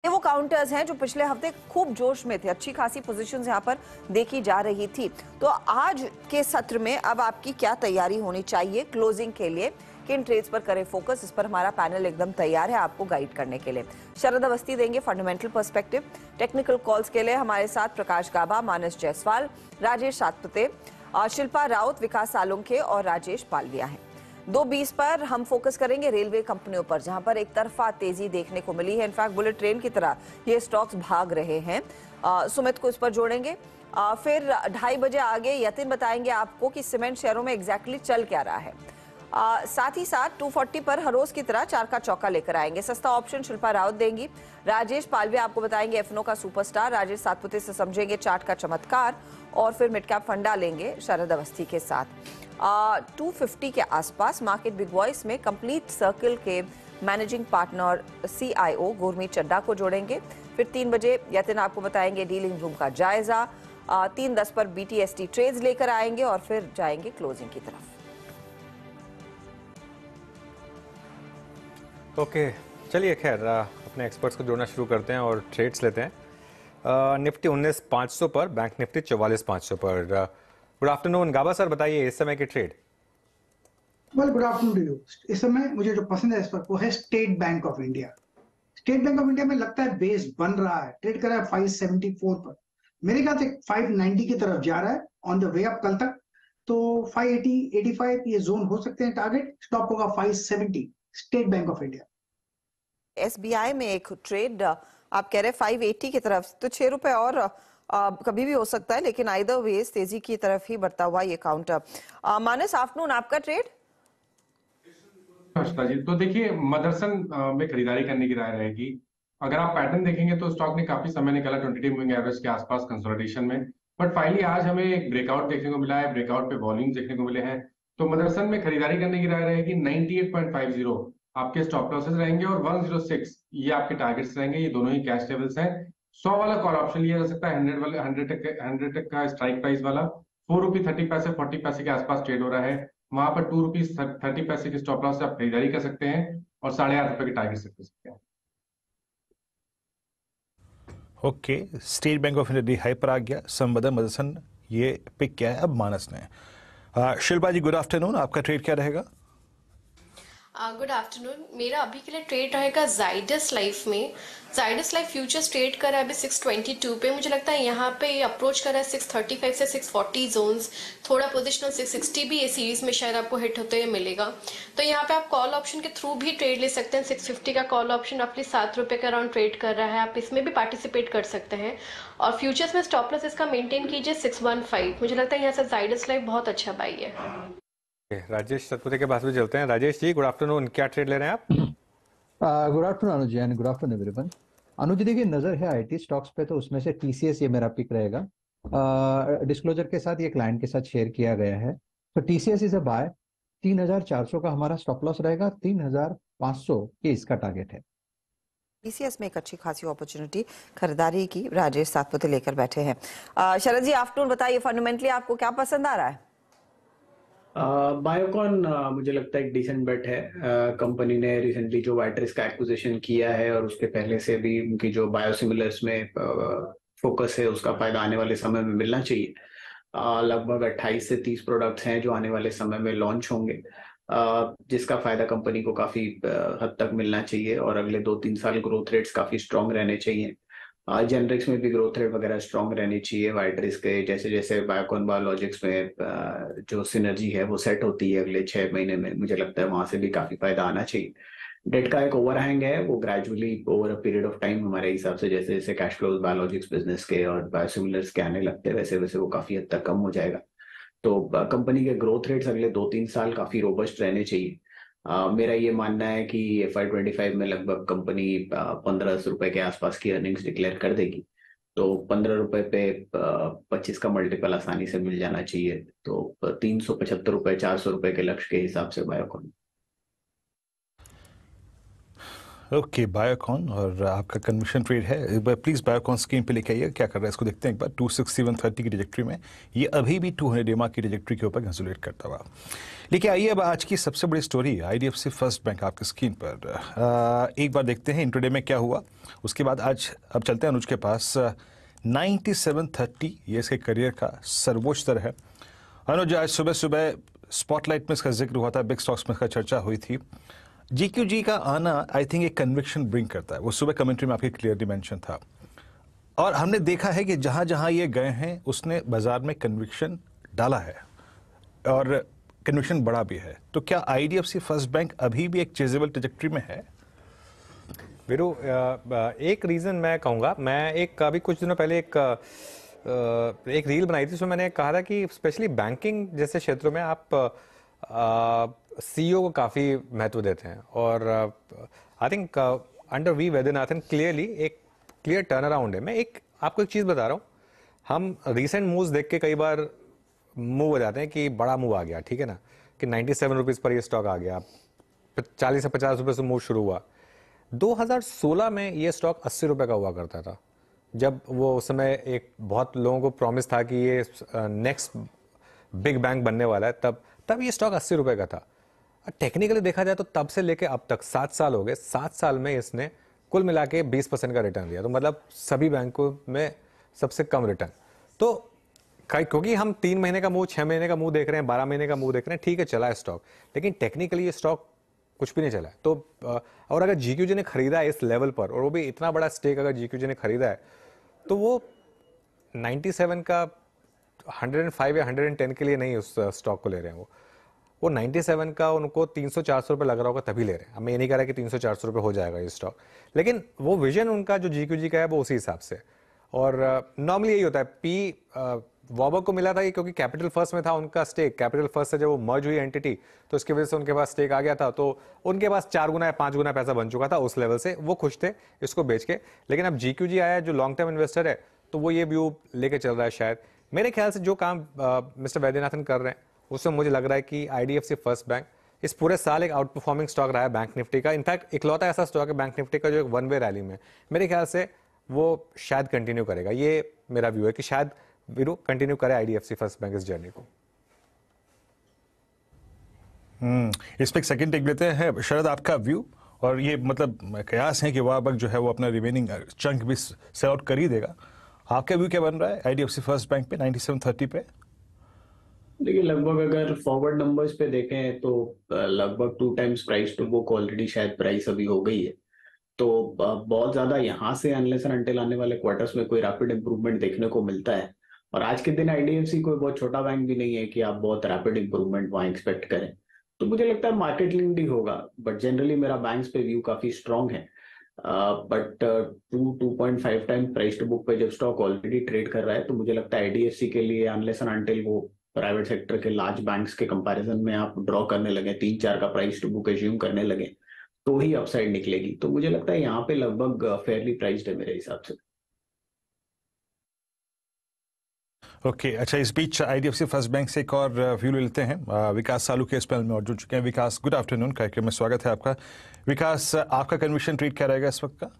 ये वो काउंटर्स हैं जो पिछले हफ्ते खूब जोश में थे, अच्छी खासी पोजीशंस यहां पर देखी जा रही थी। तो आज के सत्र में अब आपकी क्या तैयारी होनी चाहिए क्लोजिंग के लिए, किन ट्रेड्स पर करें फोकस, इस पर हमारा पैनल एकदम तैयार है आपको गाइड करने के लिए। शरद अवस्थी देंगे फंडामेंटल पर्सपेक्टिव। टेक्निकल कॉल्स के लिए हमारे साथ प्रकाश गाबा, मानस जायसवाल, राजेश सातपुते, शिल्पा राउत, विकास सालुंखे और राजेश पालविया हैं। 2:20 पर हम फोकस करेंगे रेलवे कंपनियों पर, जहां पर एक तरफा तेजी देखने को मिली है। इनफैक्ट बुलेट ट्रेन की तरह ये स्टॉक्स भाग रहे हैं। सुमित को इस पर जोड़ेंगे। फिर 2:30 बजे आगे यतिन बताएंगे आपको कि सीमेंट शेयरों में एग्जैक्टली चल क्या रहा है। साथ ही साथ 2:40 पर हर रोज की तरह 4 का चौका लेकर आएंगे। सस्ता ऑप्शन शिल्पा राउत देंगी। राजेश पालविया आपको बताएंगे एफनो का सुपरस्टार। राजेश सातपुते से समझेंगे चार्ट का चमत्कार। और फिर मिड कैप फंडा लेंगे शरद अवस्थी के साथ। 250 के आसपास मार्केट बिग वॉइस में कंप्लीट सर्किल के मैनेजिंग पार्टनर CIO गुरमीत चड्डा को जोड़ेंगे। फिर 3 बजे यतिन आपको बताएंगे डीलिंग रूम का जायजा। 3:10 पर BTST ट्रेड्स लेकर आएंगे और फिर जाएंगे क्लोजिंग की तरफ। ओके, चलिए खैर अपने एक्सपर्ट्स को जोड़ना शुरू करते हैं और ट्रेड्स लेते हैं। निफ्टी 19,500 पर, बैंक निफ्टी 44,500 पर। गुड आफ्टरनून गाबा सर, बताइए इस समय के trade. Well, good afternoon to you. इस समय मुझे जो पसंद है इस पर वो है state bank of India. State bank of India में लगता है बेस बन रहा है, ट्रेड कर रहा है 574 पर। मेरे ख्याल से 590 की तरफ जा रहा है ऑन द वे अप कल तक। तो 580 85 ये जोन हो सकते हैं टारगेट। स्टॉप होगा 570 state bank of India. SBI में एक ट्रेड आप कह रहे हैं 580 की तरफ, तो 6 रुपए और कभी भी हो सकता है, लेकिन आइदर वेज तेजी की तरफ ही बढ़ता हुआ ये काउंटर। मानस, आफ्टरनून आपका ट्रेड। नमस्कार जी। तो देखिए, मदरसन में खरीदारी करने की राय रहेगी। अगर आप पैटर्न देखेंगे तो स्टॉक ने काफी समय निकाला 20 मूविंग एवरेज के आसपास कंसोलिडेशन में, बट फाइनली आज हमें एक ब्रेकआउट देखने को मिला है। ब्रेकआउट पे वॉल्यूम देखने को मिले हैं, तो मदरसन में खरीदारी करने की राय रहेगी। 98.50 आपके स्टॉप लॉसेस रहेंगे और 106 ये आपके टारगेट्स रहेंगे। ये दोनों ही कैश लेवल्स हैं। 100 वाला कॉल ऑप्शन लिया जा सकता है। 100 तक का स्ट्राइक प्राइस वाला ₹4.30 40 पैसे के आसपास ट्रेड हो रहा है। वहां पर ₹2.30 के स्टॉप लॉस से आप खरीदारी कर सकते हैं और ₹8.5 के टारगेट सेट कर सकते हैं। Okay, state bank of India high पर आ गया। संबदन मदरसन ये पिक किया है अब मानस ने। शिल्पा जी, गुड आफ्टरनून, आपका ट्रेड क्या रहेगा? Good afternoon. मेरा अभी के लिए ट्रेड रहेगा जाइडस लाइफ में। जाइडस लाइफ फ्यूचर्स ट्रेड कर रहा है अभी 622 पे। मुझे लगता है यहाँ पे अप्रोच कर रहा है 635 से 640 जोन्स। थोड़ा पोजिशनल 660 भी ये सीरीज में शायद आपको हिट होते हुए मिलेगा। तो यहाँ पे आप कॉल ऑप्शन के थ्रू भी ट्रेड ले सकते हैं। 650 का कॉल ऑप्शन रफली 7 रुपये के अराउंड ट्रेड कर रहा है, आप इसमें भी पार्टिसिपेट कर सकते हैं। और फ्यूचर्स में स्टॉप लॉस इसका मेंटेन कीजिए 615। मुझे लगता है यहाँ से जाइडस लाइफ बहुत अच्छा बाई है। राजेश सतपुते के पास भी चलते हैं। राजेश जी, गुड आफ्टरनून, क्या ट्रेड ले रहे हैं आप? Good afternoon Anuj ji and good afternoon everyone. Anuj ji, देखिए नजर है IT स्टॉक्स पे, तो उसमें से TCS ये मेरा पिक रहेगा। डिस्क्लोजर के साथ ये क्लाइंट के साथ शेयर किया गया है। तो TCS इज अ बाय। 3,400 का हमारा स्टॉप लॉस रहेगा, 3,500 ये इसका टारगेट है। TCS में एक अच्छी खासी अपॉर्चुनिटी खरीदारी की राजेश सातपुते लेकर बैठे हैं। शरद जी, आफ्टरनून बताइए, फंडामेंटली आपको क्या पसंद आ रहा है? बायोकॉन मुझे लगता है एक डिसेंट बेट है। कंपनी ने रिसेंटली जो वाइट्रिस का एक्विजिशन किया है और उसके पहले से भी उनकी जो बायोसिमिलर्स में फोकस है उसका फायदा आने वाले समय में मिलना चाहिए। लगभग 28 से 30 प्रोडक्ट्स हैं जो आने वाले समय में लॉन्च होंगे, जिसका फायदा कंपनी को काफी हद तक मिलना चाहिए और अगले 2-3 साल ग्रोथ रेट्स काफी स्ट्रांग रहने चाहिए। जेनरिक्स में भी ग्रोथ रेट वगैरह स्ट्रांग रहनी चाहिए। वाइट्रिस के जैसे जैसे बायोकॉन बायोलॉजिक्स में जो सिनर्जी है वो सेट होती है अगले 6 महीने में, मुझे लगता है वहां से भी काफी फायदा आना चाहिए। डेट का एक ओवरहैंग है, वो gradually over a period of time हमारे हिसाब से जैसे जैसे कैश फ्लोज बायोलॉजिक्स बिजनेस के और बायोसिमिलर्स के आने लगते हैं वैसे वैसे वो काफी हद तक कम हो जाएगा। तो कंपनी के ग्रोथ रेट्स अगले 2-3 साल काफी रोबस्ट रहने चाहिए। मेरा ये मानना है कि FY25 में लगभग कंपनी 15 रुपए के आसपास की अर्निंग्स डिक्लेयर कर देगी। तो 15 रुपए पे 25 का मल्टीपल आसानी से मिल जाना चाहिए। तो 375 रुपए 400 रुपए के लक्ष्य के हिसाब से बायोकॉन। ओके, बायोकॉन और आपका कन्विक्शन ट्रेड है। एक बार प्लीज बायोकॉन स्क्रीन पे लेके आइए, क्या कर रहा है इसको देखते हैं एक बार। 261.30 की ट्रैजेक्टरी में ये अभी भी 200 EMA की ट्रैजेक्टरी के ऊपर कंसोलिडेट करता हुआ। लेके आइए अब आज की सबसे बड़ी स्टोरी, आईडीएफसी फर्स्ट बैंक आपकी स्क्रीन पर। एक बार देखते हैं इंट्राडे में क्या हुआ, उसके बाद आज अब चलते हैं अनुज के पास। 9730 ये इसके करियर का सर्वोच्च स्तर है। अनुज, आज सुबह सुबह स्पॉटलाइट में इसका जिक्र हुआ था, बिग स्टॉक्स में इसका चर्चा हुई थी। जीक्यूजी का आना आई थिंक एक कन्विक्शन ब्रिंग करता है, वो सुबह कमेंट्री में आपके क्लियरली मेंशन था, और हमने देखा है कि जहां जहां ये गए हैं उसने बाजार में कन्विक्शन डाला है और कन्विक्शन बढ़ा भी है। तो क्या आईडीएफसी फर्स्ट बैंक अभी भी एक चेजेबल ट्रैजेक्टरी में है? वीरू, एक रीजन मैं कहूँगा, मैं एक अभी कुछ दिनों पहले एक रील बनाई थी, उसमें मैंने कहा था कि स्पेशली बैंकिंग जैसे क्षेत्रों में आप सीईओ को काफ़ी महत्व देते हैं, और I think under V Vaidyanathan clearly एक क्लियर टर्न अराउंड है। मैं आपको एक चीज़ बता रहा हूँ, हम रिसेंट मूव्स देख के कई बार मूव हो जाते हैं कि बड़ा मूव आ गया, ठीक है ना, कि 97 रुपीज़ पर ये स्टॉक आ गया, 40 से 50 रुपये से मूव शुरू हुआ। 2016 में ये स्टॉक 80 रुपये का हुआ करता था, जब वो उस समय एक बहुत लोगों को प्रॉमिस था कि ये नेक्स्ट बिग बैंक बनने वाला है, तब ये स्टॉक 80 रुपये का था। टेक्निकली देखा जाए तो तब से लेके अब तक 7 साल हो गए, 7 साल में इसने कुल मिला के 20% का रिटर्न दिया, तो मतलब सभी बैंकों में सबसे कम रिटर्न। तो क्योंकि हम 3 महीने का मूव, 6 महीने का मूव देख रहे हैं, 12 महीने का मूव देख रहे हैं, ठीक है चला है स्टॉक, लेकिन टेक्निकली ये स्टॉक कुछ भी नहीं चला है। तो और अगर जीक्यूजी ने खरीदा है इस लेवल पर, और वो भी इतना बड़ा स्टेक अगर जीक्यूजी ने खरीदा है, तो वो 97 का 105 या 110 के लिए नहीं उस स्टॉक को ले रहे हैं, वो 97 का उनको 300-400 रुपये लग रहा होगा तभी ले रहे हैं। अब मैं ये नहीं कह रहा कि 300-400 रुपये हो जाएगा ये स्टॉक, लेकिन वो विजन उनका जो जीक्यूजी का है वो उसी हिसाब से। और नॉर्मली यही होता है, पी वॉबक को मिला था ये क्योंकि कैपिटल फर्स्ट में था उनका स्टेक, कैपिटल फर्स्ट से जब वो मर्ज हुई एंटिटी तो इसकी वजह से उनके पास स्टेक आ गया था, तो उनके पास 4 गुना या 5 गुना पैसा बन चुका था, उस लेवल से वो खुश थे इसको बेच के। लेकिन अब जीक्यूजी आया जो लॉन्ग टर्म इन्वेस्टर है, तो वो ये व्यू लेके चल रहा है शायद। मेरे ख्याल से जो काम मिस्टर वैद्यनाथन कर रहे हैं उससे मुझे लग रहा है कि आईडीएफसी फर्स्ट बैंक इस पूरे साल एक आउट परफॉर्मिंग स्टॉक रहा है बैंक निफ्टी का। इनफैक्ट इकलौता ऐसा स्टॉक है बैंक निफ्टी का जो एक वन वे रैली में, मेरे ख्याल से वो शायद कंटिन्यू करेगा। ये मेरा व्यू है कि शायद वीरू कंटिन्यू करे आईडीएफसी फर्स्ट बैंक इस जर्नी को। इस पे एक सेकंड टेक लेते हैं। शरद, आपका व्यू, और ये मतलब कयास है कि वह जो है वो अपना रिमेनिंग चंक भी सेल आउट कर ही देगा। आपका व्यू क्या बन रहा है आईडीएफसी फर्स्ट बैंक पे 9730 पे? देखिए, लगभग अगर फॉरवर्ड नंबर्स पे देखें तो लगभग 2 times price to book already शायद प्राइस अभी हो गई है। तो बहुत ज्यादा यहाँ से अनलेस एंड अनटिल आने वाले क्वार्टर्स में कोई रैपिड इंप्रूवमेंट देखने को मिलता है। और आज के दिन आईडीएफसी कोई बहुत छोटा बैंक भी नहीं है कि आप बहुत रैपिड इंप्रूवमेंट वहां एक्सपेक्ट करें। तो मुझे लगता है मार्केट लिंक्ड ही होगा, बट जनरली मेरा बैंक्स पे व्यू काफी स्ट्रांग है। But 2.5 time price to book पे जब स्टॉक ऑलरेडी ट्रेड कर रहा है, तो मुझे लगता है आईडीएफसी के लिए अनलेस एंड अनटिल वो प्राइवेट सेक्टर के लार्ज बैंक्स के कंपैरिजन में आप ड्रॉ करने लगे, 3-4 का प्राइस टू बुक एज्यूम करने लगे, तो ही अपसाइड निकलेगी। तो मुझे लगता है यहाँ पे लगभग फेयरली प्राइस्ड है मेरे हिसाब से। ओके, अच्छा, इस बीच आईडीएफसी फर्स्ट बैंक से एक और व्यू लेते हैं। विकास सालू के इस पैनल में और जुड़ चुके हैं। विकास, गुड आफ्टरनून, कार्यक्रम में स्वागत है आपका। विकास, आपका कन्विक्शन ट्रेड क्या रहेगा इस वक्त का?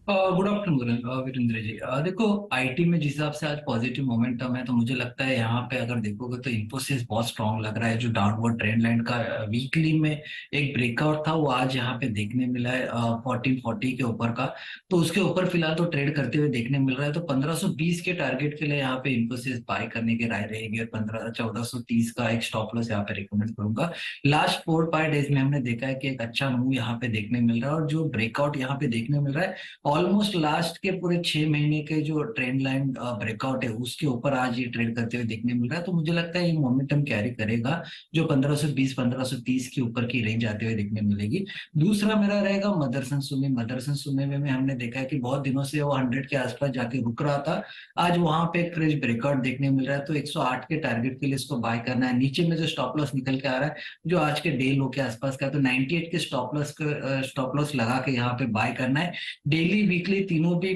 Good afternoon Virendra ji. देखो, आईटी में जिस हिसाब से आज पॉजिटिव मोमेंटम है, तो मुझे लगता है यहाँ पे अगर देखोगे तो इन्फोसिस बहुत स्ट्रांग लग रहा है। जो डाउनवर्ड ट्रेंड लाइन का वीकली में एक ब्रेकआउट था, वो आज यहाँ पे देखने मिला है 1440 के ऊपर का, तो उसके ऊपर फिलहाल तो ट्रेड करते हुए देखने मिल रहा है। तो 1520 के टारगेट के लिए यहाँ पे इन्फोसिस बाय करने की राय रहेगी, और 1430 का एक स्टॉप लॉस यहाँ पे रिकमेंड करूंगा। लास्ट 4-5 डेज में हमने देखा है कि एक अच्छा मूव यहाँ पे देखने मिल रहा है, और जो ब्रेकआउट यहाँ पे देखने मिल रहा है ऑलमोस्ट लास्ट के पूरे 6 महीने के जो ट्रेंड लाइन ब्रेकआउट है उसके ऊपर आज ये ट्रेड करते हुए देखने मिल रहा है। तो मुझे लगता है ये मोमेंटम कैरी करेगा, जो 1520-1530 के ऊपर की रेंज आते हुए देखने मिलेगी। दूसरा मेरा रहेगा मदरसन सुमी। मदरसन सुमी में हमने देखा है कि बहुत दिनों से वो 100 के आसपास जाके रुक रहा था, आज वहां पे एक फ्रेश ब्रेकआउट देखने मिल रहा है। तो 108 के टारगेट के लिए इसको बाय करना है। नीचे में जो स्टॉप लॉस निकल के आ रहा है जो आज के डे लो के आसपास का, तो 98 के स्टॉप लॉस लगा के यहाँ पे बाय करना है। डेली वीकली तीनों भी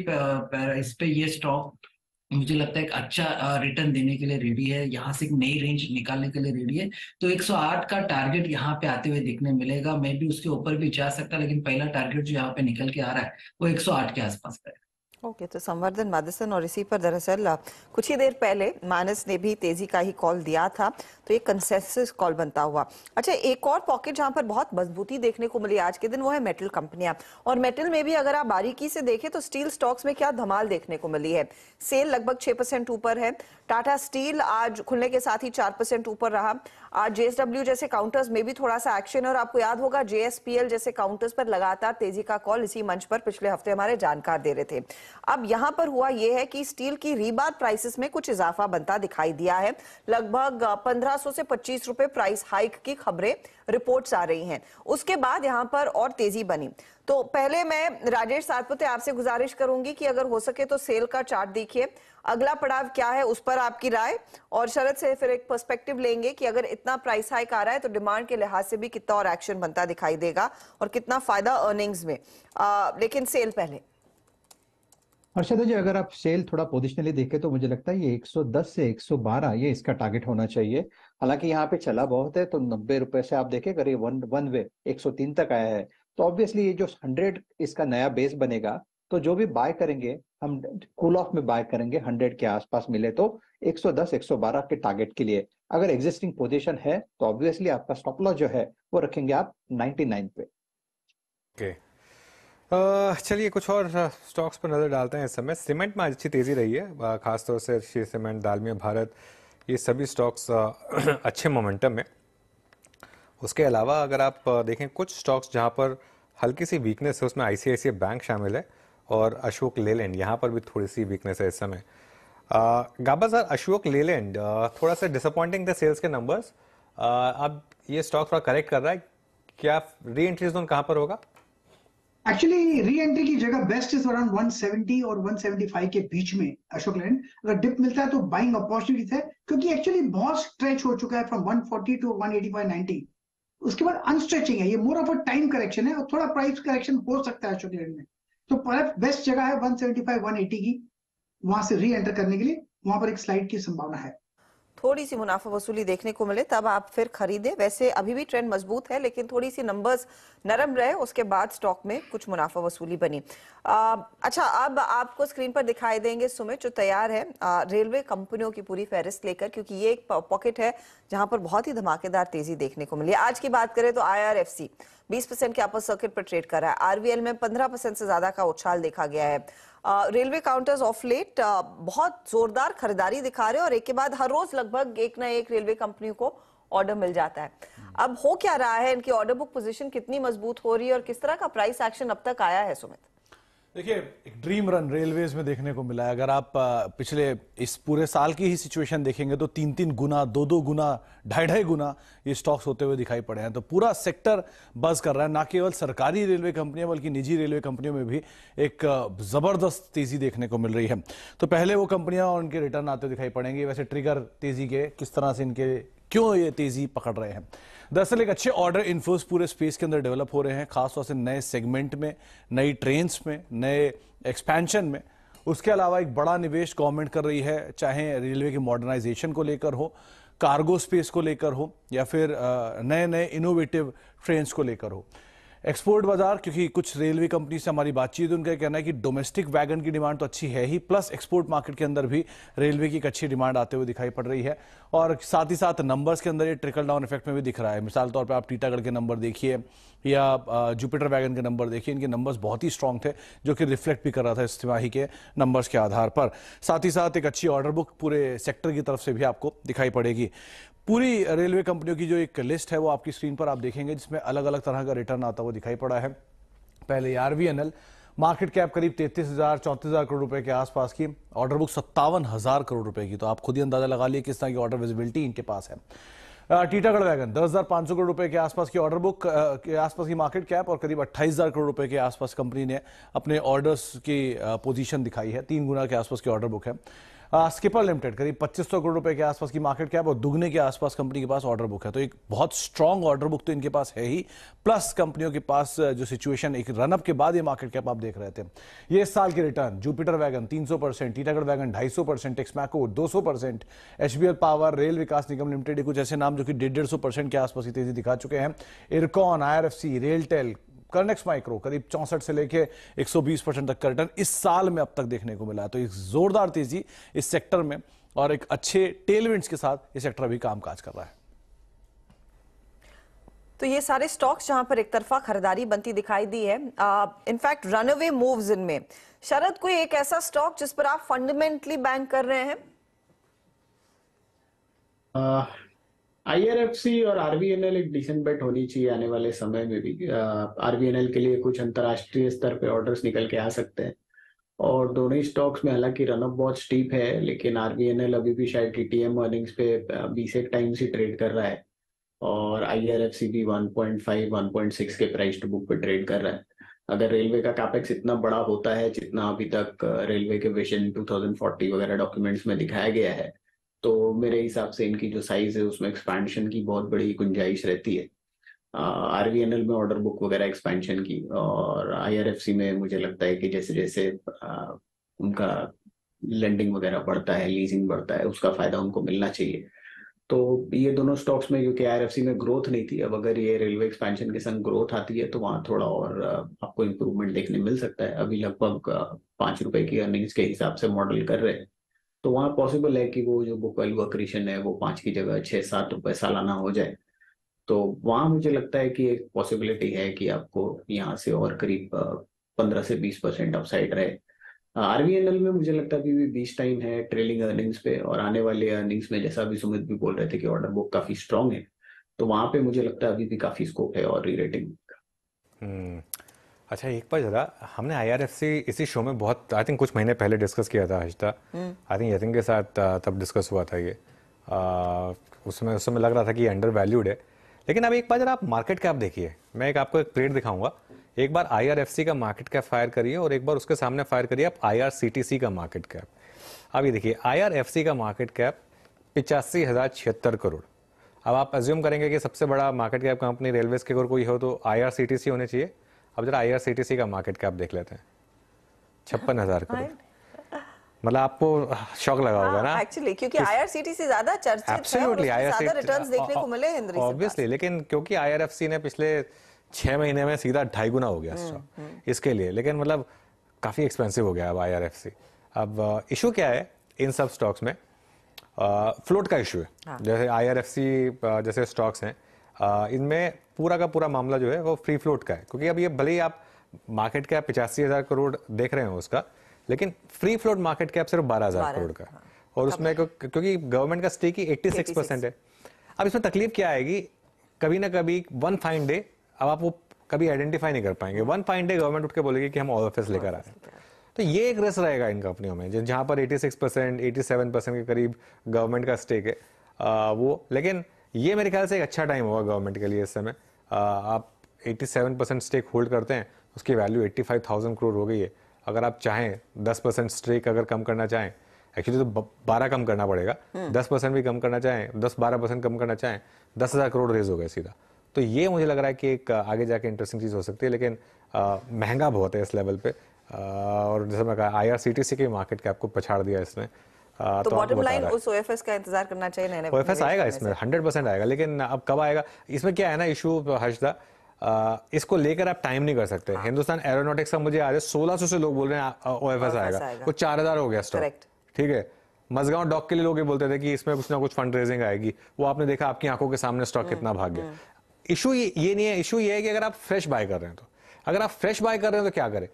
इस पे ये स्टॉक मुझे लगता है एक अच्छा रिटर्न देने के लिए रेडी है, यहाँ से एक नई रेंज निकालने के लिए रेडी है। तो 108 का टारगेट यहाँ पे आते हुए देखने मिलेगा, मे भी उसके ऊपर भी जा सकता है, लेकिन पहला टारगेट जो यहाँ पे निकल के आ रहा है वो 108 के आसपास का है। ओके, तो संवर्धन मदरसन और इसी पर दरअसल कुछ ही देर पहले मानस ने भी तेजी का ही कॉल दिया था, तो ये कंसेंसस कॉल बनता हुआ। अच्छा, एक और पॉकेट जहां पर बहुत मजबूती देखने को मिली आज के दिन वो है मेटल कंपनियां, और मेटल में भी अगर आप बारीकी से देखें तो स्टील स्टॉक्स में क्या धमाल देखने को मिली है। सेल लगभग 6% ऊपर है। टाटा स्टील आज खुलने के साथ ही 4% ऊपर रहा। आज जेएसडब्ल्यू जैसे काउंटर्स में भी थोड़ा सा एक्शन, और आपको याद होगा जेएसपीएल जैसे काउंटर्स पर लगातार तेजी का कॉल इसी मंच पर पिछले हफ्ते हमारे जानकार दे रहे थे। अब यहां पर हुआ यह है कि स्टील की रीबार प्राइसेस में कुछ इजाफा बनता दिखाई दिया है। लगभग 1500 से 25 रुपए प्राइस हाइक की खबरें रिपोर्ट्स आ रही हैं। उसके बाद यहां पर और तेजी बनी। तो पहले मैं राजेश सातपुते आपसे गुजारिश करूंगी कि अगर हो सके तो सेल का चार्ट देखिए, अगला पड़ाव क्या है उस पर आपकी राय, और शरद से फिर एक पर्सपेक्टिव लेंगे कि अगर इतना प्राइस हाइक आ रहा है तो डिमांड के लिहाज से भी कितना और एक्शन बनता दिखाई देगा और कितना फायदा अर्निंग्स में। लेकिन सेल पहले। अर्षद जी, अगर आप सेल थोड़ा पोजिशनली देखें तो मुझे लगता है ये 110 से 112 ये इसका टारगेट होना चाहिए। हालांकि यहाँ पे चला बहुत है, तो 90 रुपए से आप देखें अगर ये वन वे 103 तक आया है तो ऑब्वियसली ये जो 100 इसका नया बेस बनेगा, तो जो भी बाय करेंगे हम कूल ऑफ में बाय करेंगे 100 के आसपास मिले तो 110 112 के टारगेट के लिए। अगर एग्जिस्टिंग पोजीशन है तो ऑब्वियसली आपका स्टॉप लॉस जो है वो रखेंगे आप 99 पे। ओके, चलिए कुछ और स्टॉक्स पर नजर डालते हैं। इस समय सीमेंट में आज अच्छी तेजी रही है, खासतौर से श्री सीमेंट, दालमिया भारत, ये सभी स्टॉक्स अच्छे मोमेंटम में। उसके अलावा अगर आप देखें कुछ स्टॉक्स जहां पर हल्की सी वीकनेस है, उसमें आईसीआईसीआई बैंक शामिल है और अशोक लेलैंड, यहाँ पर भी थोड़ी सी वीकनेस है इस समय। गाबा सर, अशोक लेलैंड थोड़ा सा डिसअपॉइंटिंग थे सेल्स के नंबर्स, अब ये स्टॉक थोड़ा करेक्ट कर रहा है, क्या री एंट्री जोन कहाँ पर होगा? एक्चुअली री एंट्री की जगह बेस्ट इज अराउंड 170 और 175 के बीच में अशोक लेलैंड। अगर डिप मिलता है तो बाइंग अपॉर्चुनिटीज है, क्योंकि एक्चुअली बहुत स्ट्रेच हो चुका है फ्रॉम 140 टू 185.90। उसके बाद अनस्ट्रेचिंग है, ये more of a time correction है और थोड़ा प्राइस करेक्शन हो सकता है अशोक लेलैंड में। तो परहैप्स बेस्ट जगह है 175 180 की, वहां से री एंटर करने के लिए वहां पर एक स्लाइड की संभावना है। थोड़ी सी मुनाफा वसूली देखने को मिले तब आप फिर खरीदें। वैसे अभी भी ट्रेंड मजबूत है, लेकिन थोड़ी सी नंबर्स नरम रहे उसके बाद स्टॉक में कुछ मुनाफा वसूली बनी। अच्छा, अब आपको स्क्रीन पर दिखाई देंगे सुमित जो तैयार है रेलवे कंपनियों की पूरी फहरिस्त लेकर, क्योंकि ये एक पॉकेट है जहां पर बहुत ही धमाकेदार तेजी देखने को मिली। आज की बात करें तो IRFC 20% के अपर सर्किट पर ट्रेड कर रहा है। RVL में 15% से ज्यादा का उछाल देखा गया है। रेलवे काउंटर्स ऑफ लेट बहुत जोरदार खरीदारी दिखा रहे हैं और एक के बाद हर रोज लगभग एक ना एक रेलवे कंपनी को ऑर्डर मिल जाता है। अब हो क्या रहा है, इनकी ऑर्डर बुक पोजीशन कितनी मजबूत हो रही है और किस तरह का प्राइस एक्शन अब तक आया है सुमित? देखिए, एक ड्रीम रन रेलवेज में देखने को मिला है। अगर आप पिछले इस पूरे साल की ही सिचुएशन देखेंगे तो 3-3 गुना, 2-2 गुना, 2.5 गुना ये स्टॉक्स होते हुए दिखाई पड़े हैं। तो पूरा सेक्टर बज कर रहा है, ना केवल सरकारी रेलवे कंपनियां बल्कि निजी रेलवे कंपनियों में भी एक जबरदस्त तेजी देखने को मिल रही है। तो पहले वो कंपनियां और उनके रिटर्न आते दिखाई पड़ेंगे। वैसे ट्रिगर तेजी के किस तरह से इनके क्यों ये तेजी पकड़ रहे हैं, दरअसल एक अच्छे ऑर्डर इन्फ्लोस पूरे स्पेस के अंदर डेवलप हो रहे हैं, खासतौर से नए सेगमेंट में, नई ट्रेन्स में, नए एक्सपेंशन में। उसके अलावा एक बड़ा निवेश गवर्नमेंट कर रही है, चाहे रेलवे की मॉडर्नाइजेशन को लेकर हो, कार्गो स्पेस को लेकर हो, या फिर नए नए इनोवेटिव ट्रेन्स को लेकर हो। एक्सपोर्ट बाजार, क्योंकि कुछ रेलवे कंपनी से हमारी बातचीत, उनका कहना है कि डोमेस्टिक वैगन की डिमांड तो अच्छी है ही, प्लस एक्सपोर्ट मार्केट के अंदर भी रेलवे की एक अच्छी डिमांड आते हुए दिखाई पड़ रही है। और साथ ही साथ नंबर्स के अंदर ये ट्रिकल डाउन इफेक्ट में भी दिख रहा है। मिसाल तौर पे आप टीटागढ़ के नंबर देखिए या जुपिटर वैगन के नंबर देखिए, इनके नंबर्स बहुत ही स्ट्रांग थे, जो कि रिफ्लेक्ट भी कर रहा था इस तिमाही के नंबर्स के आधार पर। साथ ही साथ एक अच्छी ऑर्डर बुक पूरे सेक्टर की तरफ से भी आपको दिखाई पड़ेगी। पूरी रेलवे कंपनियों की जो एक लिस्ट है वो आपकी स्क्रीन पर आप देखेंगे, जिसमें अलग अलग तरह का रिटर्न आता हुआ दिखाई पड़ा है। पहले RVNL, मार्केट कैप करीब 33,000-34,000 करोड़ रुपए के आसपास की, ऑर्डर बुक 57,000 करोड़ रुपए की। तो आप खुद ही अंदाजा लगा लिए किस तरह की ऑर्डर विजिबिलिटी इनके पास है। टीटागढ़ वैगन 10,500 करोड़ रुपए के आसपास की ऑर्डर बुक के आसपास की मार्केट कैप और करीब 28,000 करोड़ रुपए के आसपास कंपनी ने अपने ऑर्डर्स की पोजीशन दिखाई है, 3 गुना के आसपास की ऑर्डर बुक है। स्किपर लिमिटेड करीब 2500 करोड़ रुपए के आसपास की मार्केट कैप और दुगने के आसपास कंपनी के पास ऑर्डर बुक है, तो एक बहुत स्ट्रांग ऑर्डर बुक तो इनके पास है ही, प्लस कंपनियों के पास जो सिचुएशन एक रनअप के बाद ये मार्केट कैप आप देख रहे थे। ये इस साल के return Jupiter wagon 300%, Titagarh wagon 250%, Texmaco 200%, HBL power, rail Vikas Nigam limited, कुछ ऐसे नाम जो कि 150% के आसपास की तेजी दिखा चुके हैं। इरकॉन, आईआरएफसी, रेलटेल, कर्नेक्स माइक्रो करीब 64 से लेके 120% तक का रिटर्न इस साल में अब तक देखने को मिला है। तो एक जोरदार तेजी इस सेक्टर में और एक अच्छे टेलविंड्स के साथ ये सेक्टर अभी कामकाज कर रहा है। तो ये सारे स्टॉक्स जहां पर एक तरफा खरीदारी बनती दिखाई दी है, इनफैक्ट रनअवे मूव्स इनमें, शरद कोई एक ऐसा स्टॉक जिस पर आप फंडामेंटली बैंक कर रहे हैं? आईआरएफसी और आरवीएनएल एक डिसेंट बेट होनी चाहिए आने वाले समय में भी। आरवीएनएल के लिए कुछ अंतर्राष्ट्रीय स्तर पे ऑर्डर्स निकल के आ सकते हैं और दोनों ही स्टॉक्स में हालांकि रनअप बहुत स्टीप है, लेकिन आरवीएनएल अभी भी शायद टीटीएम अर्निंग्स पे 20 टाइम्स ही ट्रेड कर रहा है और आईआरएफसी भी 1.5-1.6 के प्राइस टू बुक पे ट्रेड कर रहा है। अगर रेलवे का कैपेक्स इतना बड़ा होता है जितना अभी तक रेलवे के विजन 2040 वगैरह डॉक्यूमेंट्स में दिखाया गया है, तो मेरे हिसाब से इनकी जो साइज है उसमें एक्सपेंशन की बहुत बड़ी गुंजाइश रहती है। आरवीएनएल में ऑर्डर बुक वगैरह एक्सपेंशन की, और आईआरएफसी में मुझे लगता है कि जैसे जैसे उनका लेंडिंग वगैरह बढ़ता है, लीजिंग बढ़ता है, उसका फायदा उनको मिलना चाहिए। तो ये दोनों स्टॉक्स में, क्योंकि आईआरएफसी में ग्रोथ नहीं थी, अब अगर ये रेलवे एक्सपेंशन के संग ग्रोथ आती है तो वहाँ थोड़ा और आपको इम्प्रूवमेंट देखने मिल सकता है। अभी लगभग 5 रुपए की अर्निंग्स के हिसाब से मॉडल कर रहे हैं, तो वहाँ पॉसिबल है कि वो जो बुक वैल्यू एक्रीशन है वो 5 की जगह 6-7 रुपए सालाना हो जाए। तो वहाँ मुझे लगता है कि एक पॉसिबिलिटी है कि आपको यहाँ से और करीब 15 से 20% अपसाइड रहे। आरवीएनएल में मुझे लगता है अभी भी 20 टाइम है ट्रेलिंग अर्निंग्स पे, और आने वाले अर्निंग्स में जैसा अभी सुमित भी बोल रहे थे कि ऑर्डर बुक काफी स्ट्रांग है, तो वहां पे मुझे लगता है अभी भी काफी स्कोप है और री-रेटिंग का। अच्छा, एक बार जरा, हमने आईआरएफसी इसी शो में बहुत आई थिंक कुछ महीने पहले डिस्कस किया था हर्षिता, आई थिंक यतिन के साथ तब डिस्कस हुआ था ये। उसमें लग रहा था कि अंडर वैल्यूड है, लेकिन अब एक बार जरा आप मार्केट कैप देखिए। मैं आपको एक ट्रेड दिखाऊंगा, एक बार आईआरएफसी का मार्केट कैप फायर करिए और एक बार उसके सामने फायर करिए आप आईआरसीटीसी का मार्केट कैप। अब ये देखिए, आईआरएफसी का मार्केट कैप 85,076 करोड़। अब आप अज्यूम करेंगे कि सबसे बड़ा मार्केट कैप कंपनी रेलवेज के अगर कोई हो तो आईआरसीटीसी होने चाहिए। अब जरा आईआरसीटीसी का मार्केट कैप देख लेते हैं, 56,000 करोड़। मतलब आपको शॉक लगा होगा ना एक्चुअली, क्योंकि आईआरसीटीसी ज्यादा चर्चित है और ज्यादा रिटर्न्स देखने को मिले हैं ऑब्वियसली, लेकिन क्योंकि आईआरएफसी ने पिछले 6 महीने में सीधा 2.5 गुना हो गया स्टॉक इसके लिए, लेकिन मतलब काफी एक्सपेंसिव हो गया अब आईआरएफसी। अब इशू क्या है इन सब स्टॉक्स में? फ्लोट का इशू है। जैसे आईआरएफसी जैसे स्टॉक्स हैं, इनमें पूरा का पूरा मामला जो है वो फ्री फ्लोट का है, क्योंकि अब ये भले ही आप मार्केट कैप 85,000 करोड़ देख रहे हो उसका, लेकिन फ्री फ्लोट मार्केट कैप सिर्फ 12,000 करोड़ का है। और उसमें क्योंकि गवर्नमेंट का स्टेक ही 86% है। अब इसमें तकलीफ क्या आएगी, कभी ना कभी वन फाइन डे, अब आप वो कभी आइडेंटिफाई नहीं कर पाएंगे, वन फाइन डे गवर्नमेंट उठ के बोलेगी कि हम ओएफएस लेकर आ रहे हैं। तो ये एक रिस्क रहेगा इन कंपनियों में, जहां पर 86%, 87% के करीब गवर्नमेंट का स्टेक है वो। लेकिन ये मेरे ख्याल से एक अच्छा टाइम होगा गवर्नमेंट के लिए इस समय। आप 87% स्टेक होल्ड करते हैं, उसकी वैल्यू 85,000 करोड़ हो गई है। अगर आप चाहें 10% स्टेक अगर कम करना चाहें, एक्चुअली तो 12 कम करना पड़ेगा, 10% भी कम करना चाहें, 10-12% कम करना चाहें, 10,000 करोड़ रेज हो गए सीधा। तो ये मुझे लग रहा है कि एक आगे जाके इंटरेस्टिंग चीज हो सकती है, लेकिन महंगा बहुत है इस लेवल पे। और जैसे मैं कहा, आईआरसीटीसी के मार्केट कैप को पछाड़ दिया इसने। तो बॉटम लाइन उस ओएफएस का इंतजार करना चाहिए। नए ओएफएस आएगा इसमें, 100% आएगा, लेकिन अब कब आएगा इसमें क्या है ना इशू हर्षदा, इसको लेकर आप टाइम नहीं कर सकते। हिंदुस्तान एरोनॉटिक्स का मुझे आज 1600 से लोग बोल रहे हैं ओएफएस आएगा, वो 4,000 हो गया स्टॉक, ठीक है। मजगांव डॉक के लिए लोग ये बोलते थे कि इसमें कुछ ना कुछ फंड रेजिंग आएगी, वो आपने देखा आपकी आंखों के सामने स्टॉक कितना भाग गया। इशू ये नहीं है, इशू ये है कि अगर आप फ्रेश बाय कर रहे हैं, तो अगर आप फ्रेश बाय कर रहे हैं तो क्या करें?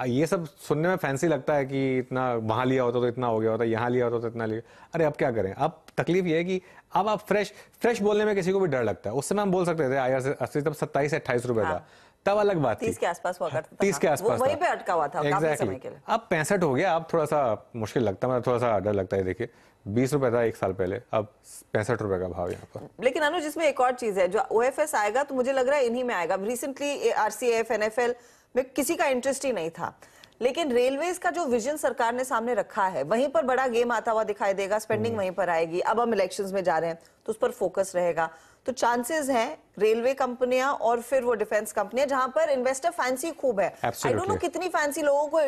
ये सब सुनने में फैंसी लगता है कि इतना वहां लिया होता तो इतना हो गया होता, यहाँ लिया होता तो इतना लिया। अरे अब क्या करें? अब तकलीफ ये है कि अब आप फ्रेश बोलने में किसी को भी डर लगता है। उस समय हम बोल सकते थे आईआरएफसी तब 27-28 रुपए था, तब अलग बात थी, 30 के आसपास हुआ करता था, 30 के आसपास वहीं पे अटका हुआ था काफी समय के लिए। अब 65 हो गया, अब थोड़ा सा मुश्किल लगता है, थोड़ा सा डर लगता है। देखिए 20 रुपए था 1 साल पहले, अब 65 रुपए का भाव यहाँ पर। लेकिन अनुज, इसमें एक और चीज है, जो ओएफएस आएगा तो मुझे लग रहा है इन्हीं में आएगा। रिसेंटली आरसीएफ, एनएफएल में किसी का इंटरेस्ट ही नहीं था, लेकिन रेलवेज का जो विजन सरकार ने सामने रखा है वहीं पर बड़ा गेम आता हुआ दिखाई देगा, स्पेंडिंग वहीं पर आएगी। अब हम इलेक्शंस में जा रहे हैं तो उस पर फोकस रहेगा, तो चांसेस हैं रेलवे कंपनियां और फिर वो डिफेंस कंपनियां जहां पर इन्वेस्टर फैंसी खूब है। आई डोंट नो कितनी फैंसी लोगों को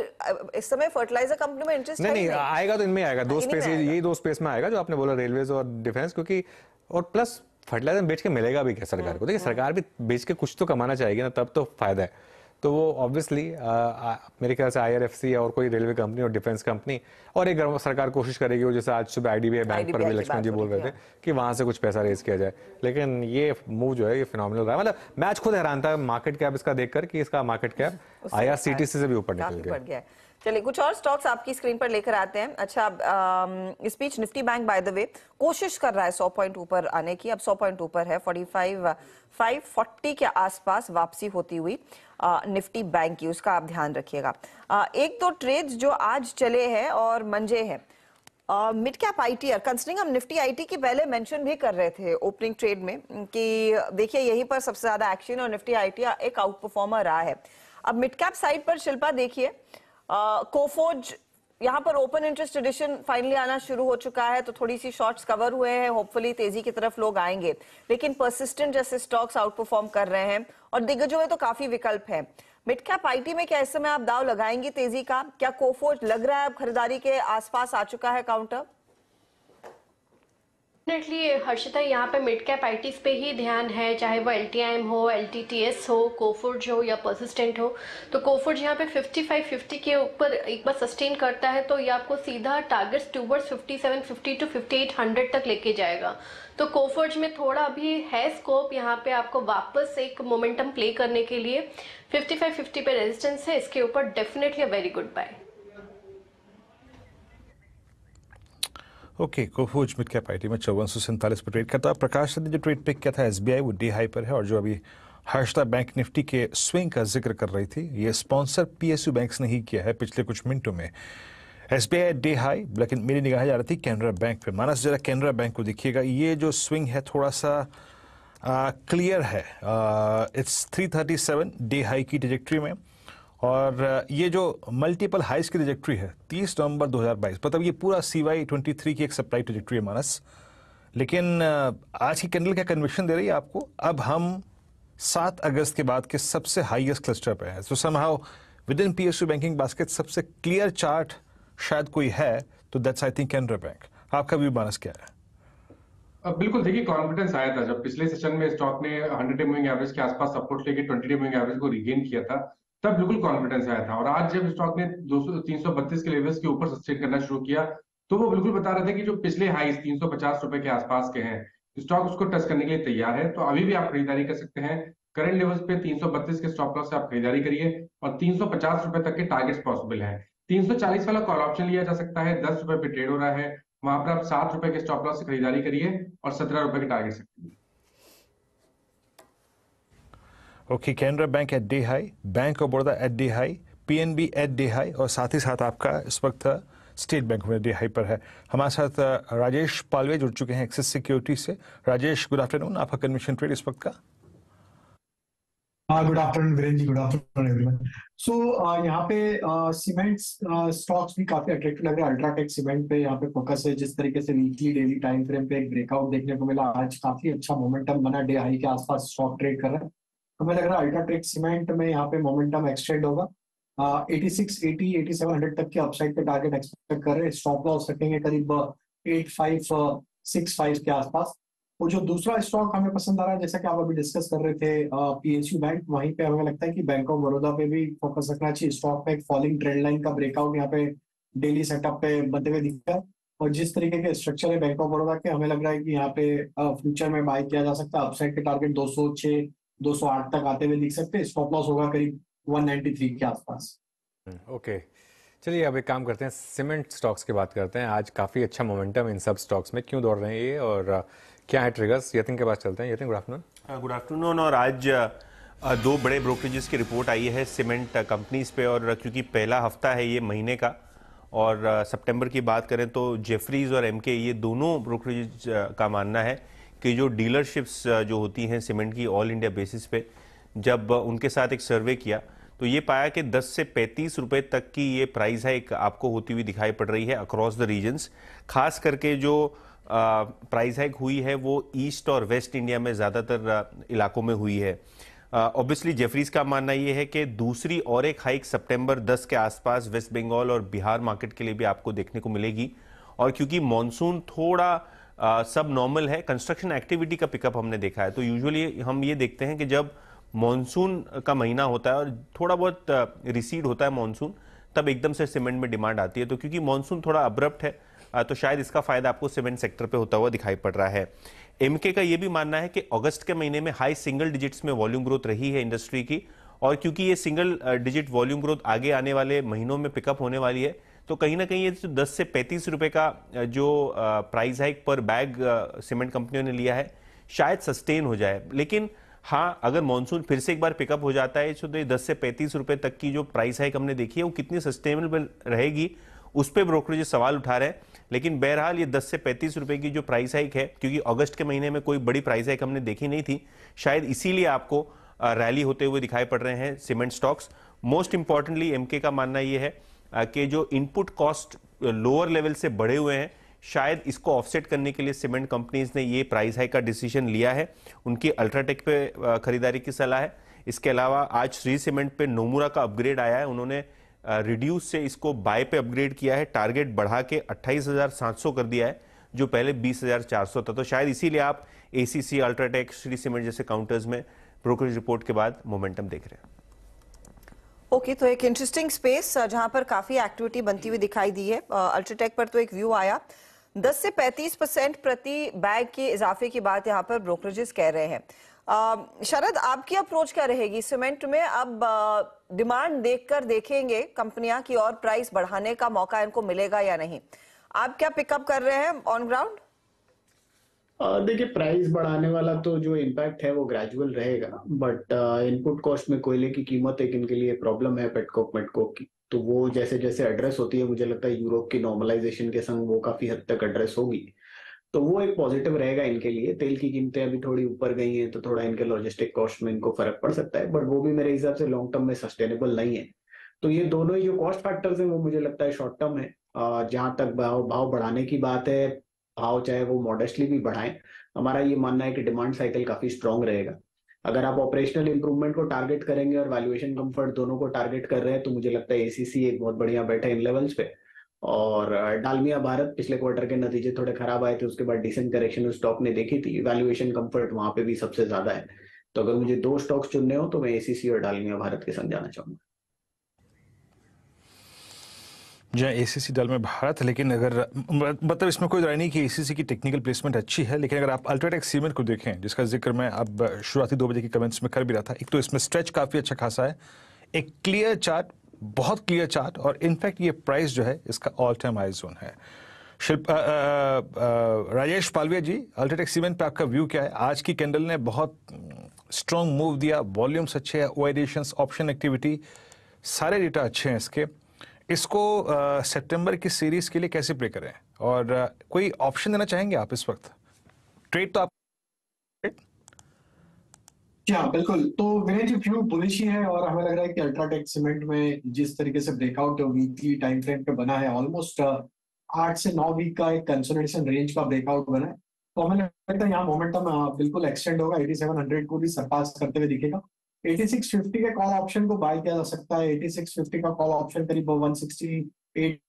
इस समय फर्टिलाइजर कंपनी में इंटरेस्ट नहीं आएगा, तो इनमें आएगा, दो स्पेस, यही दो स्पेस में आएगा जो आपने बोला, रेलवेज और डिफेंस, क्योंकि और प्लस फर्टिलाइजर बेच के मिलेगा भी क्या सरकार को? देखिए सरकार भी बेच के कुछ तो कमाना चाहेगी ना, तब तो फायदा है। तो वो ऑब्वियसली मेरे ख्याल से IRFC और कोई रेलवे कंपनी और डिफेंस कंपनी और एक सरकार कोशिश करेगी, वो जैसे आज सुबह IDBI बैंक पर भी लक्ष्मण जी बोल रहे थे कि वहां से कुछ पैसा रेज किया जाए। लेकिन ये मूव जो है ये फिनोमिनल रहा है। मतलब मैच खुद हैरान था मार्केट कैप इसका देखकर कि इसका मार्केट कैप IRCTC से भी ऊपर निकल गया। चलिए कुछ और स्टॉक्स आपकी स्क्रीन पर लेकर आते हैं। अच्छा, इस बीच Nifty bank by the way कोशिश कर रहा है 100 पॉइंट ऊपर आने की, अब 100 पॉइंट ऊपर है, 45,540 के आसपास वापसी होती हुई निफ्टी बैंक की, उसका आप ध्यान रखिएगा। एक दो ट्रेड्स जो आज चले हैं और मंजे हैं, मिड कैप ITR, कंसिडरिंग हम निफ्टी IT की पहले मेंशन भी कर रहे थे ओपनिंग ट्रेड में कि देखिए यहीं पर सबसे ज्यादा एक्शन और निफ्टी IT एक आउट परफॉर्मर रहा है। अब मिड कैप साइड पर शिल्पा देखिए, कोफोर्ज यहाँ पर ओपन इंटरेस्ट एडिशन फाइनली आना शुरू हो चुका है, तो थोड़ी सी शॉर्ट्स कवर हुए हैं, होपफुली तेजी की तरफ लोग आएंगे, लेकिन परसिस्टेंट जैसे स्टॉक्स आउट परफॉर्म कर रहे हैं और दिग्गजों में तो काफी विकल्प है। मिड कैप IT में क्या इस समय आप दाव लगाएंगे तेजी का? क्या कोफोर्ज लग रहा है अब खरीदारी के आसपास आ चुका है काउंटर? डेफिनेटली हर्षिता, यहाँ पे मिड कैप ITs पे ही ध्यान है, चाहे वो LTIM हो, LTTS हो, कोफोर्ज हो या परसिस्टेंट हो। तो कोफोर्ज यहाँ पे 5550 के ऊपर एक बार सस्टेन करता है तो ये आपको सीधा टारगेट्स टूवर्ड्स 5750 टू 5800 तक लेके जाएगा। तो कोफोर्ज में थोड़ा अभी है स्कोप यहाँ पे आपको वापस एक मोमेंटम प्ले करने के लिए। 5550 पे रेजिस्टेंस है, इसके ऊपर definitely a very good buy. Okay, Coforge mid cap IT में 5447 पर ट्रेड करता है। प्रकाश ने जो ट्रेड पिक किया था SBI, वो डे हाई पर है, और जो अभी हर्षिता बैंक निफ्टी के स्विंग का जिक्र कर रही थी, ये स्पॉन्सर PSU बैंक्स ने ही किया है पिछले कुछ मिनटों में। SBI डे हाई, लेकिन मेरी निगाह जा रही थी कैनरा बैंक पे। मानस जरा कैनरा बैंक को देखिएगा, ये जो स्विंग है थोड़ा सा क्लियर है। इट्स 337 डे हाई की ट्रेजेक्ट्री में, और ये जो मल्टीपल हाइस की ट्रेजेक्ट्री है 30 नवंबर 2022, मतलब ये पूरा CY23 की एक सप्लाई ट्रेजेक्ट्री है मानस। लेकिन आज की कैंडल क्या कन्विक्शन दे रही है आपको? अब हम 7 अगस्त के बाद के सबसे हाईएस्ट क्लस्टर पे हैं। तो somehow with in PSU banking basket सबसे क्लियर चार्ट शायद कोई है तो that's I think Canara bank. आपका व्यू मानस क्या है? बिल्कुल, देखिए कॉन्फिडेंस आया था जब पिछले सेशन में स्टॉक ने 100 मूविंग एवरेज के आसपास सपोर्ट लेके 20 मूविंग एवरेज को रिगेन किया था, तब बिल्कुल कॉन्फिडेंस आया था। और आज जब स्टॉक ने 332 के लेवल्स के ऊपर सस्टेन करना शुरू किया तो वो बिल्कुल बता रहे थे कि जो पिछले हाईस 350 रुपए के आसपास के हैं, स्टॉक उसको टच करने के लिए तैयार है। तो अभी भी आप खरीदारी कर सकते हैं। करंट लेवल्स पे 332 के स्टॉप लॉस से आप खरीदारी करिए और 350 रुपए तक के टारगेट्स पॉसिबल है। 340 वाला कॉल ऑप्शन लिया जा सकता है, 10 रुपए पे ट्रेड हो रहा है, वहां पर आप 7 रुपए के स्टॉप लॉस से खरीदारी करिए और 17 रुपए के टारगेट से करिए। Okay, Canara Bank at day high, Bank of Baroda at day high, PNB at day high, और साथ ही साथ आपका इस वक्त स्टेट बैंक में डे हाई पर है। हमारे साथ राजेश पालवे जुड़ चुके हैं एक्सिस सिक्योरिटी से। राजेश, गुड आफ्टरनून, आपका कन्विक्शन ट्रेड इस वक्त का? Good afternoon Virendra ji, good afternoon everyone. सो यहाँ पे सीमेंट स्टॉक्स भी काफी अट्रैक्टिव लग रहा है। अल्ट्राटेक सीमेंट पे यहाँ पे फोकस है। जिस तरीके से वीकली डेली टाइम फ्रेम पे एक ब्रेकआउट देखने को मिला, आज काफी अच्छा मोमेंटम बना, डे हाई के आसपास स्टॉक ट्रेड कर रहा है। हमें लग रहा है अल्ट्राटेक सीमेंट में यहाँ पे मोमेंटम एक्सटेंड होगा। 86, 80, 8700 तक के अपसाइड पे टारगेट एक्सपेक्ट कर रहे हैं। स्टॉप लॉस रखेंगे करीब 8565 के आसपास। और जो दूसरा स्टॉक हमें पसंद आ रहा है, जैसा कि आप अभी डिस्कस कर रहे थे, PSU बैंक, वहीं पे हमें लगता है कि बैंक ऑफ बड़ौदा पे भी फोकस रखना चाहिए। स्टॉक में एक फॉलिंग ट्रेंड लाइन का ब्रेकआउट यहाँ पे डेली सेटअप पे बनते हुए दिखता है, और जिस तरीके के स्ट्रक्चर है बैंक ऑफ बड़ौदा के, हमें लग रहा है कि यहाँ पे फ्यूचर में बाय किया जा सकता है। अपसाइड के टारगेट 206, 208 तक आते हुए दिख सकते हैं। स्टॉप लॉस होगा करीब 193 के आसपास। ओके, चलिए अब एक काम करते हैं, सीमेंट स्टॉक्स की बात करते हैं। आज काफी अच्छा मोमेंटम इन सब स्टॉक्स में, क्यों दौड़ रहे हैं ये और क्या है ट्रिगर्स? यतिन के पास चलते हैं। Yatin, good afternoon. Good afternoon. और आज 2 बड़े ब्रोकरेजेस की रिपोर्ट आई है सीमेंट कंपनीज पे, और क्योंकि पहला हफ्ता है ये महीने का, और सितंबर की बात करें तो जेफरीज और MK, ये दोनों ब्रोकरेज का मानना है कि जो डीलरशिप्स जो होती हैं सीमेंट की ऑल इंडिया बेसिस पे, जब उनके साथ एक सर्वे किया तो ये पाया कि 10 से 35 रुपए तक की ये प्राइस हाइक आपको होती हुई दिखाई पड़ रही है अक्रॉस द रीजन्स। खास करके जो प्राइस हाइक हुई है वो ईस्ट और वेस्ट इंडिया में ज़्यादातर इलाकों में हुई है। ऑब्वियसली जेफरीज का मानना ये है कि दूसरी और एक हाइक सितंबर 10 के आसपास वेस्ट बंगाल और बिहार मार्केट के लिए भी आपको देखने को मिलेगी। और क्योंकि मॉनसून थोड़ा सब नॉर्मल है, कंस्ट्रक्शन एक्टिविटी का पिकअप हमने देखा है, तो यूजुअली हम ये देखते हैं कि जब मॉनसून का महीना होता है और थोड़ा बहुत रिसीड होता है मॉनसून, तब एकदम से सीमेंट में डिमांड आती है। तो क्योंकि मॉनसून थोड़ा अब्रप्ट है तो शायद इसका फायदा आपको सीमेंट सेक्टर पे होता हुआ दिखाई पड़ रहा है। एमके का ये भी मानना है कि अगस्त के महीने में हाई सिंगल डिजिट्स में वॉल्यूम ग्रोथ रही है इंडस्ट्री की, और क्योंकि ये सिंगल डिजिट वॉल्यूम ग्रोथ आगे आने वाले महीनों में पिकअप होने वाली है, तो कहीं ना कहीं ये 10 से 35 रुपए का जो प्राइस हाइक पर बैग सीमेंट कंपनियों ने लिया है शायद सस्टेन हो जाए। लेकिन हाँ, अगर मॉनसून फिर से एक बार पिकअप हो जाता है तो 10 से 35 रुपए तक की जो प्राइस हाइक हमने देखी है वो कितनी सस्टेनेबल रहेगी, उस पर ब्रोकरेज सवाल उठा रहे हैं। लेकिन बहरहाल ये 10 से 35 रुपए की जो प्राइस हाइक है, क्योंकि अगस्त के महीने में कोई बड़ी प्राइस हाइक हमने देखी नहीं थी, शायद इसीलिए आपको रैली होते हुए दिखाई पड़ रहे हैं cement stocks. Most importantly Emkay का मानना ये है कि जो इनपुट कॉस्ट लोअर लेवल से बढ़े हुए हैं, शायद इसको ऑफसेट करने के लिए सीमेंट कंपनीज ने ये प्राइस हाइक का डिसीजन लिया है। उनकी अल्ट्राटेक पे खरीदारी की सलाह है। इसके अलावा आज श्री सीमेंट पे नोमुरा का अपग्रेड आया है, उन्होंने रिड्यूस से इसको बाय पे अपग्रेड किया है, टारगेट बढ़ा के 28,700 कर दिया है जो पहले 20,400 था। तो शायद इसीलिए आप एसीसी, अल्ट्राटेक, श्री सीमेंट जैसे काउंटर्स में ब्रोकरेज रिपोर्ट के बाद मोमेंटम देख रहे हैं। ओके, तो एक इंटरेस्टिंग स्पेस जहां पर काफी एक्टिविटी बनती हुई दिखाई दी है। अल्ट्राटेक पर तो एक व्यू आया, 10 से 35% प्रति बैग के इजाफे की बात यहां पर ब्रोकरेजेस कह रहे हैं। शरद, आपकी अप्रोच क्या रहेगी सीमेंट में? अब डिमांड देखकर देखेंगे कंपनियां की और प्राइस बढ़ाने का मौका इनको मिलेगा या नहीं। आप क्या पिकअप कर रहे हैं ऑन ग्राउंड? देखिए, प्राइस बढ़ाने वाला तो जो इम्पैक्ट है वो ग्रेजुअल रहेगा, बट इनपुट कॉस्ट में कोयले की कीमत एक इनके लिए प्रॉब्लम है, पेटकोक मेटकोक की, तो वो जैसे जैसे एड्रेस होती है, मुझे लगता है यूरोप की नॉर्मलाइजेशन के संग वो काफी हद तक एड्रेस होगी, तो वो एक पॉजिटिव रहेगा इनके लिए। तेल की कीमतें अभी थोड़ी ऊपर गई हैं तो थोड़ा इनके लॉजिस्टिक कॉस्ट में इनको फर्क पड़ सकता है, बट वो भी मेरे हिसाब से लॉन्ग टर्म में सस्टेनेबल नहीं है। तो ये दोनों ही जो कॉस्ट फैक्टर्स हैं वो मुझे लगता है शॉर्ट टर्म है। जहां तक भाव बढ़ाने की बात है, भाव चाहे वो मॉडेस्टली भी बढ़ाएं, हमारा ये मानना है कि डिमांड साइकिल काफी स्ट्रांग रहेगा। अगर आप ऑपरेशनल इंप्रूवमेंट को टारगेट करेंगे और वैल्यूएशन कंफर्ट दोनों को टारगेट कर रहे हैं, तो मुझे लगता है एसीसी एक बहुत बढ़िया बैठा है इन लेवल्स पे। और डालमिया भारत पिछले क्वार्टर के नतीजे थोड़े खराब आए थे, उसके बाद डिसेंट करेक्शन उस स्टॉक ने देखी थी, वैल्यूएशन कंफर्ट वहां पे भी सबसे ज्यादा है। तो अगर मुझे दो स्टॉक्स चुनने हो तो मैं एसीसी और डालमिया भारत के संग जाना चाहूंगा। जहाँ एसीसी डाल में भारत, लेकिन अगर मतलब इसमें कोई राय नहीं कि एसीसी की टेक्निकल प्लेसमेंट अच्छी है, लेकिन अगर आप अल्ट्राटेक सीमेंट को देखें, जिसका जिक्र मैं अब शुरुआती 2 बजे की कमेंट्स में कर भी रहा था, एक तो इसमें स्ट्रेच काफ़ी अच्छा खासा है, एक क्लियर चार्ट, बहुत क्लियर चार्ट, और इनफैक्ट ये प्राइस जो है इसका ऑल टाइम हाई जोन है। राजेश पालविया जी, अल्ट्राटेक सीमेंट पे आपका व्यू क्या है? आज की कैंडल ने बहुत स्ट्रॉन्ग मूव दिया, वॉल्यूम्स अच्छे हैं, ओएडिशंस, ऑप्शन एक्टिविटी, सारे डेटा अच्छे हैं इसके। इसको सितंबर की सीरीज के लिए कैसे प्ले करें, और कोई ऑप्शन देना चाहेंगे आप इस वक्त? ट्रेड तो आप हाँ बिल्कुल, तो मेरे जो व्यू बुलिश ही है, और हमें लग रहा है कि अल्ट्राटेक सीमेंट में जिस तरीके से ब्रेकआउट वीकली टाइम फ्रेम पे बना है, ऑलमोस्ट 8 से 9 वीक का एक कंसोलिडेशन रेंज का ब्रेकआउट बना है, तो हमें लगता है यहाँ मोमेंटम बिल्कुल एक्सटेंड होगा, 8700 को भी सरपास करते हुए दिखेगा। 8650 के कॉल ऑप्शन को बाय किया जा सकता है। 8650 का कॉल ऑप्शन करीब 168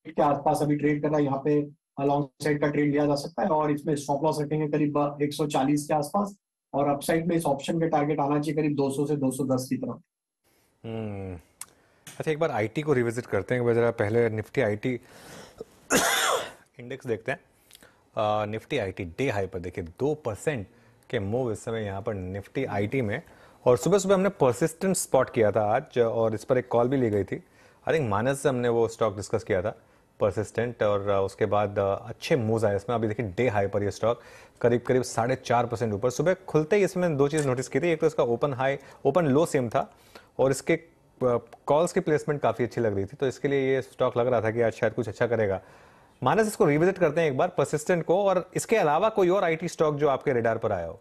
के आसपास अभी ट्रेड कर रहा है, यहाँ पे लॉन्ग साइड का ट्रेड लिया जा सकता है, और इसमें स्टॉप लॉस रखेंगे करीब 140 के आसपास, और अपसाइड में इस ऑप्शन के टारगेट आना चाहिए करीब 200 से 210 की तरफ। अच्छा, एक बार आईटी को रिविजिट करते हैं, जरा पहले निफ्टी आईटी इंडेक्स देखते हैं। निफ्टी आईटी डे हाई पर देखिए 2% के मूव इस समय यहाँ पर निफ्टी आईटी में, और सुबह सुबह हमने परसिस्टेंट स्पॉट किया था आज, और इस पर एक कॉल भी ली गई थी। आई थिंक मानस से हमने वो स्टॉक डिस्कस किया था परसिस्टेंट, और उसके बाद अच्छे मूव्स आए इसमें। अभी देखिए डे हाई पर ये स्टॉक करीब 4.5% ऊपर। सुबह खुलते ही इसमें 2 चीज़ नोटिस की थी, एक तो इसका ओपन लो सेम था, और इसके कॉल्स की प्लेसमेंट काफ़ी अच्छी लग रही थी, तो इसके लिए ये स्टॉक लग रहा था कि आज शायद कुछ अच्छा करेगा। मानस, इसको रिविजिट करते हैं एक बार परसिस्टेंट को, और इसके अलावा कोई और आईटी स्टॉक जो आपके रेडार पर आया हो?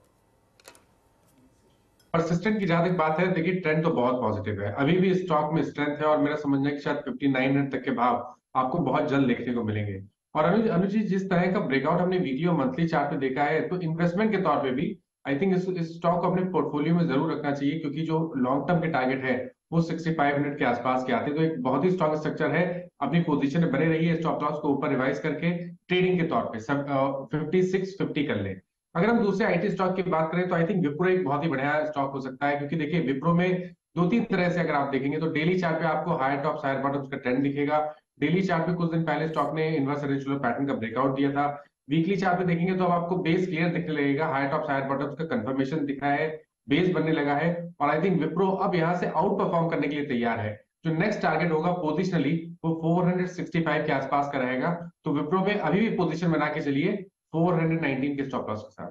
परसिस्टेंट की जहां तक बात है, देखिए ट्रेंड तो बहुत पॉजिटिव है, अभी भी स्टॉक में स्ट्रेंथ है और मेरा समझना है कि शायद 5900 तक के भाव आपको बहुत जल्द देखने को मिलेंगे। और अनुज जी, जिस तरह का ब्रेकआउट हमने वीकली और मंथली चार्ट पे देखा है, तो इन्वेस्टमेंट के तौर पे भी आई थिंक इस स्टॉक को अपने पोर्टफोलियो में जरूर रखना चाहिए, क्योंकि जो लॉन्ग टर्म के टारगेट है वो 6500 के आसपास के आते हैं। तो एक बहुत ही स्ट्रॉन्ग स्ट्रक्चर है, अपनी पोजीशन में बने रहिए, स्टॉप लॉस को ऊपर रिवाइज करके ट्रेडिंग के तौर पे सब 5650 कर ले। अगर हम दूसरे आईटी स्टॉक की बात करें तो आई थिंक विप्रो एक बहुत ही बढ़िया स्टॉक हो सकता है, क्योंकि देखिए विप्रो में दो तीन तरह से अगर आप देखेंगे तो डेली चार्ट पे आपको हायर टॉप हायर बॉटम्स का ट्रेंड दिखेगा। डेली चार्ट पे कुछ दिन पहले स्टॉक ने इनवर्स रेगुलर पैटर्न का ब्रेकआउट दिया था। वीकली चार्ट पे देखेंगे तो अब आपको बेस क्लियर दिखने लगेगा, हायर टॉप हायर बॉटम्स का कंफर्मेशन दिख रहा है, बेस बनने लगा है। और आई थिंक विप्रो अब यहाँ से आउट परफॉर्म करने के लिए तैयार है। जो नेक्स्ट टारगेट होगा पोजिशनली वो 465 के आसपास का रहेगा। तो विप्रो में अभी भी पोजीशन बना के चलिए 419 के स्टॉप लॉस के साथ।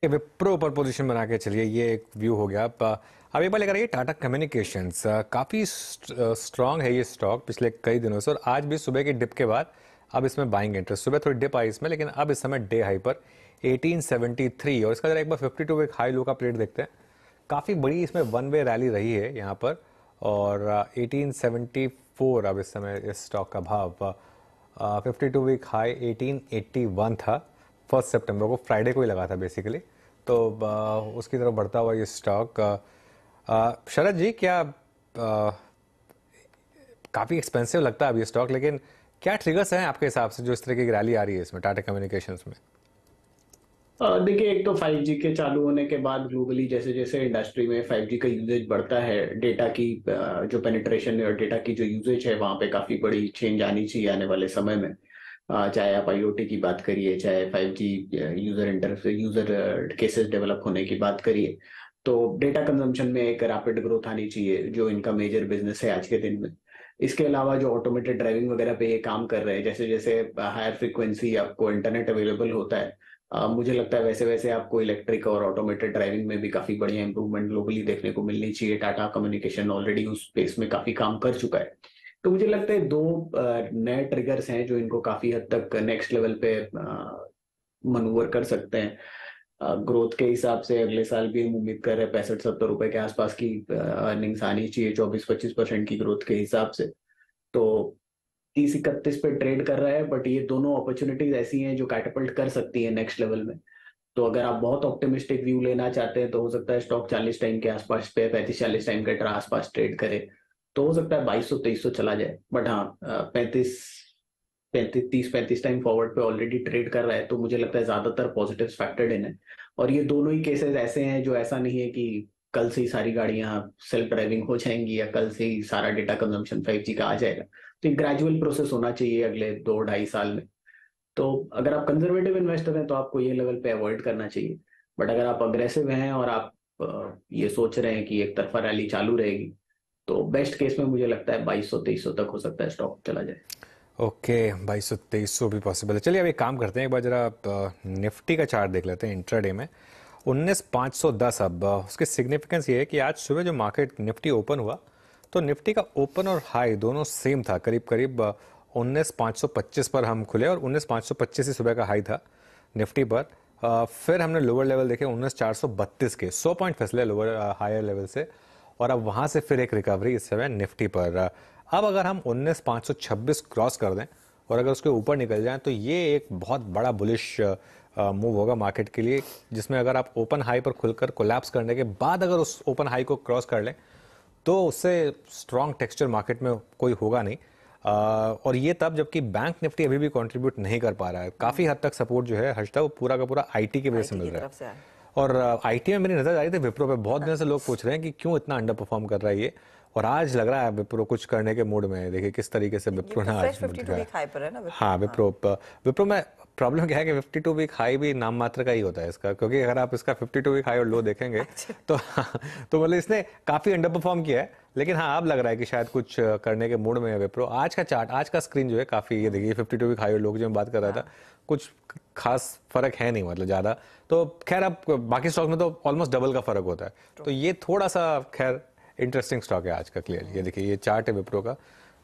विप्रो पर पोजीशन बना के चलिए, ये एक व्यू हो गया। अब एक बार लेकर आइए टाटा कम्युनिकेशंस। काफ़ी स्ट्रांग है ये स्टॉक पिछले कई दिनों से, और आज भी सुबह की डिप के बाद अब इसमें बाइंग इंटरेस्ट। सुबह थोड़ी डिप आई इसमें, लेकिन अब इस समय डे हाई पर 1873, और इसका जरा एक बार 52 वीक हाई लो का पीरियड देखते हैं। काफ़ी बड़ी इसमें वन वे रैली रही है यहाँ पर, और 1874 अब इस समय इस स्टॉक का भाव। 52 वीक हाई 1881 था, 1 सितंबर को, फ्राइडे को ही लगा था बेसिकली। तो उसकी तरफ बढ़ता हुआ ये स्टॉक। शरद जी, क्या काफ़ी एक्सपेंसिव लगता है अब ये स्टॉक, लेकिन क्या ट्रिगर्स हैं आपके हिसाब से जो इस तरह की रैली आ रही है इसमें टाटा कम्युनिकेशंस में? देखिए, एक तो 5G के चालू होने के बाद ग्लोबली जैसे जैसे इंडस्ट्री में 5G का यूजेज बढ़ता है, डेटा की जो पेनिट्रेशन है और डेटा की जो यूजेज है वहाँ पे काफी बड़ी चेंज आनी चाहिए आने वाले समय में। चाहे आप IoT की बात करिए, चाहे 5G यूजर केसेस डेवलप होने की बात करिए, तो डेटा कंजम्पशन में एक रैपिड ग्रोथ आनी चाहिए, जो इनका मेजर बिजनेस है आज के दिन में। इसके अलावा जो ऑटोमेटेड ड्राइविंग वगैरह पे ये काम कर रहे हैं, जैसे जैसे हायर फ्रीक्वेंसी आपको इंटरनेट अवेलेबल होता है, मुझे लगता है वैसे वैसे आपको इलेक्ट्रिक और ऑटोमेटेड ड्राइविंग में भी काफी बढ़िया इंप्रूवमेंट ग्लोबली देखने को मिलनी चाहिए। टाटा कम्युनिकेशन ऑलरेडी उस स्पेस में काफी काम कर चुका है। तो मुझे लगता है दो नए ट्रिगर्स हैं जो इनको काफी हद तक नेक्स्ट लेवल पे मनूवर कर सकते हैं। ग्रोथ के हिसाब से अगले साल भी हम उम्मीद कर रहे हैं 65-70 रुपए के आसपास की अर्निंग्स आनी चाहिए, 24-25% की ग्रोथ के हिसाब से। तो 30-31 पे ट्रेड कर रहा है, बट ये दोनों अपॉर्चुनिटीज ऐसी हैं जो कैटapult कर सकती है नेक्स्ट लेवल में। तो अगर आप बहुत ऑप्टिमिस्टिक व्यू लेना चाहते हैं तो हो सकता है स्टॉक 40 टाइम के आसपास पे 35-40 टाइम के आसपास ट्रेड करे, तो हो सकता है 2200-2300 चला जाए। बट हाँ, 30-35 टाइम फॉरवर्ड पे ऑलरेडी ट्रेड कर रहा है, तो मुझे लगता है ज्यादातर पॉजिटिव फैक्टर्ड इन है। और ये दोनों ही केसेस ऐसे हैं जो ऐसा नहीं है कि कल से ही सारी गाड़ियां सेल्फ ड्राइविंग हो जाएंगी या कल से ही सारा डेटा कंजम्पशन 5G का आ जाएगा। तो एक ग्रेजुअल प्रोसेस होना चाहिए अगले 2-2.5 साल में। तो अगर आप कंजर्वेटिव इन्वेस्टर हैं तो आपको ये लेवल पे अवॉइड करना चाहिए। बट अगर आप अग्रेसिव हैं और आप ये सोच रहे हैं कि एक तरफा रैली चालू रहेगी, तो बेस्ट केस में मुझे लगता है 2200-2300 तक हो सकता है स्टॉक चला जाए। ओके, 2200-2300 भी पॉसिबल है। चलिए अब एक काम करते हैं, एक बार जरा निफ्टी का चार्ट देख लेते हैं इंट्राडे में। 19,510 अब उसके सिग्निफिकेंस ये है कि आज सुबह जो मार्केट निफ्टी ओपन हुआ तो निफ्टी का ओपन और हाई दोनों सेम था, करीब करीब 19,525 पर हम खुले और 19,525 ही सुबह का हाई था निफ्टी पर। फिर हमने लोअर लेवल देखे 19,432 के, 100 पॉइंट फैसले लोअर हायर लेवल से, और अब वहाँ से फिर एक रिकवरी इस समय निफ्टी पर। अब अगर हम 19,526 क्रॉस कर दें और अगर उसके ऊपर निकल जाएं तो ये एक बहुत बड़ा बुलिश मूव होगा मार्केट के लिए, जिसमें अगर आप ओपन हाई पर खुलकर कोलैप्स करने के बाद अगर उस ओपन हाई को क्रॉस कर लें तो उससे स्ट्रॉन्ग टेक्सचर मार्केट में कोई होगा नहीं। और ये तब जबकि बैंक निफ्टी अभी भी कंट्रीब्यूट नहीं कर पा रहा है। काफ़ी हद तक सपोर्ट जो है हर्षदा वो पूरा का पूरा आईटी की वजह से मिल रहा है। और आईटी में मेरी नज़र आ रही थी विप्रो पे, बहुत दिनों से लोग पूछ रहे हैं कि क्यों इतना अंडर परफॉर्म कर रहा है ये, और आज लग रहा है विप्रो कुछ करने के मूड में है। देखिए किस तरीके से विप्रो ने आज हाँ विप्रो में प्रॉब्लम क्या है कि 52 वीक हाई भी नाम मात्र का ही होता है इसका, क्योंकि अगर आप इसका 52 वीक हाई और लो देखेंगे तो मतलब इसने काफी अंडर परफॉर्म किया है। लेकिन हाँ, अब लग रहा है कि शायद कुछ करने के मूड में है विप्रो। आज का चार्ट, आज का स्क्रीन जो है काफी, ये देखिए 52 वीक हाई और लो की जो मैं बात कर रहा था, कुछ खास फर्क है नहीं मतलब ज्यादा। तो खैर अब बाकी स्टॉक में तो ऑलमोस्ट डबल का फर्क होता है, तो ये थोड़ा सा खैर इंटरेस्टिंग स्टॉक है आज का। क्लियरली ये देखिए ये चार्ट है विप्रो का,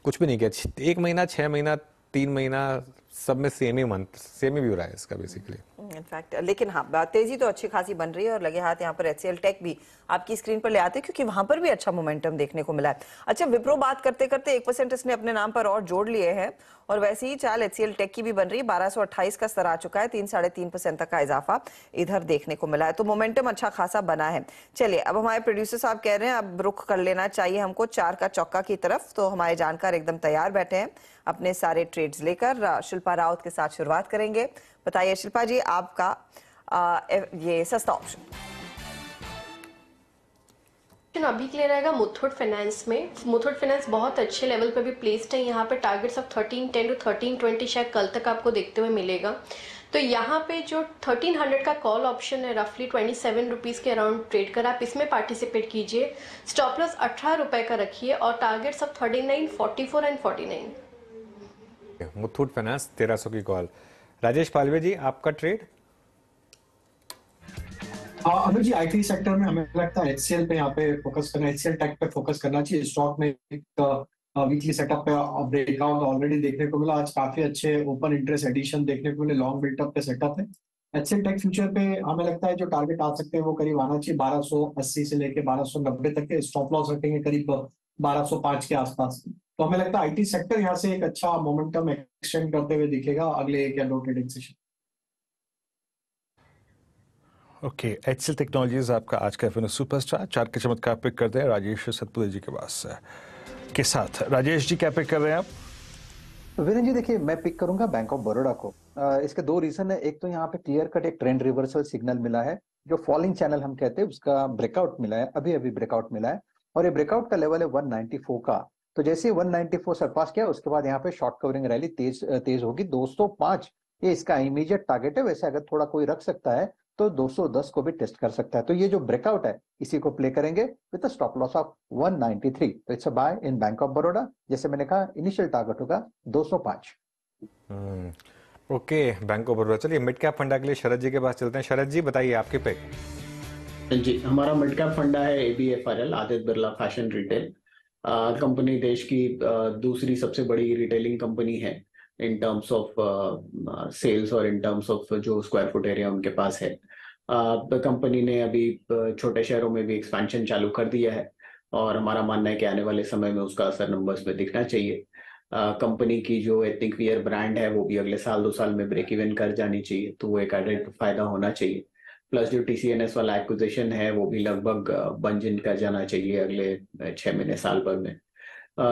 कुछ भी नहीं किया, 1 महीना, 6 महीना, 3 महीना सब में सेम ही मंथ, सेम ही व्यू रहा है इसका बेसिकली। इनफैक्ट लेकिन हाँ तेजी तो अच्छी खासी बन रही है और लगे हाथ यहाँ पर HCL टेक भी आपकी स्क्रीन पर ले आते हैं क्योंकि वहां पर भी अच्छा मोमेंटम देखने को मिला है। अच्छा, विप्रो बात करते करते 1% इसने अपने नाम पर और जोड़ लिए हैं और वैसे ही चाल HCL टेक की भी बन रही है। 1228 का स्तर आ चुका है, 3-3.5% तक का इजाफा इधर देखने को मिला है, तो मोमेंटम अच्छा खासा बना है। चलिए अब हमारे प्रोड्यूसर साहब कह रहे हैं अब रुख कर लेना चाहिए हमको 4 का चौका की तरफ, तो हमारे जानकार एकदम तैयार बैठे हैं अपने सारे ट्रेड्स लेकर। शिल्पा राउत के साथ शुरुआत करेंगे। बताइए शिल्पा जी, आपका ये सस्ता ऑप्शन अभी के लिए रहेगा मुथूट फाइनेंस में। मुथूट फाइनेंस बहुत अच्छे लेवल पे भी प्लेस्ड है, यहाँ पे टारगेट्स ऑफ 1310 टू 1320 शायद कल तक आपको देखते हुए मिलेगा। तो यहाँ पे जो 1300 का कॉल ऑप्शन है रफली 27 रुपीज़ के अराउंड ट्रेड कर, आप इसमें पार्टिसिपेट कीजिए। स्टॉप लॉस 18 रुपए का रखिए और targets of 39, 44 and 49। Muthoot finance 1300 की कॉल। राजेश पालवे जी, आपका ट्रेड? अभी जी आईटी सेक्टर में हमें लगता है HCL पे यहाँ पे फोकस करना, HCL टेक पे फोकस करना चाहिए। स्टॉक में एक वीकली सेटअप पे ब्रेकआउट ऑलरेडी देखने को मिला, आज काफी अच्छे ओपन इंटरेस्ट एडिशन देखने को मिले, लॉन्ग बिल्टअप पे सेटअप है। HCL टेक फ्यूचर पे हमें लगता है जो टारगेट आ सकते हैं वो करीब आना चाहिए 1280 से लेके 1290 तक के। स्टॉप लॉस रखेंगे करीब 1205 के आसपास। तो हमें लगता है आईटी सेक्टर यहाँ से एक अच्छा मोमेंटम एक्सटेंड करते हुए दिखेगा अगले 1 या 2 trading session. Okay, HCL technologies आपका आज का एफएनओ सुपरस्टार। 4 के चमत्कार पिक करते हैं राजेश सतपुरे जी के साथ। राजेश जी, क्या पिक कर रहे हैं आप? वीरेंद्र जी देखिए, मैं पिक करूंगा बैंक ऑफ बड़ौदा को। इसके 2 रीजन है। एक तो यहाँ पे क्लियर कट एक ट्रेंड रिवर्सल सिग्नल मिला है, जो फॉलिंग चैनल हम कहते हैं उसका ब्रेकआउट मिला है, अभी ब्रेकआउट मिला है और ये ब्रेकआउट का लेवल है 194 का। तो जैसे 194 सरपास किया उसके बाद यहाँ पे शॉर्ट कवरिंग रैली तेज होगी। 205 ये इसका इमीडिएट टारगेट है। वैसे अगर थोड़ा कोई रख सकता है तो 210 को भी टेस्ट कर सकता है। तो ये जो ब्रेकआउट है इसी को प्ले करेंगे विद स्टॉप लॉस ऑफ 193। तो it's a buy in Bank of Baroda. जैसे मैंने कहा इनिशियल टारगेट होगा 205। Okay, Bank of Baroda. चलिए मिड कैप फंडा के लिए शरद जी के पास चलते हैं। शरद जी बताइए आपके पिक। जी, हमारा मिड कैप फंडा है ABFRL, Aditya Birla fashion retail. Company देश की दूसरी सबसे बड़ी रिटेलिंग कंपनी है इन टर्म्स ऑफ सेल्स और इन टर्म्स ऑफ जो स्क्वायर फुट एरिया उनके पास है। कंपनी ने अभी छोटे शहरों में भी एक्सपेंशन चालू कर दिया है और हमारा मानना है कि आने वाले समय में उसका असर नंबर्स में दिखना चाहिए। कंपनी की जो एथनिक वियर ब्रांड है वो भी अगले 1-2 साल में ब्रेक इवन कर जानी चाहिए, तो वो एक एडेड फायदा होना चाहिए। प्लस जो TCNS वाला एक्विजिशन है वो भी लगभग बंज इन कर जाना चाहिए अगले 6 महीने साल भर में।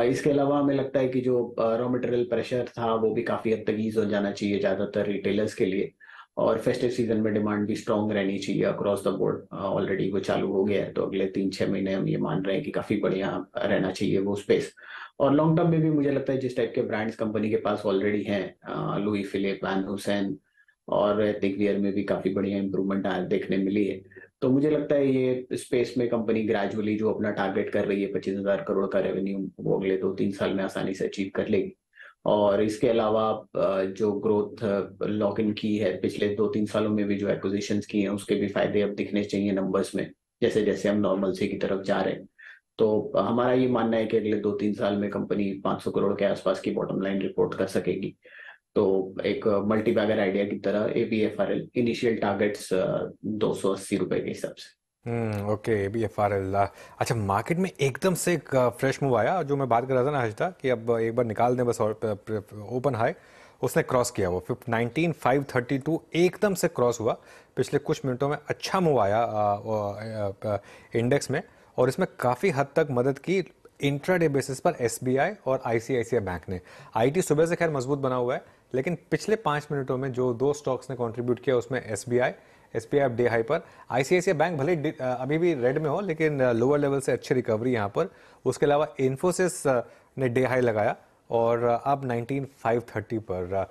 इसके अलावा हमें लगता है कि जो रॉ मटेरियल प्रेशर था वो भी काफी हद तक ईज हो जाना चाहिए ज्यादातर रिटेलर्स के लिए, और फेस्टिव सीजन में डिमांड भी स्ट्रांग रहनी चाहिए अक्रॉस द बोर्ड। ऑलरेडी वो चालू हो गया है, तो अगले 3-6 महीने हम ये मान रहे हैं कि काफी बढ़िया रहना चाहिए वो स्पेस। और लॉन्ग टर्म में भी मुझे लगता है जिस टाइप के ब्रांड्स कंपनी के पास ऑलरेडी हैं, लुई फिलिप, वैन हुसैन और एथनिक वियर में भी काफी बढ़िया इंप्रूवमेंट देखने मिली है। तो मुझे लगता है ये स्पेस में कंपनी ग्रेजुअली जो अपना टारगेट कर रही है 25,000 करोड़ का रेवेन्यू, वो अगले 2-3 साल में आसानी से अचीव कर लेगी। और इसके अलावा जो ग्रोथ लॉक इन की है पिछले 2-3 सालों में भी जो एक्विजिशंस की हैं उसके भी फायदे अब दिखने चाहिए नंबर्स में, जैसे जैसे हम नॉर्मल सी की तरफ जा रहे हैं। तो हमारा ये मानना है कि अगले 2-3 साल में कंपनी 500 करोड़ के आसपास की बॉटम लाइन रिपोर्ट कर सकेगी। तो एक मल्टी बैगर आइडिया की तरह ABFRL इनिशियल टारगेट्स 280 रुपए के हिसाब से। Okay, ABFRL। अच्छा, मार्केट में एकदम से एक फ्रेश मूव आया जो मैं बात कर रहा था ना हजता कि अब एक बार निकाल दें बस, और ओपन हाई उसने क्रॉस किया, वो 19,532 एकदम से क्रॉस हुआ। पिछले कुछ मिनटों में अच्छा मूव आया इंडेक्स में, और इसमें काफ़ी हद तक मदद की इंट्राडे बेसिस पर SBI और ICICI बैंक ने। IT सुबह से खैर मजबूत बना हुआ है, लेकिन पिछले 5 मिनटों में जो 2 स्टॉक्स ने कंट्रीब्यूट किया उसमें SBI अब डे हाई पर, ICICI बैंक भले अभी भी रेड में हो लेकिन लोअर लेवल से अच्छी रिकवरी यहाँ पर। उसके अलावा इन्फोसिस ने डे हाई लगाया और अब 19,530 पर।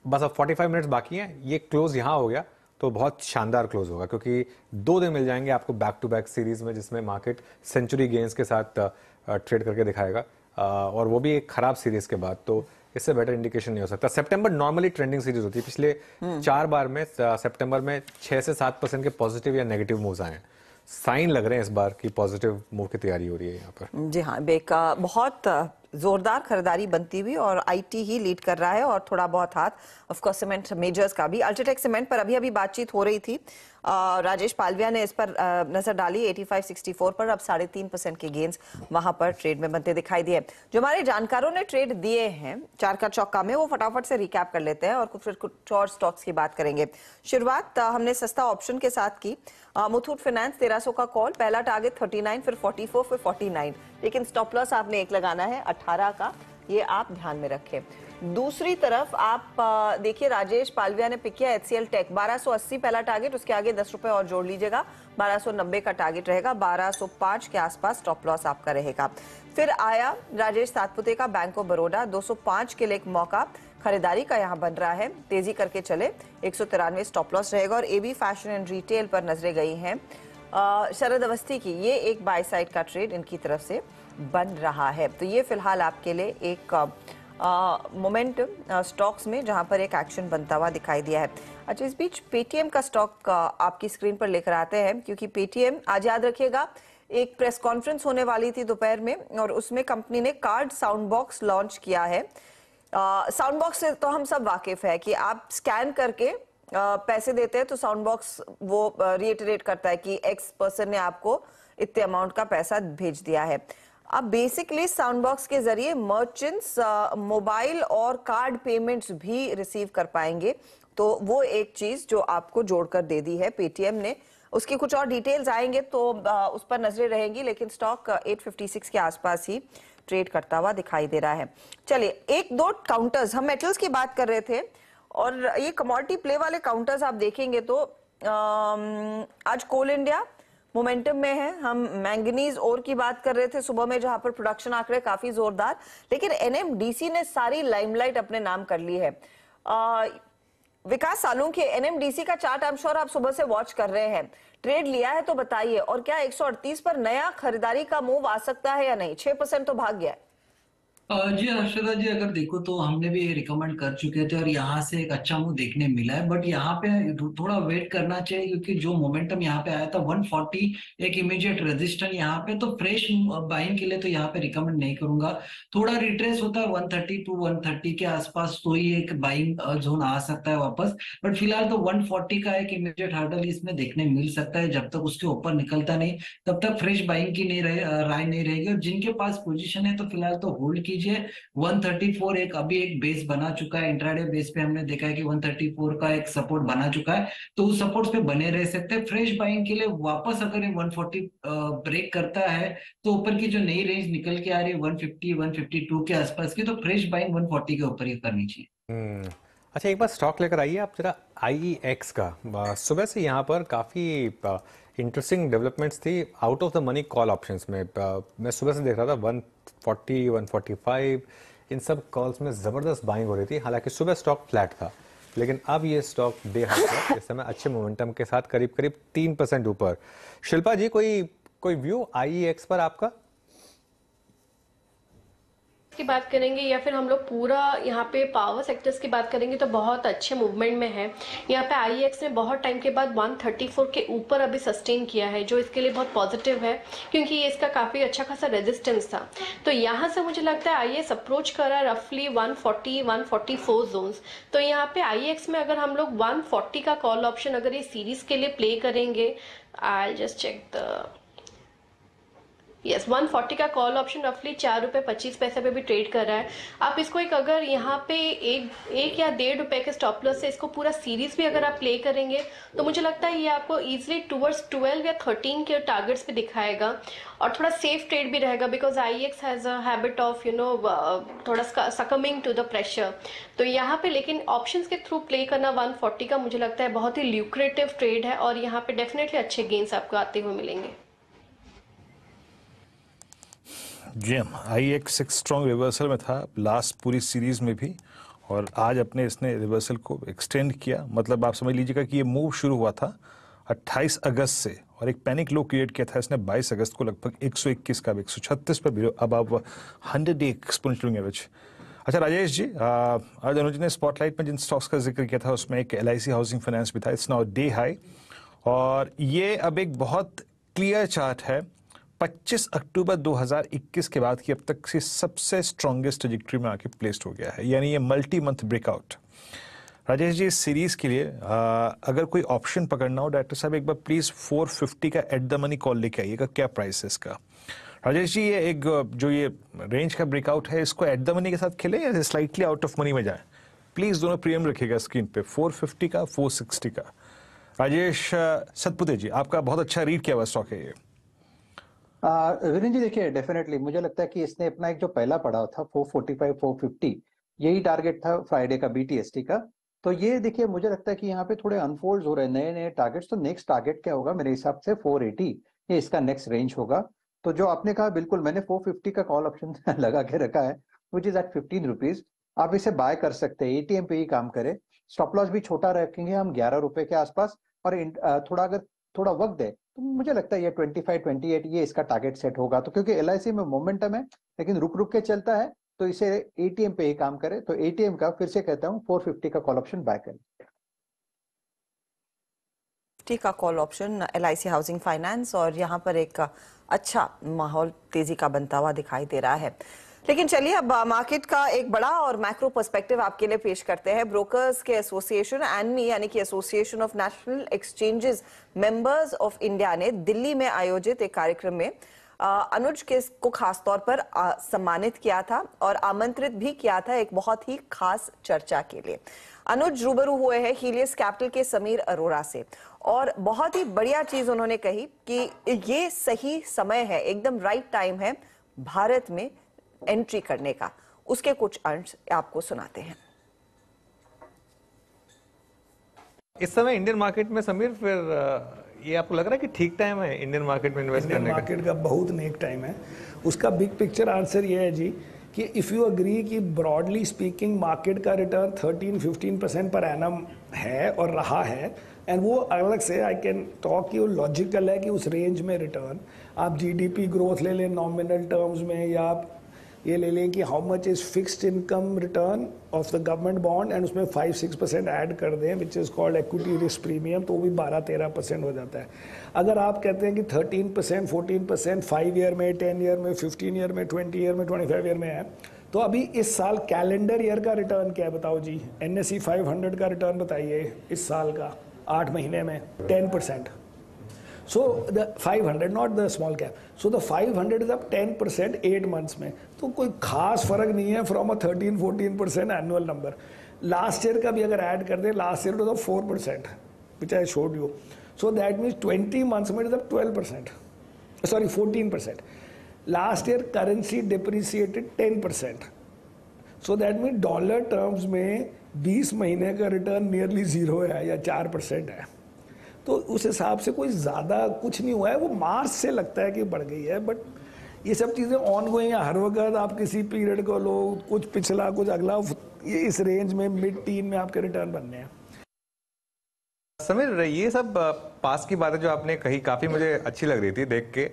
बस अब 45 मिनट्स बाकी हैं, ये क्लोज यहाँ हो गया तो बहुत शानदार क्लोज होगा, क्योंकि 2 दिन मिल जाएंगे आपको बैक टू बैक सीरीज में जिसमें मार्केट सेंचुरी गेंस के साथ ट्रेड करके दिखाएगा, और वो भी एक खराब सीरीज के बाद। तो इससे बेटर इंडिकेशन नहीं हो सकता। सितंबर नॉर्मली ट्रेंडिंग सीरीज होती है, पिछले 4 बार में सितंबर में 6 से 7% के पॉजिटिव या नेगेटिव मूव्स आए हैं। साइन लग रहे हैं इस बार की पॉजिटिव मूव की तैयारी हो रही है यहाँ पर। जी हाँ, एक बहुत जोरदार खरीदारी बनती हुई और आईटी ही लीड कर रहा है और थोड़ा बहुत हाथ ऑफ कोर्स सीमेंट मेजर्स का भी। अल्ट्राटेक सीमेंट पर अभी बातचीत हो रही थी, राजेश पालविया ने इस पर नजर डाली 8564 पर, अब 3.5% के गेंस वहां पर ट्रेड में बनते दिखाई दिए। जो हमारे जानकारों ने ट्रेड दिए हैं चार का चौका में, वो फटाफट से रिकैप कर लेते हैं और कुछ और स्टॉक्स की बात करेंगे। शुरुआत हमने सस्ता ऑप्शन के साथ की। मुथूट फाइनेंस 1300 का कॉल, पहला टारगेट 39, फिर 44, फिर 49, लेकिन स्टॉप लॉस आपने एक लगाना है 18 का, ये आप ध्यान में रखें। दूसरी तरफ आप देखिए राजेश पालविया ने पिक किया एचसीएल टेक 1280 पहला टारगेट, उसके आगे 10 रुपए और जोड़ लीजिएगा, 1290 का टारगेट रहेगा, 1205 के आसपास स्टॉप लॉस आपका रहेगा। फिर आया राजेश सातपुते का बैंक ऑफ बड़ौदा 205 के लिए एक मौका खरीदारी का यहां बन रहा है, तेजी करके चले 193 स्टॉप लॉस रहेगा। और एबी फैशन एंड रिटेल पर नजरें गई हैं शरद अवस्थी की, ये एक बाय साइड का ट्रेड इनकी तरफ से बन रहा है। तो ये फिलहाल आपके लिए एक मोमेंटम स्टॉक्स में जहां पर एक एक्शन बनता हुआ दिखाई दिया है। अच्छा, इस बीच पेटीएम का स्टॉक आपकी स्क्रीन पर लेकर आते हैं, क्योंकि पेटीएम आज याद रखिएगा एक प्रेस कॉन्फ्रेंस होने वाली थी दोपहर में और उसमें कंपनी ने कार्ड साउंड बॉक्स लॉन्च किया है। साउंड बॉक्स से तो हम सब वाकिफ है कि आप स्कैन करके पैसे देते हैं तो साउंड बॉक्स वो रिएटरेट करता है कि एक्स पर्सन ने आपको इतने अमाउंट का पैसा भेज दिया है। अब बेसिकली साउंड बॉक्स के जरिए मर्चेंट्स मोबाइल और कार्ड पेमेंट्स भी रिसीव कर पाएंगे, तो वो एक चीज जो आपको जोड़कर दे दी है पेटीएम ने। उसकी कुछ और डिटेल्स आएंगे तो उस पर नजरें रहेंगी, लेकिन स्टॉक 856 के आसपास ही ट्रेड करता हुआ दिखाई दे रहा है। चलिए एक दो काउंटर्स, हम मेटल्स की बात कर रहे थे और ये कमोडिटी प्ले वाले काउंटर्स आप देखेंगे तो आज कोल इंडिया मोमेंटम में है। हम मैंगनीज ओर की बात कर रहे थे सुबह में, जहां पर प्रोडक्शन आंकड़े काफी जोरदार, लेकिन एनएमडीसी ने सारी लाइमलाइट अपने नाम कर ली है। विकास सालुंखे, एनएमडीसी का चार्ट आई एम श्योर आप सुबह से वॉच कर रहे हैं, ट्रेड लिया है तो बताइए, और क्या 138 पर नया खरीदारी का मूव आ सकता है या नहीं? 6% तो भाग गया है। जी हर्षदा जी, अगर देखो तो हमने भी रिकमेंड कर चुके थे और यहाँ से एक अच्छा मूव देखने मिला है, बट यहाँ पे थोड़ा वेट करना चाहिए क्योंकि जो मोमेंटम यहाँ पे आया था 140 एक इमीडिएट रेजिस्टेंस यहाँ पे, तो फ्रेश बाइंग के लिए तो यहाँ पे रिकमेंड नहीं करूंगा। थोड़ा रिट्रेस होता है 130 टू 130 के आसपास तो ही एक बाइंग जोन आ सकता है वापस, बट फिलहाल तो 140 का एक इमीडिएट हार्डल इसमें देखने मिल सकता है। जब तक उसके ऊपर निकलता नहीं तब तक फ्रेश बाइंग की राय नहीं रहेगी, और जिनके पास पोजीशन है तो फिलहाल तो होल्ड कीजिए। 134 एक अभी एक बेस बना चुका है, इंट्राडे बेस पे हमने देखा है कि 134 का एक सपोर्ट बना चुका है, तो उस सपोर्ट पे बने रह सकते हैं। फ्रेश बाइंग के लिए वापस अगर ये 140 ब्रेक करता है तो ऊपर की जो नई रेंज निकल के आ रही है 150 152 के आसपास की, तो फ्रेश बाइंग 140 के ऊपर ही करनी चाहिए। अच्छा, एक बार स्टॉक लेकर आइए आप जरा IEX का। सुबह से यहाँ पर काफी इंटरेस्टिंग डेवलपमेंट्स थी out of the money call options में। मैं सुबह से देख रहा था 140 145 इन सब कॉल्स में जबरदस्त बाइंग हो रही थी। हालांकि सुबह स्टॉक फ्लैट था, लेकिन अब ये स्टॉक डे हाई है, इस समय अच्छे मोमेंटम के साथ करीब 3% ऊपर। शिल्पा जी, कोई व्यू IEX पर आपका? की बात करेंगे या फिर हम लोग पूरा यहाँ पे पावर सेक्टर्स की बात करेंगे तो बहुत अच्छे मूवमेंट में है। यहाँ पे IEX ने बहुत टाइम के बाद 134 के ऊपर अभी सस्टेन किया है, जो इसके लिए बहुत पॉजिटिव है क्योंकि ये इसका काफ़ी अच्छा खासा रेजिस्टेंस था। तो यहाँ से मुझे लगता है IEX अप्रोच कर रहा है रफली 140 144 जोन्स। तो यहाँ पे IEX में अगर हम लोग 140 का कॉल ऑप्शन अगर ये सीरीज के लिए प्ले करेंगे, I just check the yes 140 का कॉल ऑप्शन रफली 4 रुपये 25 पैसे पे भी ट्रेड कर रहा है। आप इसको एक अगर यहाँ पे एक या 1.5 रुपए के स्टॉप लॉस से इसको पूरा सीरीज भी अगर आप प्ले करेंगे तो मुझे लगता है ये आपको इजीली टूवर्ड्स 12 या 13 के टारगेट्स पे दिखाएगा और थोड़ा सेफ ट्रेड भी रहेगा, because IEX has a habit of थोड़ा सकमिंग टू द प्रेशर। तो यहाँ पे लेकिन ऑप्शंस के थ्रू प्ले करना 140 का मुझे लगता है बहुत ही ल्यूक्रेटिव ट्रेड है और यहाँ पे डेफिनेटली अच्छे गेन्स आपको आते हुए मिलेंगे। जी IEX एक स्ट्रॉन्ग रिवर्सल में था लास्ट पूरी सीरीज में भी, और आज अपने इसने रिवर्सल को एक्सटेंड किया। मतलब आप समझ लीजिएगा कि ये मूव शुरू हुआ था 28 अगस्त से और एक पैनिक लो क्रिएट किया था इसने 22 अगस्त को लगभग 121 का 136 पर भी, अब आप 100 डे एक्सपोनेंशियल एवरेज। अच्छा राजेश जी, आज अनुज ने स्पॉटलाइट में जिन स्टॉक्स का जिक्र किया था उसमें एक LIC हाउसिंग फाइनेंस भी था, इट्स नाउ डे हाई, और ये अब एक बहुत क्लियर चार्ट है 25 अक्टूबर 2021 के बाद की अब तक की सबसे स्ट्रॉन्गेस्ट ट्रैजेक्टरी में आके प्लेस्ड हो गया है, यानी ये multi month breakout. Rajesh ji, इस सीरीज के लिए अगर कोई ऑप्शन पकड़ना हो, डायरेक्टर साहब एक बार प्लीज 450 का एट द मनी कॉल लेके आइएगा, क्या प्राइस है इसका? राजेश जी, ये एक जो ये रेंज का ब्रेकआउट है, इसको एट द मनी के साथ खेले या स्लाइटली आउट ऑफ मनी में जाए? प्लीज दोनों प्रीमियम रखिएगा स्क्रीन पे, 450 का, 460 का। राजेश सतपुते जी, आपका बहुत अच्छा रीड किया हुआ स्टॉक है ये। वीरेंद्र जी, देखिए डेफिनेटली मुझे लगता है कि इसने अपना एक जो पहला पड़ाव था 445 450, यही टारगेट था फ्राइडे का BTST का। तो ये देखिए मुझे लगता है कि यहाँ पे थोड़े अनफोल्ड हो रहे हैं नए नए टारगेट्स। तो नेक्स्ट टारगेट क्या होगा मेरे हिसाब से 480, ये इसका नेक्स्ट रेंज होगा। तो जो आपने कहा बिल्कुल, मैंने 450 का कॉल ऑप्शन लगा के रखा है, विच इज एट 15 रुपीज। आप इसे बाय कर सकते हैं, ATM पे ही काम करे। स्टॉप लॉस भी छोटा रखेंगे हम 11 रुपए के आसपास, और अगर थोड़ा वक्त दे तो मुझे लगता है ये 25 28 ये इसका टारगेट सेट होगा। तो क्योंकि LIC में मोमेंटम है लेकिन रुक रुक के चलता है, तो इसे ATM पे ही काम करे। तो ATM का फिर से कहता हूँ 450 का कॉल ऑप्शन बाय करें। ठीक का call option LIC housing finance, और यहाँ पर एक अच्छा माहौल तेजी का बनता हुआ दिखाई दे रहा है। लेकिन चलिए अब मार्केट का एक बड़ा और मैक्रो पर्सपेक्टिव आपके लिए पेश करते हैं। ब्रोकर्स के एसोसिएशन ANMI यानी कि association of national exchanges members of India ने दिल्ली में आयोजित एक कार्यक्रम में अनुज को खास तौर पर सम्मानित किया था और आमंत्रित भी किया था एक बहुत ही खास चर्चा के लिए। अनुज रूबरू हुए हैं हीलियस कैपिटल के समीर अरोड़ा से, और बहुत ही बढ़िया चीज उन्होंने कही कि ये सही समय है, एकदम राइट टाइम है भारत में एंट्री करने का। उसके कुछ अंश आपको सुनाते हैं। इस समय इंडियन मार्केट में समीर, फिर ये आपको लग रहा है कि ठीक टाइम है इंडियन मार्केट में इन्वेस्ट करने का? इंडियन मार्केट का बहुत नेक टाइम है। उसका बिग पिक्चर आंसर ये है जी कि इफ़ यू अग्री कि ब्रॉडली स्पीकिंग मार्केट का रिटर्न 13-15% पर एनम है और रहा है, एंड वो अलग से आई कैन टॉक कि वो लॉजिकल है कि उस रेंज में रिटर्न आप GDP ग्रोथ ले लें नॉमिनल टर्म्स में, या आप ये ले लें कि how much is fixed income return of the government bond, and उसमें 5-6% ऐड कर दें which is called equity risk premium, तो वो भी 12-13% हो जाता है। अगर आप कहते हैं कि 13%, 14% 5 ईयर में, 10 ईयर में, 15 ईयर में, 20 ईयर में, 25 ईयर में है, तो अभी इस साल कैलेंडर ईयर का रिटर्न क्या है बताओ जी? NSE 500 का रिटर्न बताइए इस साल का 8 महीने में 10%. So the 500, not the small cap. So the 500 is up 10% 8 months में, तो कोई खास फर्क नहीं है from a 13-14% annual number. Last year का भी अगर ऐड कर दें, last year was up 4%, which I showed you. So that means 20 months में it is up 12%. Sorry, 14%. Last year currency depreciated 10%. So that means dollar terms में 20 महीने का return nearly 0 है या 4% है। तो उस हिसाब से कोई ज़्यादा कुछ नहीं हुआ है। वो मार्च से लगता है कि बढ़ गई है, बट ये सब चीज़ें ऑन गोइंग है। हर वक्त आप किसी पीरियड को लो, कुछ पिछला कुछ अगला, ये इस रेंज में मिड टीन में आपके रिटर्न बनने हैं। समीर, ये सब पास की बातें जो आपने कही काफ़ी मुझे अच्छी लग रही थी देख के।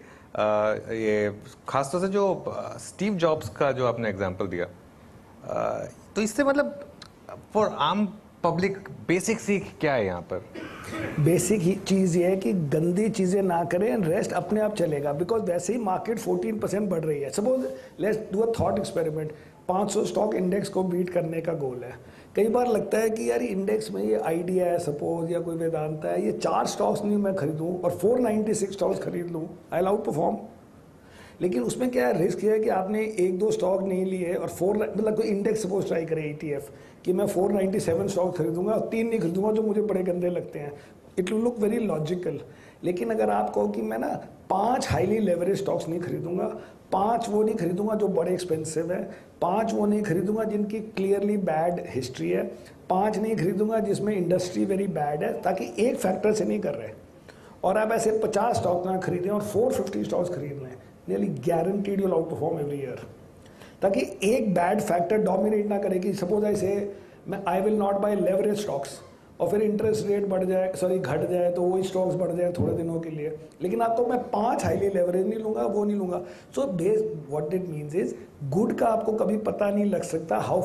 ये खासतौर से जो स्टीव जॉब्स का जो आपने एग्जांपल दिया, तो इससे मतलब फॉर आम पब्लिक बेसिक सीख क्या है यहाँ पर? बेसिक ही चीज़ ये है कि गंदी चीज़ें ना करें, रेस्ट अपने आप चलेगा। बिकॉज वैसे ही मार्केट 14% बढ़ रही है। Suppose let's do a thought experiment, 500 stock index को बीट करने का गोल है। कई बार लगता है कि यार इंडेक्स में ये आइडिया है सपोज, या कोई वेदांता है, ये 4 स्टॉक्स नहीं मैं खरीदूँ और 496 स्टॉक्स खरीद लूँ, आई विल आउट परफॉर्म। लेकिन उसमें क्या है, रिस्क है कि आपने 1-2 स्टॉक नहीं लिए और मतलब कोई इंडेक्स सपोज ट्राई करे ETF कि मैं 497 स्टॉक खरीदूंगा और 3 नहीं खरीदूंगा जो मुझे बड़े गंदे लगते हैं। It will look very logical. लेकिन अगर आप कहो कि मैं ना 5 हाईली लेवरेज स्टॉक्स नहीं खरीदूंगा, 5 वो नहीं खरीदूंगा जो बड़े एक्सपेंसिव है, 5 वो नहीं खरीदूंगा जिनकी क्लियरली बैड हिस्ट्री है, 5 नहीं खरीदूंगा जिसमें इंडस्ट्री वेरी बैड है, ताकि एक फैक्टर से नहीं कर रहे और आप ऐसे 50 स्टॉक ना खरीदें और 450 स्टॉक्स खरीद लें, nearly guaranteed you will out perform every year. ताकि एक बैड फैक्टर डोमिनेट ना करे कि सपोज ऐसे मैं I will not buy leverage stocks और फिर इंटरेस्ट रेट बढ़ जाए, घट जाए तो वही स्टॉक्स बढ़ जाए थोड़े दिनों के लिए, लेकिन आपको मैं 5 हाईली लेवरेज नहीं लूंगा, वो नहीं लूंगा। So base what it means is good का आपको कभी पता नहीं लग सकता how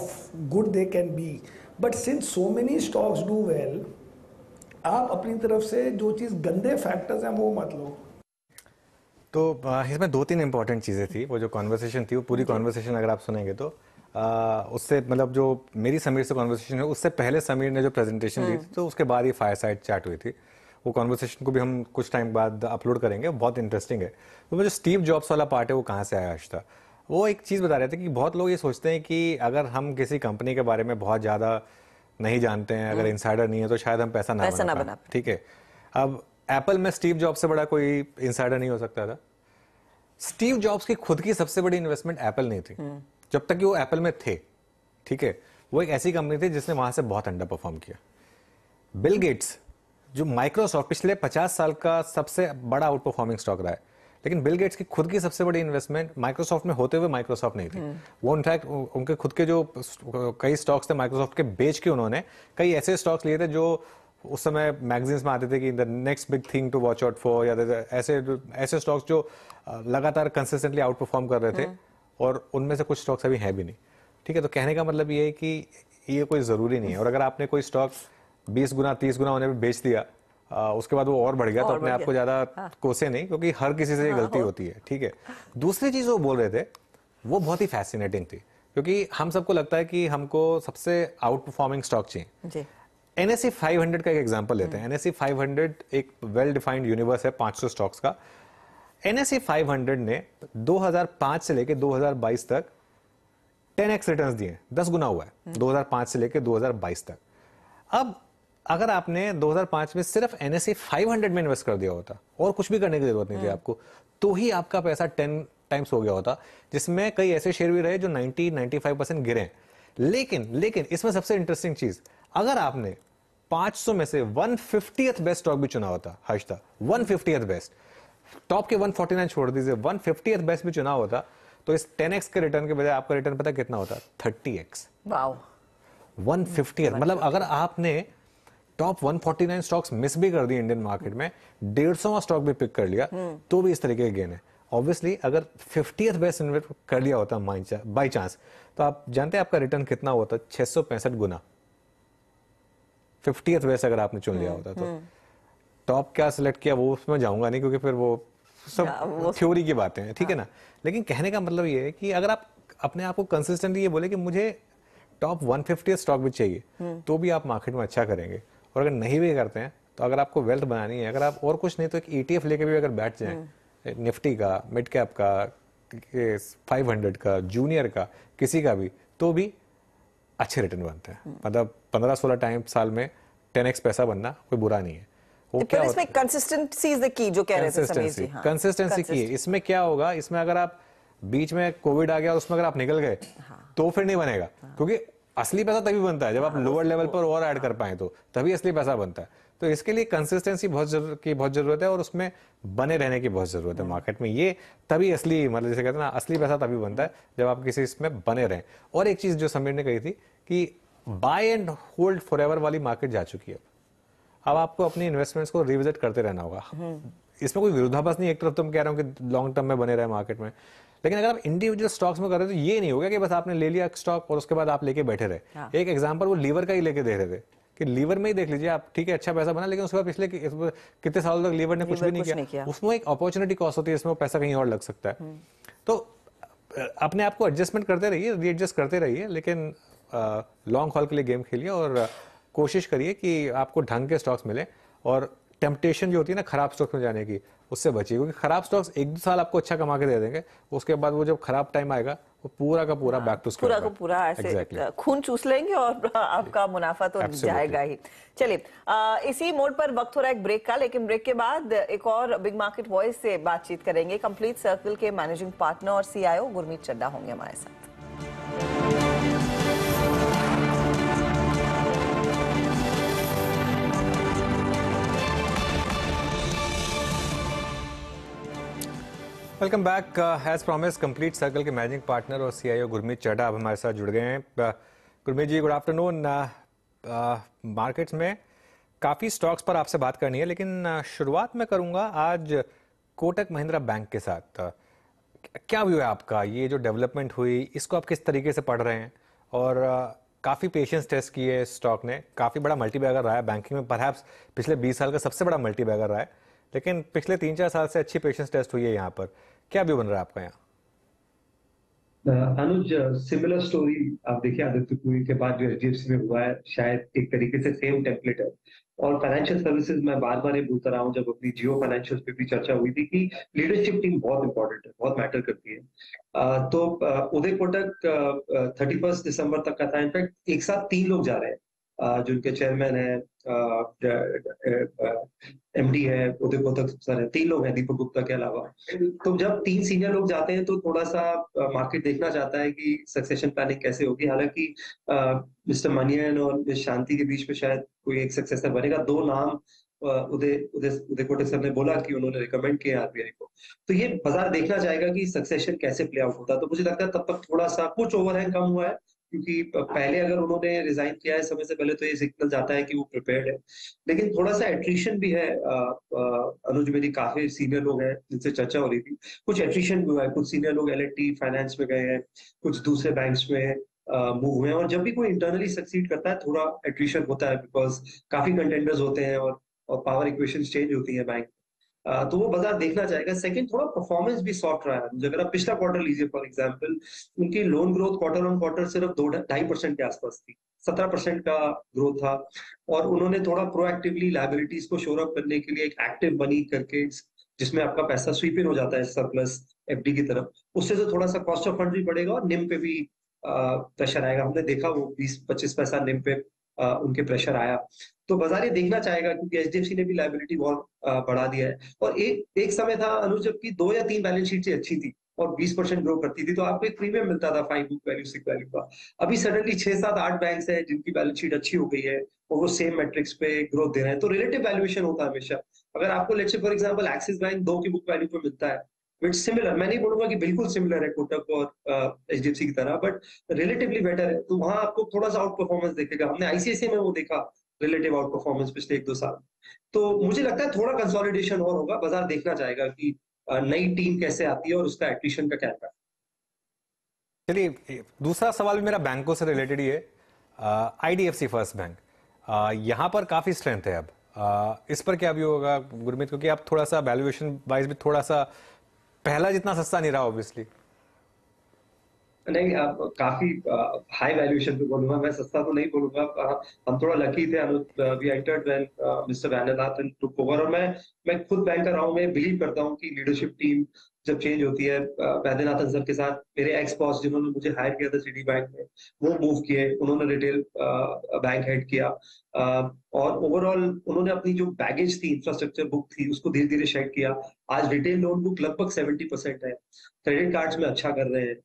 good they can be, but since so many stocks do well, आप अपनी तरफ से जो चीज़ गंदे फैक्टर्स हैं वो मत लो। तो इसमें 2-3 इंपॉर्टेंट चीज़ें थी। वो जो कॉन्वर्सेशन थी, वो पूरी कॉन्वर्सेशन अगर आप सुनेंगे तो उससे मतलब जो मेरी समीर से कॉन्वर्सेशन है, उससे पहले समीर ने जो प्रेजेंटेशन दी थी, तो उसके बाद ये फायरसाइड चैट हुई थी। वो कॉन्वर्सेशन को भी हम कुछ टाइम बाद अपलोड करेंगे, बहुत इंटरेस्टिंग है। तो वो जो स्टीव जॉब्स वाला पार्ट है, वो कहाँ से आया आशता, वो एक चीज़ बता रहे थे कि बहुत लोग ये सोचते हैं कि अगर हम किसी कंपनी के बारे में बहुत ज़्यादा नहीं जानते हैं, अगर इंसाइडर नहीं है, तो शायद हम पैसा ना बना पाएं। ठीक है, अब एप्पल में स्टीव जॉब्स से बड़ा कोई इंसाइडर नहीं हो सकता था। स्टीव जॉब्स की खुद की सबसे बड़ी इन्वेस्टमेंट एप्पल नहीं थी जब तक कि वो एप्पल में थे। ठीक है, वो एक ऐसी कंपनी थी जिसने वहां से बहुत अंडर परफॉर्म किया। बिल गेट्स, जो माइक्रोसॉफ्ट पिछले 50 साल का सबसे बड़ा आउट परफॉर्मिंग स्टॉक रहा है, लेकिन बिल गेट्स की खुद की सबसे बड़ी इन्वेस्टमेंट माइक्रोसॉफ्ट में होते हुए माइक्रोसॉफ्ट नहीं थी। वो इनफैक्ट उनके खुद के जो कई स्टॉक्स थे माइक्रोसॉफ्ट के, बेच के उन्होंने कई ऐसे स्टॉक्स लिए थे जो उस समय मैगजीन्स में आते थे कि the next big thing to watch out for, या ऐसे स्टॉक्स जो लगातार कंसिस्टेंटली आउट परफॉर्म कर रहे थे, और उनमें से कुछ स्टॉक्स अभी हैं भी नहीं। ठीक है, तो कहने का मतलब ये है कि ये कोई ज़रूरी नहीं है। और अगर आपने कोई स्टॉक 20 गुना 30 गुना होने पे बेच दिया, उसके बाद वो और बढ़ गया, तो अपने आप को ज़्यादा कोसे नहीं, क्योंकि हर किसी से ये गलती होती है। ठीक है, दूसरी चीज़ वो बोल रहे थे वो बहुत ही फैसिनेटिंग थी, क्योंकि हम सबको लगता है कि हमको सबसे आउट परफॉर्मिंग स्टॉक चाहिए। NSE 500 का एक एग्जांपल लेते हैं। NSE 500 एक वेल डिफाइंड यूनिवर्स है 500 स्टॉक्स का। NSE 500 ने 2005 से लेकर 2022 तक 10x रिटर्न्स दिए, 10 गुना हुआ है 2005 से लेकर 2022 तक। अब अगर आपने 2005 में सिर्फ NSE 500 में इन्वेस्ट कर दिया होता और कुछ भी करने की जरूरत नहीं थी आपको, तो ही आपका पैसा 10 टाइम्स हो गया होता, जिसमें कई ऐसे शेयर भी रहे जो 90-95% गिरे। लेकिन इसमें सबसे इंटरेस्टिंग चीज, अगर आपने 500 में से 150th बेस्ट स्टॉक भी चुना होता, हर्षदा 150th बेस्ट, टॉप के 149 छोड़ दीजिए, 150th बेस्ट भी चुना होता, तो इस 10x के रिटर्न के बजाय आपका रिटर्न पता कितना होता? 30x। Wow, 150th। मतलब अगर आपने टॉप 149 स्टॉक्स मिस भी कर दिए इंडियन मार्केट में, 150वां स्टॉक भी पिक कर लिया, तो भी इस तरीके के गेन है। ऑब्वियसली अगर 50th बेस्ट इन्वेस्ट कर लिया होता बाई चांस, तो आप जानते हैं आपका रिटर्न कितना होता? 665 गुना। 50th बेस्ट अगर आपने चुन लिया होता तो। टॉप क्या सिलेक्ट किया वो उसमें जाऊंगा नहीं, क्योंकि फिर वो सब थ्योरी की बातें हैं। ठीक है ना, लेकिन कहने का मतलब ये है कि अगर आप अपने आप को कंसिस्टेंटली ये बोले कि मुझे टॉप 150 स्टॉक भी चाहिए, तो भी आप मार्केट में अच्छा करेंगे। और अगर नहीं भी करते हैं, तो अगर आपको वेल्थ बनानी है, अगर आप और कुछ नहीं तो एक ETF लेके भी अगर बैठ जाएं, निफ्टी का, मिड कैप का, 500 का, जूनियर का, किसी का भी, तो भी अच्छे रिटर्न बनते हैं। मतलब 15-16 टाइम साल में 10x पैसा बनना कोई बुरा नहीं है। वो क्या इसमें कंसिस्टेंसी इज द की, जो कह रहे थे समीर जी। कंसिस्टेंसी की है। इसमें क्या होगा, इसमें अगर आप बीच में कोविड आ गया और उसमें अगर आप निकल गए, तो फिर नहीं बनेगा, क्योंकि असली पैसा तभी बनता है जब आप लोअर लेवल पर और ऐड कर पाए, तो तभी असली पैसा बनता है। तो इसके लिए कंसिस्टेंसी बहुत जरूरत है, और उसमें बने रहने की बहुत जरूरत है मार्केट में। ये तभी असली, मतलब जैसे कहते हैं ना, असली पैसा तभी बनता है जब आप किसी इसमें बने रहें। और एक चीज जो समीर ने कही थी कि बाय एंड होल्ड फॉरएवर वाली मार्केट जा चुकी है। अब आपको अपनी इन्वेस्टमेंट्स को रिविजिट करते रहना होगा। इसमें कोई विरोधाभास नहीं, एक तरफ तो मैं कह रहा हूँ कि लॉन्ग टर्म में बने रहे मार्केट में, लेकिन अगर आप इंडिविजुअल स्टॉक्स में कर रहे हो तो ये नहीं होगा कि बस आपने ले लिया स्टॉक और उसके बाद आप लेके बैठे रहे। एक एग्जांपल वो लीवर का ही लेके दे रहे थे कि लीवर में ही देख लीजिए आप, ठीक है अच्छा पैसा बना, लेकिन उसके बाद पिछले कितने सालों तक लीवर ने कुछ भी नहीं किया। उसमें एक अपॉर्चुनिटी कॉस्ट होती है, इसमें पैसा कहीं और लग सकता है। तो अपने आप को एडजस्टमेंट करते रहिए, रीएडजस्ट करते रहिए, लेकिन लॉन्ग हॉल के लिए गेम खेलिए और कोशिश करिए कि आपको ढंग के स्टॉक्स मिले। और टेम्पटेशन जो होती है ना खराब स्टॉक्स में जाने की, उससे बचिए, क्योंकि खराब स्टॉक्स 1-2 साल आपको अच्छा कमा के दे देंगे, उसके बाद वो जब खराब टाइम आएगा वो पूरा का पूरा बैक टू स्क्वायर, पूरा का पूरा ऐसे खून चूस लेंगे और आपका मुनाफा तो जाएगा ही। चलिए, इसी मोड पर वक्त हो रहा है एक ब्रेक का, लेकिन ब्रेक के बाद एक और बिग मार्केट वॉइस से बातचीत करेंगे। कंप्लीट सर्कल के मैनेजिंग पार्टनर और CIO गुरमीत चड्ढा होंगे हमारे साथ। Welcome back. As promised, Complete Circle के मैनेजिंग पार्टनर और CIO गुरमीत चड्ढा अब हमारे साथ जुड़ गए हैं। Gurmeet ji, good afternoon. Markets में काफ़ी स्टॉक्स पर आपसे बात करनी है, लेकिन शुरुआत में करूंगा आज कोटक महिंद्रा बैंक के साथ। क्या व्यू है आपका, ये जो डेवलपमेंट हुई इसको आप किस तरीके से पढ़ रहे हैं? और काफ़ी पेशेंस टेस्ट किए स्टॉक ने, काफ़ी बड़ा मल्टीबैगर रहा है बैंकिंग में, परहैप्स पिछले 20 साल का सबसे बड़ा मल्टीबैगर रहा है, लेकिन पिछले 3-4 साल से अच्छी पेशेंस टेस्ट हुई है यहाँ पर। क्या व्यू बन रहा है आपका यहाँ? अनुज, सिमिलर स्टोरी आप देखिए आदित्य पुरी के बाद जो एचडीएफसी में हुआ है, शायद एक तरीके से सेम टेम्पलेट है। और फाइनेंशियल सर्विसेज में बार बार ये बोलता रहा हूँ, जब अपनी जियो फाइनेंशियल पे भी चर्चा हुई थी कि लीडरशिप टीम बहुत इंपॉर्टेंट है, बहुत मैटर करती है। तो उदय कोटक 31 दिसंबर तक का था। इनफैक्ट एक साथ 3 लोग जा रहे हैं, जो उनके चेयरमैन है, एमडी है, उदय कोटक सर है, 3 लोग हैं दीपक गुप्ता के अलावा। तो जब 3 सीनियर लोग जाते हैं तो थोड़ा सा मार्केट देखना चाहता है कि सक्सेशन प्लानिंग कैसे होगी। हालांकि मिस्टर मनियन और मिस शांति के बीच में शायद कोई एक सक्सेसर बनेगा। 2 नाम उदय कोटक सर ने बोला कि उन्होंने रिकमेंड किया आरबीआई को। तो ये बाजार देखना चाहेगा कि सक्सेशन कैसे प्ले आउट होता है। तो मुझे लगता है तब तक थोड़ा सा कुछ ओवरहैंग कम हुआ है, क्योंकि पहले अगर उन्होंने रिजाइन किया है समय से पहले तो ये सिग्नल जाता है कि वो प्रिपेयर्ड है। लेकिन थोड़ा सा एट्रिशन भी है। अनुज, मेरी काफी सीनियर लोग हैं जिनसे चर्चा हो रही थी, कुछ एट्रिशन भी हुआ है। कुछ सीनियर लोग एल&टी फाइनेंस में गए हैं, कुछ दूसरे बैंक्स में मूव हुए हैं। और जब भी कोई इंटरनली सक्सीड करता है थोड़ा एट्रिशन होता है, बिकॉज काफी कंटेंडर्स होते हैं और पावर इक्वेशन चेंज होती है बैंक। तो वो बाजार देखना चाहेगा। सेकंड, थोड़ा परफॉर्मेंस भी सॉफ्ट रहा है। अगर आप पिछला क्वार्टर लीजिए फॉर एग्जांपल, उनकी loan growth quarter on quarter सिर्फ 2-2.5% के आसपास थी, 17% का ग्रोथ था। और उन्होंने थोड़ा प्रोएक्टिवली लायबिलिटीज को शोर अप करने के लिए एक एक्टिव मनी करके, जिसमें आपका पैसा स्वीप इन हो जाता है सरप्लस एफडी की तरफ, उससे तो थोड़ा सा कॉस्ट ऑफ फंड भी बढ़ेगा और निम पे भी प्रेशर आएगा। हमने देखा वो 20-25 पैसा निम पे उनके प्रेशर आया। तो बाजार ये देखना चाहेगा, क्योंकि एचडीएफसी ने भी लायबिलिटी बहुत बढ़ा दिया है। और एक समय था अनुज, जबकि 2 या 3 बैलेंस शीट से अच्छी थी और 20% ग्रो करती थी, तो आपको एक प्रीमियम मिलता था 5 बुक वैल्यू 6 वैल्यू का। अभी सडनली 6-7-8 बैंक्स हैं जिनकी बैलेंस शीट अच्छी हो गई है और वो सेम मैट्रिक्स पे ग्रोथ दे रहे हैं। तो रिलेटिव वैल्यूएशन होता है हमेशा। अगर आपको let's say for example axis bank 2 की बुक वैल्यू पे मिलता है, इट्स सिमिलर, मैं नहीं बोलूंगा कि बिल्कुल सिमिलर है कोटक और एचडीएफसी की तरह, बट रिलेटिवली बेटर है। तो वहां आपको थोड़ा सा आउट परफॉर्मेंस देखेगा। हमने आईसीआईसीआई में वो देखा, रिलेटिव आउट परफॉर्मेंस पिछले 1-2 साल। तो मुझे लगता है थोड़ा कंसोलिडेशन और होगा। बाजार देखना चाहेगा कि नई टीम कैसे आती है और उसका एट्रिशन का क्या है। चलिए, दूसरा सवाल भी मेरा बैंकों से रिलेटेड ही है। आईडीएफसी फर्स्ट बैंक, यहाँ पर काफी स्ट्रेंथ है अब। इस पर क्या व्यू होगा गुरमीत? क्योंकि आप थोड़ा सा वैल्यूएशन वाइज भी थोड़ा सा पहला जितना सस्ता नहीं रहा ऑब्वियसली। नहीं, काफी हाई वैल्यूएशन पे बोलूंगा मैं, सस्ता तो नहीं बोलूंगा। हम थोड़ा लकी थे Anuj, we entered when mister Vaidyanathan took over. और मैं खुद बैंकर रहा हूं, मैं बिलीव करता हूं कि लीडरशिप टीम जब चेंज होती है, वैद्यनाथन सर के साथ मेरे एक्स बॉस जिन्होंने मुझे हायर किया था सिटी बैंक में, वो मूव किए, उन्होंने रिटेल बैंक हेड किया। और ओवरऑल उन्होंने अपनी जो बैगेज थी, इंफ्रास्ट्रक्चर बुक थी, उसको धीरे धीरे शेड किया। आज रिटेल लोन बुक लगभग 70% है, क्रेडिट कार्ड्स में अच्छा कर रहे हैं,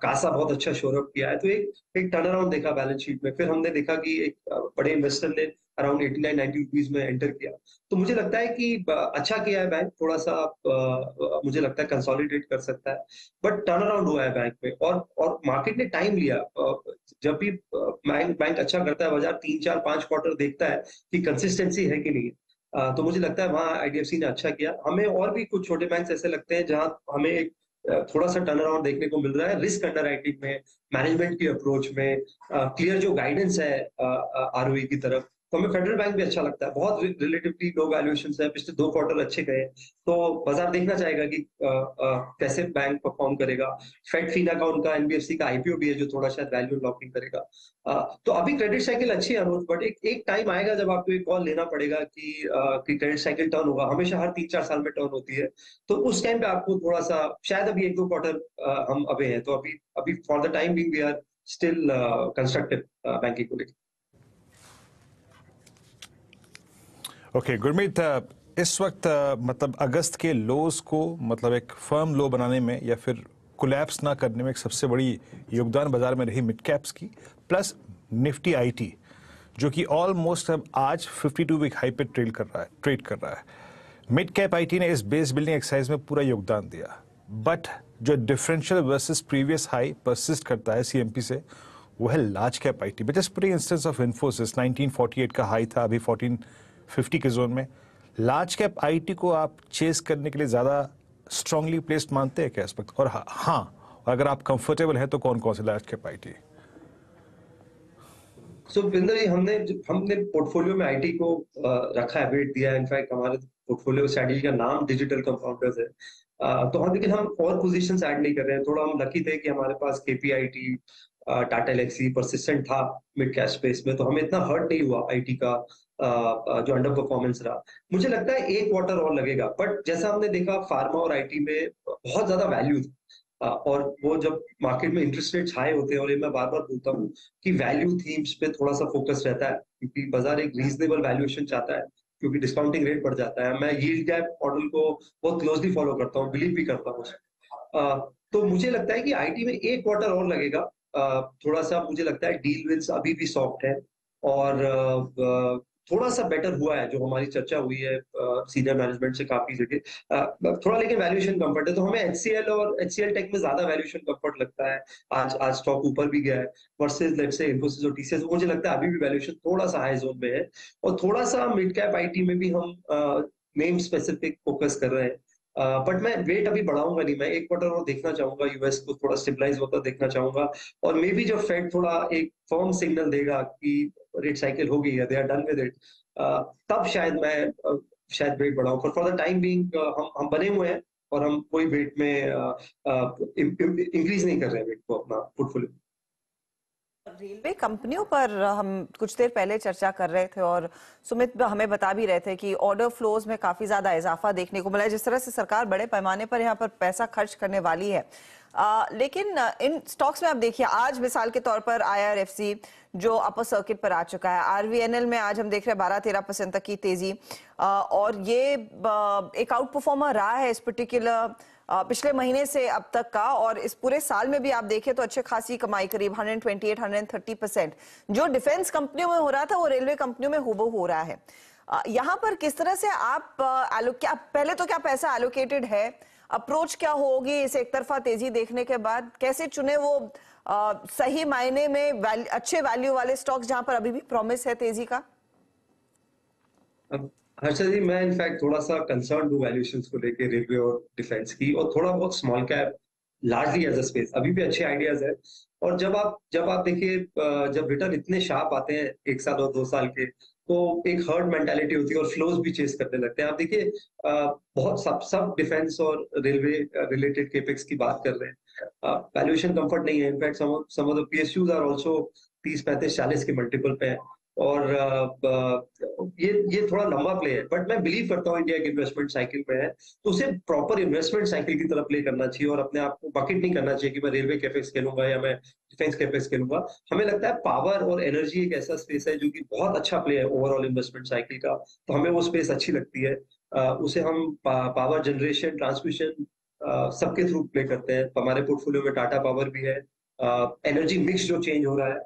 कासा बहुत अच्छा शोरअप किया है। तो एक टर्न अराउंड देखा बैलेंस शीट में। फिर हमने देखा कि एक बड़े इन्वेस्टर ने अराउंड 89-90 रुपीज में एंटर किया। तो मुझे लगता है कि अच्छा किया है बैंक, थोड़ा सा मुझे लगता है कंसोलिडेट कर सकता है, बट टर्न अराउंड हुआ है बैंक में। और मार्केट ने टाइम लिया। जब भी बैंक अच्छा करता है, बाजार 3-4-5 क्वार्टर देखता है कि कंसिस्टेंसी है कि नहीं। तो मुझे लगता है वहां आईडीएफसी ने अच्छा किया। हमें और भी कुछ छोटे बैंक ऐसे लगते हैं जहां हमें एक थोड़ा सा टर्न अराउंड देखने को मिल रहा है, रिस्क अंडरराइटिंग में, मैनेजमेंट की अप्रोच में, क्लियर जो गाइडेंस है आरओई की तरफ। तो हमें फेडरल बैंक भी अच्छा लगता है। बहुत रिलेटिवली लो वैल्यूएशंस है, पिछले 2 क्वार्टर अच्छे गए। तो बाजार देखना चाहेगा कि कैसे बैंक परफॉर्म करेगा। फेड फीना का उनका एनबीएफसी का आईपीओ भी है जो थोड़ा शायद वैल्यू लॉकिंग करेगा। तो अभी क्रेडिट साइकिल अच्छी है अनुज, बट एक टाइम आएगा जब आपको एक कॉल लेना पड़ेगा कि क्रेडिट साइकिल टर्न होगा। हमेशा हर 3-4 साल में टर्न होती है। तो उस टाइम पे आपको थोड़ा सा, शायद अभी 1-2 क्वार्टर हम अबे हैं, तो अभी for the time being we are still constructive banking को लेकर। ओके गुरमीत, इस वक्त मतलब अगस्त के लोज को मतलब एक फर्म लो बनाने में या फिर कोलैप्स ना करने में एक सबसे बड़ी योगदान बाजार में रही मिड कैप्स की, प्लस निफ्टी आईटी जो कि ऑलमोस्ट अब आज 52 वीक हाई पे ट्रेड कर रहा है। मिड कैप आईटी ने इस बेस बिल्डिंग एक्सरसाइज में पूरा योगदान दिया, बट जो differential versus previous high persist करता है सीएमपी से, वो है large cap IT. But just putting instance of Infosys 1948 का हाई था, अभी 1450 के जोन में। लार्ज कैप आईटी को आप चेस करने के लिए ज्यादा स्ट्रांगली प्लेस्ड मानते हैं क्या इस वक्त? और हाँ, अगर आप कंफर्टेबल हैं तो कौन कौन से लार्ज कैप आईटी? सो विंदर जी, हमने पोर्टफोलियो में आईटी को रखा है, वेट दिया है। इनफैक्ट हमारे पोर्टफोलियो स्ट्रेटजी का नाम डिजिटल कंपाउंडर्स है। तो हम, लेकिन हम और पोजीशंस ऐड नहीं कर रहे हैं। थोड़ा हम लकी थे कि हमारे पास KPIT, टाटा एलेक्सी परसिस्टेंट था मिड कैप स्पेस में, तो हमें इतना हर्ट नहीं हुआ आईटी का जो अंडर परफॉर्मेंस रहा। मुझे लगता है एक क्वार्टर और लगेगा, बट जैसा हमने देखा फार्मा और आईटी में बहुत ज्यादा वैल्यू था, और वो जब मार्केट में इंटरेस्ट रेट हाई होते हैं, और ये मैं बार बार बोलता हूँ कि वैल्यू थीम्स पे थोड़ा सा फोकस रहता है, क्योंकि बाजार एक रीजनेबल वैल्यूएशन चाहता है, क्योंकि डिस्काउंटिंग रेट बढ़ जाता है। मैं यील्ड गैप मॉडल को बहुत क्लोजली फॉलो करता हूँ, बिलीव भी करता हूँ। तो मुझे लगता है कि आईटी में एक क्वार्टर और लगेगा। थोड़ा सा मुझे लगता है डील विंस अभी भी सॉफ्ट है, और थोड़ा सा बेटर हुआ है जो हमारी चर्चा हुई है सीनियर मैनेजमेंट से काफी जगह, थोड़ा, लेकिन वैल्यूएशन कंफर्ट है। तो हमें HCL और HCL टेक में ज्यादा वैल्यूएशन कंफर्ट लगता है। आज स्टॉक ऊपर भी गया है वर्सेस लेट्स से इन्फोसिस और TCS। मुझे लगता है अभी भी वैल्यूएशन थोड़ा सा हाई जोन में है, और थोड़ा सा मिड कैप आईटी में भी हम नेम स्पेसिफिक फोकस कर रहे हैं। बट मैं वेट अभी बढ़ाऊंगा नहीं, मैं एक क्वार्टर और देखना चाहूंगा, यूएस को थोड़ा स्टेबलाइज होता देखना चाहूंगा, और मे बी जब फेड थोड़ा एक फर्म सिग्नल देगा कि रेट साइकिल हो गई है, they are done with it, तब शायद मैं शायद वेट बढ़ाऊं। फॉर द टाइम बीइंग हम बने हुए हैं, और हम कोई वेट में इंक्रीज नहीं कर रहे हैं वेट को अपना पोर्टफोलियो। रेलवे कंपनियों पर हम कुछ देर पहले चर्चा कर रहे थे, और सुमित हमें बता भी रहे थे कि ऑर्डर फ्लोज में काफी ज्यादा इजाफा देखने को मिला है, जिस तरह से सरकार बड़े पैमाने पर यहाँ पर पैसा खर्च करने वाली है। लेकिन इन स्टॉक्स में आप देखिए, आज मिसाल के तौर पर IRFC जो अपर सर्किट पर आ चुका है, RVNL में आज हम देख रहे हैं 12-13% तक की तेजी, और ये एक आउट परफॉर्मर रहा है इस पर्टिकुलर पिछले महीने से अब तक का, और इस पूरे साल में भी आप देखें तो अच्छे खासी कमाई, करीब 128-130%। जो डिफेंस कंपनियों में हो रहा था वो रेलवे कंपनियों में हूबहू हो रहा है। यहाँ पर किस तरह से आप क्या पहले तो क्या पैसा एलोकेटेड है, अप्रोच क्या होगी इस एक तरफा तेजी देखने के बाद, कैसे चुने वो सही मायने में अच्छे वैल्यू वाले स्टॉक्स जहां पर अभी भी प्रॉमिस है तेजी का? हर्षद जी, मैं इनफैक्ट थोड़ा सा कंसर्न हूँ वैल्यूएशंस को लेके रेलवे और डिफेंस की, और थोड़ा बहुत small cap largely as a space अभी भी अच्छे आइडियाज है। और जब आप देखिए, जब रिटर्न इतने शार्प आते हैं 1 साल और 2 साल के, तो एक हर्ड मेंटालिटी होती है और फ्लोज भी चेस करने लगते हैं। आप देखिए, बहुत सब डिफेंस और रेलवे रिलेटेड केपेक्स की बात कर रहे हैं, वैल्यूएशन कंफर्ट नहीं है। In fact some of the PSUs are also 30-35-40 के मल्टीपल पे है, और ये थोड़ा लंबा प्ले है, बट मैं बिलीव करता हूँ इंडिया की इन्वेस्टमेंट साइकिल में है, तो उसे प्रॉपर इन्वेस्टमेंट साइकिल की तरफ प्ले करना चाहिए, और अपने आप को बकेट नहीं करना चाहिए कि मैं रेलवे कैपेक्स खेलूंगा या मैं डिफेंस कैपेक्स खेलूंगा। हमें लगता है पावर और एनर्जी एक ऐसा स्पेस है जो कि बहुत अच्छा प्ले है ओवरऑल इन्वेस्टमेंट साइकिल का, तो हमें वो स्पेस अच्छी लगती है। उसे हम पावर जनरेशन, ट्रांसमिशन सबके थ्रू प्ले करते हैं। हमारे पोर्टफोलियो में टाटा पावर भी है। एनर्जी मिक्स जो चेंज हो रहा है,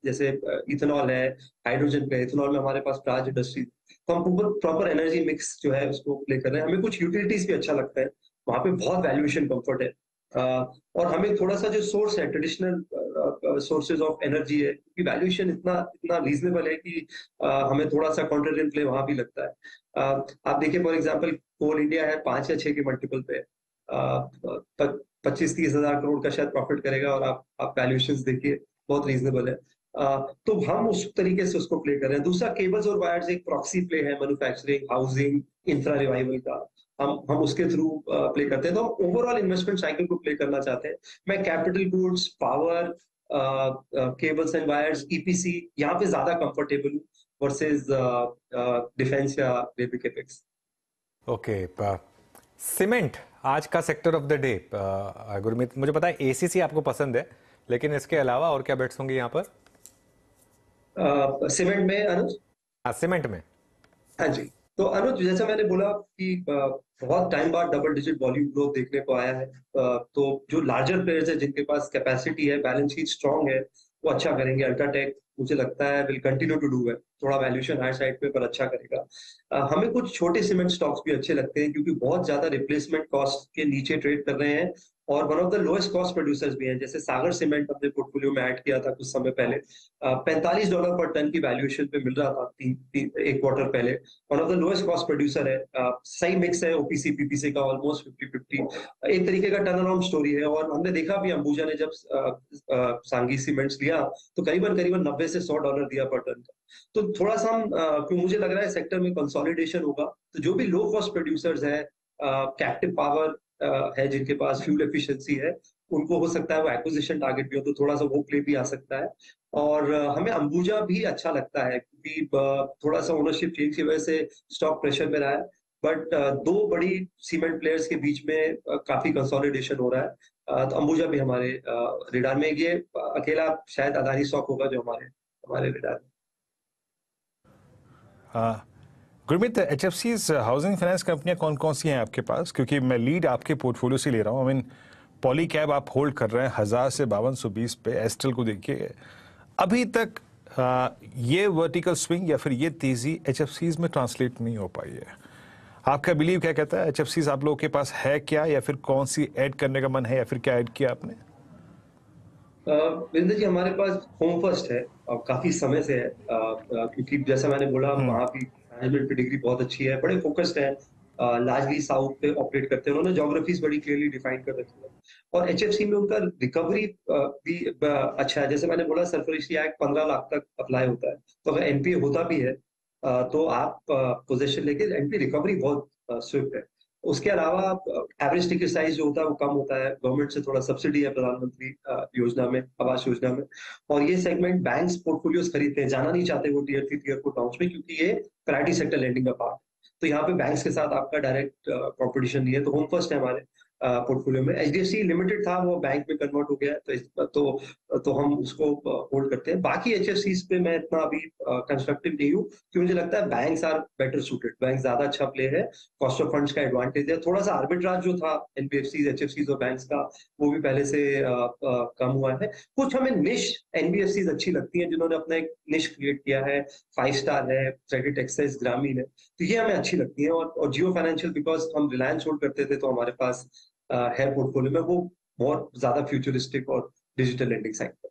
जैसे इथेनॉल है, हाइड्रोजन पे, इथेनॉल में हमारे पास प्राज इंडस्ट्री, तो हम प्रॉपर एनर्जी मिक्स जो है उसको प्ले कर रहे हैं। हमें कुछ यूटिलिटीज भी अच्छा लगता है, वहां पे बहुत वैल्यूएशन कंफर्ट है, और हमें थोड़ा सा जो सोर्स है, ट्रेडिशनल सोर्सेज ऑफ एनर्जी है, क्योंकि वैल्यूएशन इतना रीजनेबल है कि हमें थोड़ा सा कॉन्ट्रेरियन प्ले वहां भी लगता है। आप देखिए फॉर एग्जाम्पल कोल इंडिया है 5 या 6 के मल्टीपल पे, 25-30 हजार करोड़ का शायद प्रॉफिट करेगा, और आप वैल्यूएशंस देखिए बहुत रीजनेबल है। तो हम उस तरीके से उसको प्ले कर रहे हैं। दूसरा, केबल्स और वायर्स एक प्रॉक्सी प्ले है मैन्युफैक्चरिंग, हाउसिंग, इंफ्रा रिवाइवल का, हम उसके थ्रू प्ले करते हैं। तो हम ओवरऑल इन्वेस्टमेंट साइकिल को प्ले करना चाहते हैं। मैं capital goods, power, cables and wires, EPC यहाँ पे ज्यादा कंफर्टेबल हूँ वर्सेज डिफेंस या रेलवे कैपेक्स। ओके, सीमेंट आज का sector of the day. Gurmeet, मुझे पता है ACC आपको पसंद है, लेकिन इसके अलावा और क्या बेट्स होंगे यहाँ पर? सीमेंट में अनुज? हाँ, सीमेंट में। हाँ जी, तो अनुज जैसा मैंने बोला कि बहुत टाइम बाद डबल डिजिट वॉल्यूम ग्रोथ देखने को आया है, तो जो लार्जर प्लेयर्स है जिनके पास कैपेसिटी है, बैलेंस शीट स्ट्रांग है, वो अच्छा करेंगे। अल्ट्राटेक मुझे लगता है विल कंटिन्यू टू डू है, थोड़ा वैल्यूएशन हाई साइड पे पर अच्छा करेगा। हमें कुछ छोटे सीमेंट स्टॉक्स भी अच्छे लगते हैं, क्योंकि बहुत ज्यादा रिप्लेसमेंट कॉस्ट के नीचे ट्रेड कर रहे हैं, और one of the lowest cost producers भी हैं। जैसे सागर सीमेंट अपने पोर्टफोलियो में ऐड किया था कुछ समय पहले, $45 पर टन की वैल्यूएशन पे मिल रहा था एक क्वार्टर पहले। One of the lowest cost producer है, सही मिक्स है OPC PPC का, ऑलमोस्ट 50-50, एक तरीके का टर्न अराउंड स्टोरी है। और हमने देखा भी, अंबुजा ने जब सांगी सीमेंट्स लिया तो करीबन 90 से $100 दिया पर टन का। तो थोड़ा सा हम क्यों मुझे लग रहा है सेक्टर में कंसोलिडेशन होगा, तो जो भी लो कॉस्ट प्रोड्यूसर्स है, कैप्टिव पावर है जिनके पास फ्यूल एफिशिएंसी है, उनको हो सकता है वो एक्विजिशन टारगेट भी हो, तो थोड़ा सा वो प्ले भी आ सकता है। और हमें अंबुजा भी अच्छा लगता है क्योंकि थोड़ा सा ओनरशिप चेंज की वजह से स्टॉक प्रेशर में रहा है, बट दो बड़ी सीमेंट प्लेयर्स के बीच में काफी कंसोलिडेशन हो रहा है। तो अंबुजा भी हमारे रेडार में, ये अकेला शायद अदानी स्टॉक होगा जो हमारे रेडार में। गुरमीत, HFCs हाउसिंग फाइनेंस कंपनियां कौन कौन सी हैं आपके पास? क्योंकि मैं लीड आपके पोर्टफोलियो से ले रहा हूँ। आई मीन पॉली कैब आप होल्ड कर रहे हैं 1000 से 5220 पे। एस्ट्रल को देखिए, अभी तक ये वर्टिकल स्विंग या फिर ये तेजी HFCs में ट्रांसलेट नहीं हो पाई है। आपका बिलीव क्या कहता है? HFCs आप लोगों के पास है क्या, या फिर कौन सी ऐड करने का मन है, या फिर क्या ऐड किया आपने? वीरेंद्र जी, हमारे पास होम फर्स्ट है और काफी समय से है, क्योंकि जैसा मैंने बोला वहाँ की मैनेजमेंट की डिग्री बहुत अच्छी है, बड़े फोकस्ड है, लार्जली साउथ पे ऑपरेट करते हैं, उन्होंने ज्योग्राफीज बड़ी क्लियरली डिफाइन कर रखी है। और HFC में उनका रिकवरी भी अच्छा है। जैसे मैंने बोला, सरफरेशी एक्ट 15 लाख तक अप्लाई होता है, तो अगर NPA होता भी है तो आप पोजीशन लेके NPA रिकवरी बहुत स्विफ्ट है। उसके अलावा एवरेज टिकट साइज जो होता है वो कम होता है, गवर्नमेंट से थोड़ा सब्सिडी है प्रधानमंत्री योजना में, आवास योजना में। और ये सेगमेंट बैंक्स पोर्टफोलियोज खरीदते हैं, जाना नहीं चाहते वो टियर 3 टियर 4 टाउन्स में, क्योंकि ये प्रायोरिटी सेक्टर लेंडिंग का पार्ट है। तो यहाँ पे बैंक्स के साथ आपका डायरेक्ट कॉम्पिटिशन नहीं है, तो होम फर्स्ट है हमारे पोर्टफोलियो में। HDFC लिमिटेड था, वो बैंक में कन्वर्ट हो गया, तो हम उसको होल्ड करते हैं। बाकी HFCs पे मैं इतना अभी कंस्ट्रक्टिव नहीं हूँ, क्योंकि मुझे लगता है banks are better suited, bank ज्यादा अच्छा प्ले है, कॉस्ट ऑफ फंड्स का एडवांटेज है, थोड़ा सा आर्बिट्राज जो था NBFCs, HFCs और बैंक्स का, वो भी पहले से कम हुआ है। कुछ हमें निश NBFCs अच्छी लगती हैं, जिन्होंने अपना एक निश क्रिएट किया है, 5 स्टार है, क्रेडिट एक्सेस, ग्रामीण है, तो ये हमें अच्छी लगती है। और जियो फाइनेंशियल, बिकॉज हम रिलायंस होल्ड करते थे, तो हमारे पास है पोर्टफोलियो में, वो बहुत ज्यादा फ्यूचरिस्टिक और डिजिटल लेंडिंग साइड पर।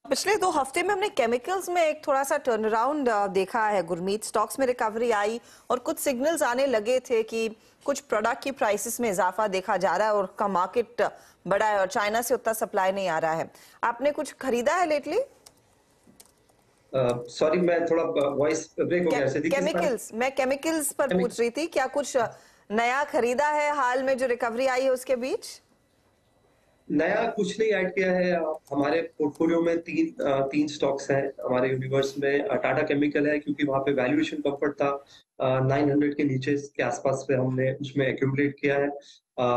पिछले 2 हफ्ते में हमने केमिकल्स में एक थोड़ा सा टर्न अराउंड देखा है गुरमीत। स्टॉक्स में रिकवरी आई और कुछ सिग्नल्स आने लगे थे कि कुछ प्रोडक्ट की प्राइसेस में इजाफा देखा जा रहा है और का मार्केट बड़ा है और चाइना से उतना सप्लाई नहीं आ रहा है। आपने कुछ खरीदा है लेटली? सॉरी, मैं थोड़ा वॉइस ब्रेक हो गया। केमिकल्स, मैं केमिकल्स पर पूछ रही थी, क्या कुछ नया खरीदा है हाल में जो रिकवरी आई है उसके बीच? नया कुछ नहीं ऐड किया है। हमारे पोर्टफोलियो में तीन स्टॉक्स हैं हमारे यूनिवर्स में। टाटा केमिकल है, क्योंकि वहां पे वैल्यूएशन कंफर्ट था, 900 के नीचे के आसपास पे हमने उसमें एक्यूमुलेट किया है।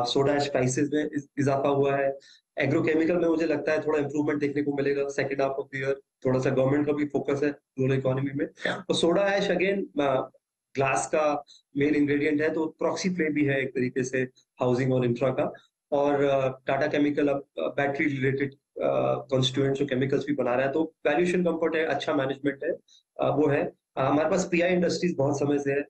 सोडा ऐश प्राइसेस में इजाफा हुआ है। एग्रोकेमिकल में मुझे लगता है थोड़ा इंप्रूवमेंट देखने को मिलेगा second half of the year, थोड़ा सा गवर्नमेंट का भी फोकस है रूरल इकोनॉमी में। तो सोडा ऐश अगेन ग्लास का मेन इंग्रेडिएंट है, तो प्रॉक्सी प्ले भी है एक तरीके से हाउसिंग और इंफ्रा का। और टाटा केमिकल अब बैटरी रिलेटेड कॉन्स्टिट्यूएंट्स और केमिकल्स भी बना रहा है, तो वैल्यूएशन कंफर्ट है, अच्छा मैनेजमेंट है, वो है। हमारे पास PI इंडस्ट्रीज बहुत समय से है,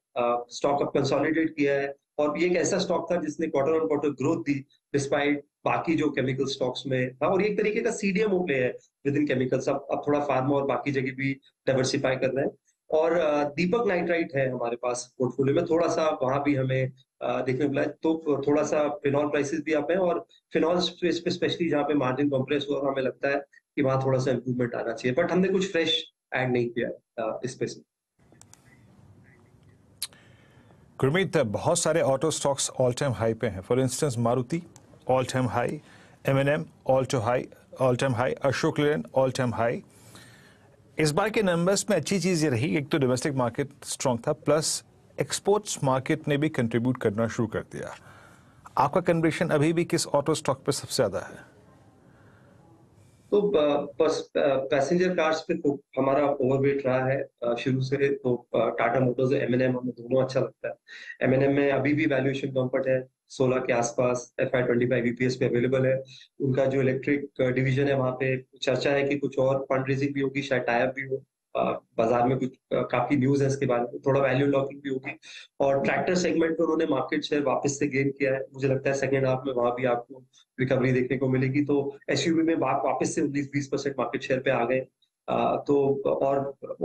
स्टॉक अब कंसोलिडेट किया है, और ये एक ऐसा स्टॉक था जिसने quarter on quarter growth the despite बाकी जो केमिकल स्टॉक्स में था। और ये एक तरीके का CDMO प्ले है विद इन केमिकल्स। अब थोड़ा फार्मा और बाकी जगह भी डाइवर्सिफाई कर रहे हैं। और दीपक नाइट्राइट है हमारे पास पोर्टफोलियो में, थोड़ा सा वहां भी हमें देखने को मिला, तो थोड़ा सा फिनॉल प्राइसेस भी आप हैं, और फिनॉल स्पेस पे स्पेशली जहाँ पे मार्जिन कंप्रेस हुआ, हमें लगता है कि वहां थोड़ा सा इंप्रूवमेंट आना चाहिए, बट हमने कुछ फ्रेश ऐड नहीं किया इस स्पेस में। गुरमीत, बहुत सारे auto stocks all time high पे हैं। For instance Maruti all time high, M&M all time high, Ashok Leyland all time high. इस बार के नंबर्स में अच्छी चीज ये रही, एक तो डोमेस्टिक मार्केट स्ट्रांग था, प्लस एक्सपोर्ट्स मार्केट ने भी कंट्रीब्यूट करना शुरू कर दिया। आपका कन्विक्शन अभी भी किस ऑटो स्टॉक पे सबसे ज्यादा है? तो बस पैसेंजर कार्स पे तो हमारा ओवरवेट रहा है शुरू से। तो टाटा मोटर्स और M&M हमें दोनों अच्छा लगता है। M&M में अभी भी वैल्यूएशन कंफर्ट है, 16 के आसपास, FY25 EPS पे अवेलेबल है। उनका जो इलेक्ट्रिक डिवीजन है, वहाँ पे चर्चा है कि कुछ और फंड रेजिंग भी होगी, शायद टाइप भी हो, बाजार में कुछ काफी न्यूज है इसके बारे में, थोड़ा वैल्यू लॉकिंग भी होगी। और ट्रैक्टर सेगमेंट में उन्होंने मार्केट शेयर वापस से गेन किया है, मुझे लगता है सेकंड हाफ में वहां भी आपको रिकवरी देखने को मिलेगी। तो SUV में वापस से 19-20% मार्केट शेयर पे आ गए। तो और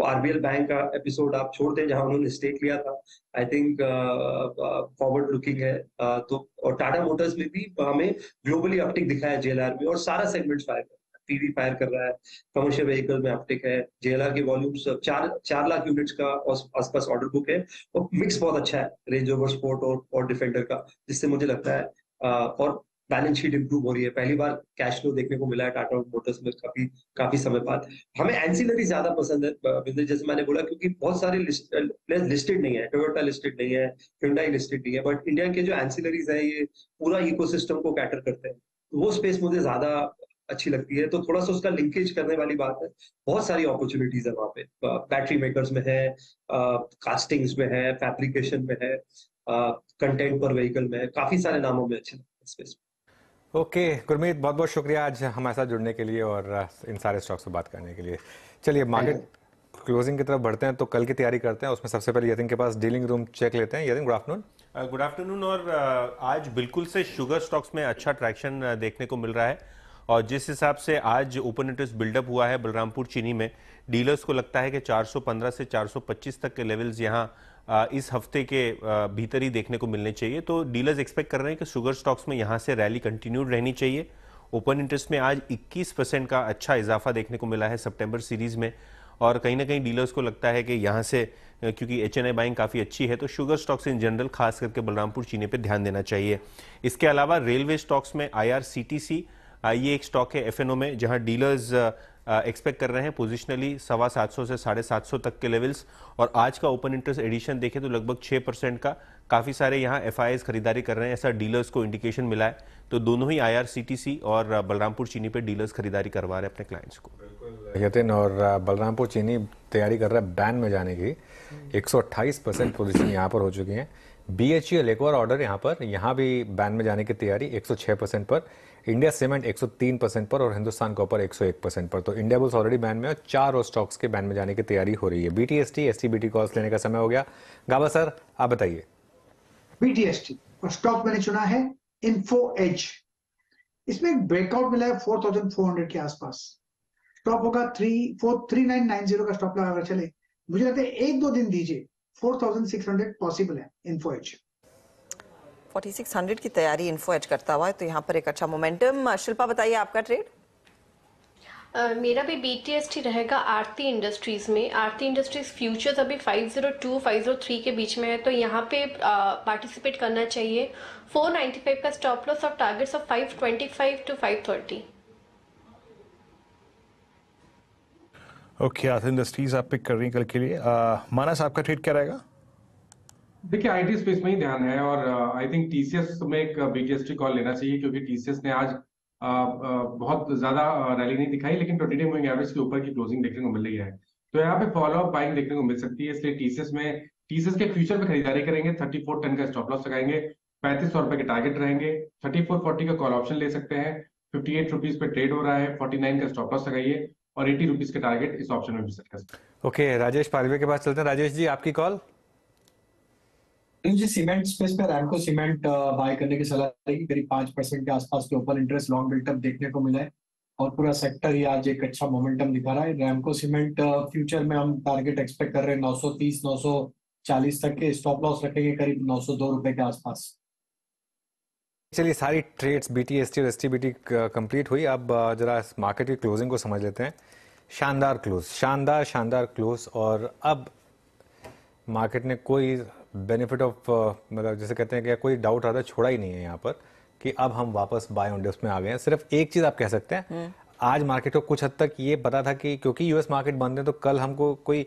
RBL बैंक का एपिसोड आप छोड़ दें जहां उन्होंने स्टेक लिया था, आई थिंक फॉरवर्ड लुकिंग है। तो और टाटा मोटर्स में भी हमें ग्लोबली अपटिक दिखा है JLR में, और सारा सेगमेंट फायर पीवी फायर कर रहा है, कमर्शियल व्हीकल में अपटिक है, जेएलआर की वॉल्यूम्स 4 लाख यूनिट्स का आसपास ऑर्डर बुक है और मिक्स बहुत अच्छा है रेंज रोवर स्पोर्ट और डिफेंडर का, जिससे मुझे लगता है और बैलेंस शीट इंप्रूव हो रही है। पहली बार कैश फ्लो देखने को मिला है टाटा मोटर्स में काफी समय बाद। हमें एंसिलरी ज्यादा पसंद है, जैसे मैंने बोला, क्योंकि बहुत सारे लिस्टेड नहीं है, टोयोटा लिस्टेड नहीं है, Hyundai लिस्टेड नहीं है, बट इंडिया के जो एंसिलरीज है ये पूरा इकोसिस्टम को कैटर करते हैं, तो वो स्पेस मुझे ज्यादा अच्छी लगती है। तो थोड़ा सा उसका लिंकेज करने वाली बात है, बहुत सारी अपॉर्चुनिटीज है वहाँ पे, बैटरी मेकर्स में है, कास्टिंग्स में है, फैब्रिकेशन में है, कंटेंट पर व्हीकल में है, काफी सारे नामों में अच्छे स्पेस। ओके गुरमीत, बहुत बहुत शुक्रिया आज हमारे साथ जुड़ने के लिए और इन सारे स्टॉक्स पर बात करने के लिए। चलिए मार्केट क्लोजिंग की तरफ बढ़ते हैं, तो कल की तैयारी करते हैं। उसमें सबसे पहले यतिन के पास डीलिंग रूम चेक लेते हैं। Yatin, good afternoon. Good afternoon. और आज बिल्कुल से शुगर स्टॉक्स में अच्छा ट्रैक्शन देखने को मिल रहा है, और जिस हिसाब से आज ओपन इंटरेस्ट बिल्डअप हुआ है बलरामपुर चीनी में, डीलर्स को लगता है कि 415 से 425 तक के लेवल्स यहाँ इस हफ्ते के भीतर ही देखने को मिलने चाहिए। तो डीलर्स एक्सपेक्ट कर रहे हैं कि शुगर स्टॉक्स में यहाँ से रैली कंटिन्यूड रहनी चाहिए। ओपन इंटरेस्ट में आज 21% का अच्छा इजाफा देखने को मिला है सितंबर सीरीज में, और कहीं ना कहीं डीलर्स को लगता है कि यहाँ से, क्योंकि HNI बाइंग काफ़ी अच्छी है, तो शुगर स्टॉक्स इन जनरल खास करके बलरामपुर चीनी पे ध्यान देना चाहिए। इसके अलावा रेलवे स्टॉक्स में IRCTC ये एक स्टॉक है FNO में, जहाँ डीलर्स एक्सपेक्ट कर रहे हैं पोजिशनली 750 से 750 तक के लेवल्स, और आज का ओपन इंटरेस्ट एडिशन देखें तो लगभग 6% का। काफ़ी सारे यहाँ FIIs खरीदारी कर रहे हैं, ऐसा डीलर्स को इंडिकेशन मिला है। तो दोनों ही IRCTC और बलरामपुर चीनी पे डीलर्स खरीदारी करवा रहे हैं अपने क्लाइंट्स को। यतिन, और बलरामपुर चीनी तैयारी कर रहा है बैन में जाने की। 128% पोजीशन यहाँ पर हो चुकी है। BHEL एक और ऑर्डर यहाँ भी बैन में जाने की तैयारी 106% पर। इंडिया सीमेंट 103% पर और हिंदुस्तान कॉपर 101% पर। तो इंडिया बुल्स ऑलरेडी बैन में और 4 और स्टॉक्स के बैन में जाने की तैयारी हो रही है। BTST STBT कॉल्स लेने का समय हो गया। गाबा सर, आप बताइए। BTST और स्टॉक मैंने चुना है इन्फो एज। इसमें एक ब्रेकआउट मिला है 4400 के आसपास। स्टॉप होगा 3990 का स्टॉप लगा चले। मुझे लगता है 1-2 दिन दीजिए, 4600 पॉसिबल है इन्फो एज। 4600 की तैयारी इन्फो एज करता हुआ है, तो यहाँ पर एक अच्छा मोमेंटम। शिल्पा बताइए आपका ट्रेड। मेरा भी BTST रहेगा आरती इंडस्ट्रीज में। आरती इंडस्ट्रीज फ्यूचर्स अभी 502-503 के बीच में है, तो यहाँ पे पार्टिसिपेट करना चाहिए। 495 का स्टॉप लॉस और targets of 525 to 530। Okay, Aarti industries आप पिक कर रही हैं कल के लिए। मानस, आपका ट्रेड क्या रहेगा? देखिए IT स्पेस में ही ध्यान है, और आई थिंक TCS में एक BTST कॉल लेना चाहिए, क्योंकि TCS ने आज बहुत ज्यादा रैली नहीं दिखाई, लेकिन 20-day मूविंग एवरेज के ऊपर की क्लोजिंग देखने को मिल रही है। तो यहाँ पे फॉलो अप बाइंग देखने को मिल सकती है, इसलिए TCS के फ्यूचर में खरीदारी करेंगे। 3410 का स्टॉप लॉस लगाएंगे, 3500 रुपए के टारगेट रहेंगे। 3440 का कॉल ऑप्शन ले सकते हैं। 58 रुपीज पे ट्रेड हो रहा है। 49 का स्टॉप लॉस लगाइए और 80 रुपीज के टारगेट इस ऑप्शन में भी सेट कर सकते हैं। ओके, राजेश पालवे के पास चलते हैं। राजेश जी, आपकी कॉल। मुझे सीमेंट स्पेस पे रैमको सीमेंट बाय करने की सलाह रहेगी। करीब 5% के आसपास के ओपन इंटरेस्ट लॉन्ग बिल्टअप देखने को मिला है, और पूरा सेक्टर ही आज एक अच्छा मोमेंटम दिखा रहा है। रैमको सीमेंट फ्यूचर में हम टारगेट एक्सपेक्ट कर रहे हैं 930-940 तक के। स्टॉप लॉस रखेंगे करीब 902 रुपए के आसपास। चलिए, सारी ट्रेड्स BTST और STBT कंप्लीट हुई। अब जरा मार्केट की क्लोजिंग को समझ लेते हैं। शानदार क्लोज, शानदार क्लोज। और अब मार्केट ने कोई बेनिफिट ऑफ, मतलब जैसे कहते हैं कि कोई डाउट आता छोड़ा ही नहीं है यहाँ पर कि अब हम वापस बाय ऑन डिप्स में आ गए हैं। सिर्फ एक चीज आप कह सकते हैं, आज मार्केट को कुछ हद तक ये पता था कि क्योंकि US मार्केट बंद है तो कल हमको कोई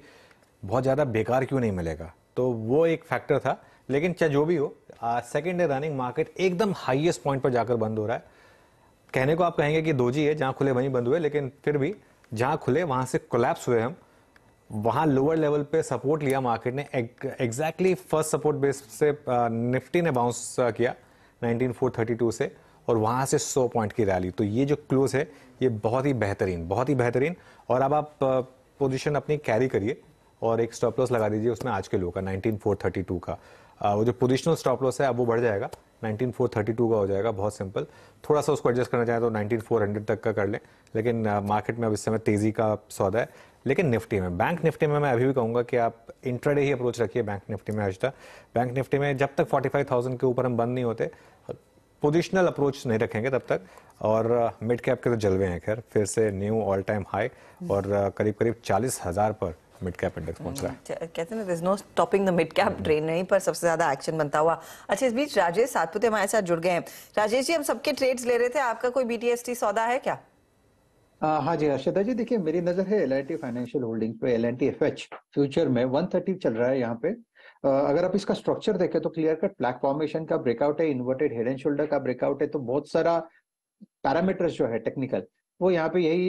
बहुत ज्यादा बेकार क्यों नहीं मिलेगा, तो वो एक फैक्टर था। लेकिन चाहे जो भी हो, सेकेंड डे रनिंग मार्केट एकदम हाईएस्ट पॉइंट पर जाकर बंद हो रहा है। कहने को आप कहेंगे कि दोजी है, जहां खुले वहीं बंद हुए, लेकिन फिर भी जहां खुले वहां से कोलैप्स हुए हम। वहां लोअर लेवल पे सपोर्ट लिया मार्केट ने। एग्जैक्टली फर्स्ट सपोर्ट बेस से निफ्टी ने बाउंस किया 19432 से, और वहां से 100 पॉइंट की रैली। तो ये जो क्लोज है ये बहुत ही बेहतरीन। और अब आप पोजीशन अपनी कैरी करिए और एक स्टॉप लॉस लगा दीजिए उसमें आज के लो का 19432 का। वो जो पोजिशनल स्टॉप लॉस है अब वो बढ़ जाएगा, 19432 का हो जाएगा। बहुत सिंपल, थोड़ा सा उसको एडजस्ट करना चाहें तो 19400 तक का कर लें। लेकिन मार्केट में अब इस समय तेजी का सौदा है। लेकिन निफ्टी में, बैंक निफ्टी में मैं अभी भी कहूंगा कि आप इंट्राडे ही अप्रोच रखिए बैंक निफ्टी में। आज तक बैंक निफ्टी में जब तक 45,000 के ऊपर हम बंद नहीं होते, पोजिशनल अप्रोच नहीं रखेंगे तब तक। और मिड कैप के तो जलवे हैं, खैर फिर से न्यू ऑल टाइम हाई और करीब करीब 40,000 पर मिड कैप इंडेक्स पहुंच रहा है। कहते हैं there is no stopping the mid cap train, नहीं पर सबसे ज्यादा एक्शन बनता हुआ। अच्छा, इस बीच राजेश सातपुते हमारे साथ जुड़ गए हैं। राजेश जी, हम सबके ट्रेड्स ले रहे थे, आपका कोई BTST सौदा है क्या? हाँ जी हर्षदा जी, देखिए मेरी नजर है L&T फाइनेंशियल होल्डिंग पे। L&T FH फ्यूचर में 130 चल रहा है यहाँ पे। अगर आप इसका स्ट्रक्चर देखें तो क्लियर कट ब्लैक फॉर्मेशन का ब्रेकआउट है, इन्वर्टेड हेड एंड शोल्डर का ब्रेकआउट है, तो बहुत सारा पैरामीटर्स जो है टेक्निकल वो यहाँ पे यही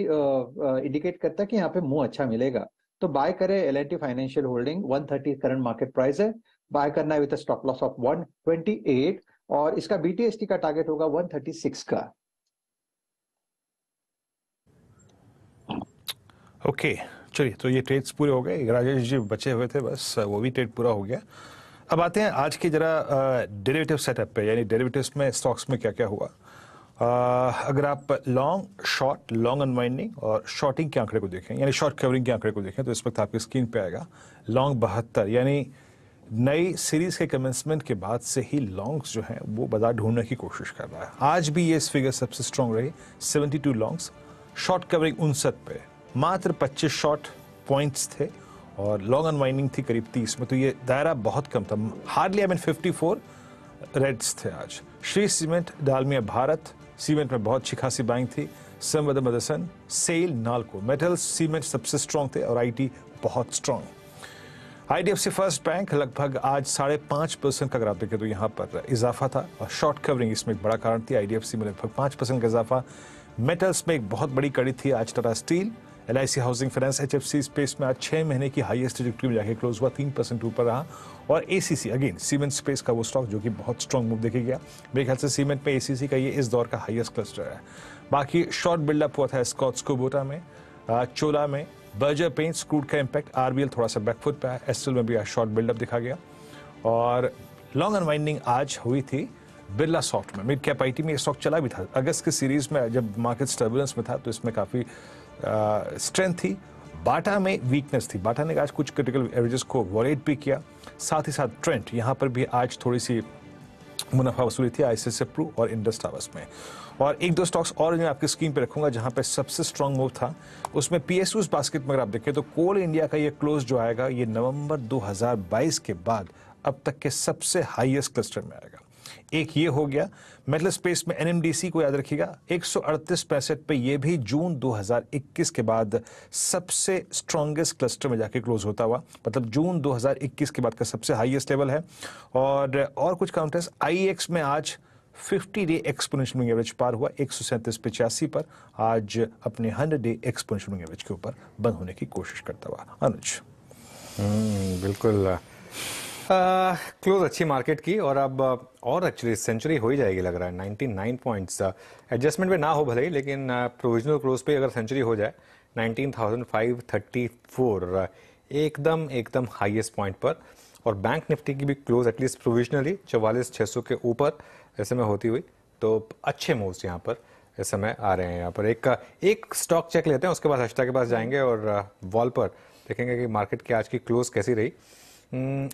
इंडिकेट करता है कि यहाँ पे मुंह अच्छा मिलेगा। तो बाय करें L&T financial holding, 130 current market price है, बाय करना है विद स्टॉप लॉस ऑफ 128 और इसका BTST का टारगेट होगा 136 का। ओके चलिए, तो ये ट्रेड्स पूरे हो गए। राजेश जी बचे हुए थे, बस वो भी ट्रेड पूरा हो गया। अब आते हैं आज की जरा डेरिवेटिव सेटअप पे, यानी डेरिवेटिव्स में स्टॉक्स में क्या क्या हुआ। अगर आप लॉन्ग शॉर्ट, लॉन्ग अनवाइंडिंग और शॉर्टिंग के आंकड़े को देखें, यानी शॉर्ट कवरिंग के आंकड़े को देखें, तो इस वक्त आपकी स्क्रीन पे आएगा लॉन्ग 72, यानी नई सीरीज के कमेंसमेंट के बाद से ही लॉन्ग्स जो हैं वो बाजार ढूंढने की कोशिश कर रहा है। आज भी ये फिगर सबसे स्ट्रॉन्ग रही, 72 लॉन्ग्स। शॉर्ट कवरिंग 59 पे, मात्र 25 शॉर्ट पॉइंट्स थे और लॉन्ग अनवाइंडिंग थी करीब 30 में, तो ये दायरा बहुत कम था। हार्डली 54 रेड्स थे आज। श्री सीमेंट, डालमिया भारत सीमेंट में बहुत अच्छी खासी बाइंग थी। संवद Motherson, SAIL, NALCO metals cement सबसे स्ट्रॉन्ग थे और IT बहुत स्ट्रॉन्ग। IDFC फर्स्ट बैंक लगभग आज 5.5% का, अगर आप देखें तो यहाँ पर इजाफा था और शॉर्ट कवरिंग इसमें एक बड़ा कारण थी। IDFC में लगभग 5% का इजाफा। मेटल्स में एक बहुत बड़ी कड़ी थी आज Tata steel, LIC housing finance, HFC space में आज 6 महीने की हाईएस्ट ट्रैजेक्टरी में जाके क्लोज हुआ, 3% ऊपर रहा। और ACC अगेन सीमेंट स्पेस का वो स्टॉक जो कि बहुत स्ट्रॉन्ग मूव देखे गया। मेरे ख्याल से सीमेंट में ACC का ये इस दौर का हाईएस्ट क्लस्टर है। बाकी शॉर्ट बिल्डअप हुआ था स्कॉट्स कोबोटा में, चोला में, बर्जर पेंट्स, क्रूड का इम्पैक्ट, RBL थोड़ा सा बैकफुट पे है, एस्टेल में भी आज शॉर्ट बिल्डअप दिखा गया। और लॉन्ग अनवाइंडिंग आज हुई थी बिरला सॉफ्ट में। मिड कैप IT में ये स्टॉक चला भी था अगस्त की सीरीज में, जब मार्केट टर्बुलेंस में था तो इसमें काफ़ी स्ट्रेंथ थी। बाटा में वीकनेस थी, बाटा ने आज कुछ क्रिटिकल एवरेजेस को वॉलेट भी किया। साथ ही साथ ट्रेंड यहाँ पर भी आज थोड़ी सी मुनाफा वसूली थी, ICICI प्रू और इंडस टावर्स में। और एक दो स्टॉक्स और मैं आपकी स्क्रीन पे रखूंगा जहां पे सबसे स्ट्रॉन्ग मूव था, उसमें PSUs बास्केट में अगर आप देखें तो कोल इंडिया का ये क्लोज जो आएगा ये नवंबर 2022 के बाद अब तक के सबसे हाईएस्ट क्लस्टर में आएगा। एक ये हो गया। मेटल स्पेस में NMDC को याद रखिएगा 138.65 पे, ये भी जून 2021 के बाद सबसे स्ट्रॉन्गेस्ट क्लस्टर में जाके क्लोज होता हुआ, मतलब जून 2021 के बाद का सबसे हाईएस्ट लेवल है। और कुछ काउंटर्स IEX में आज 50 डे एक्सपोनेंशियल मूविंग एवरेज पार हुआ 137.85 पर, आज अपने 100 डे एक्सपोनेंशियल मूविंग एवरेज के ऊपर बंद होने की कोशिश करता हुआ। अनुज बिल्कुल क्लोज अच्छी मार्केट की और अब और एक्चुअली सेंचुरी हो ही जाएगी लग रहा है। 99 पॉइंट्स एडजस्टमेंट में ना हो भले ही, लेकिन प्रोविजनल क्लोज पे अगर सेंचुरी हो जाए 19,534 एकदम हाईएस्ट पॉइंट पर। और बैंक निफ्टी की भी क्लोज एटलीस्ट प्रोविजनली 44,600 के ऊपर इस समय होती हुई, तो अच्छे मूव्स यहाँ पर इस समय आ रहे हैं। यहाँ पर एक स्टॉक चेक लेते हैं, उसके बाद हर्षिता के पास जाएंगे और वॉल पर देखेंगे कि मार्केट की आज की क्लोज कैसी रही।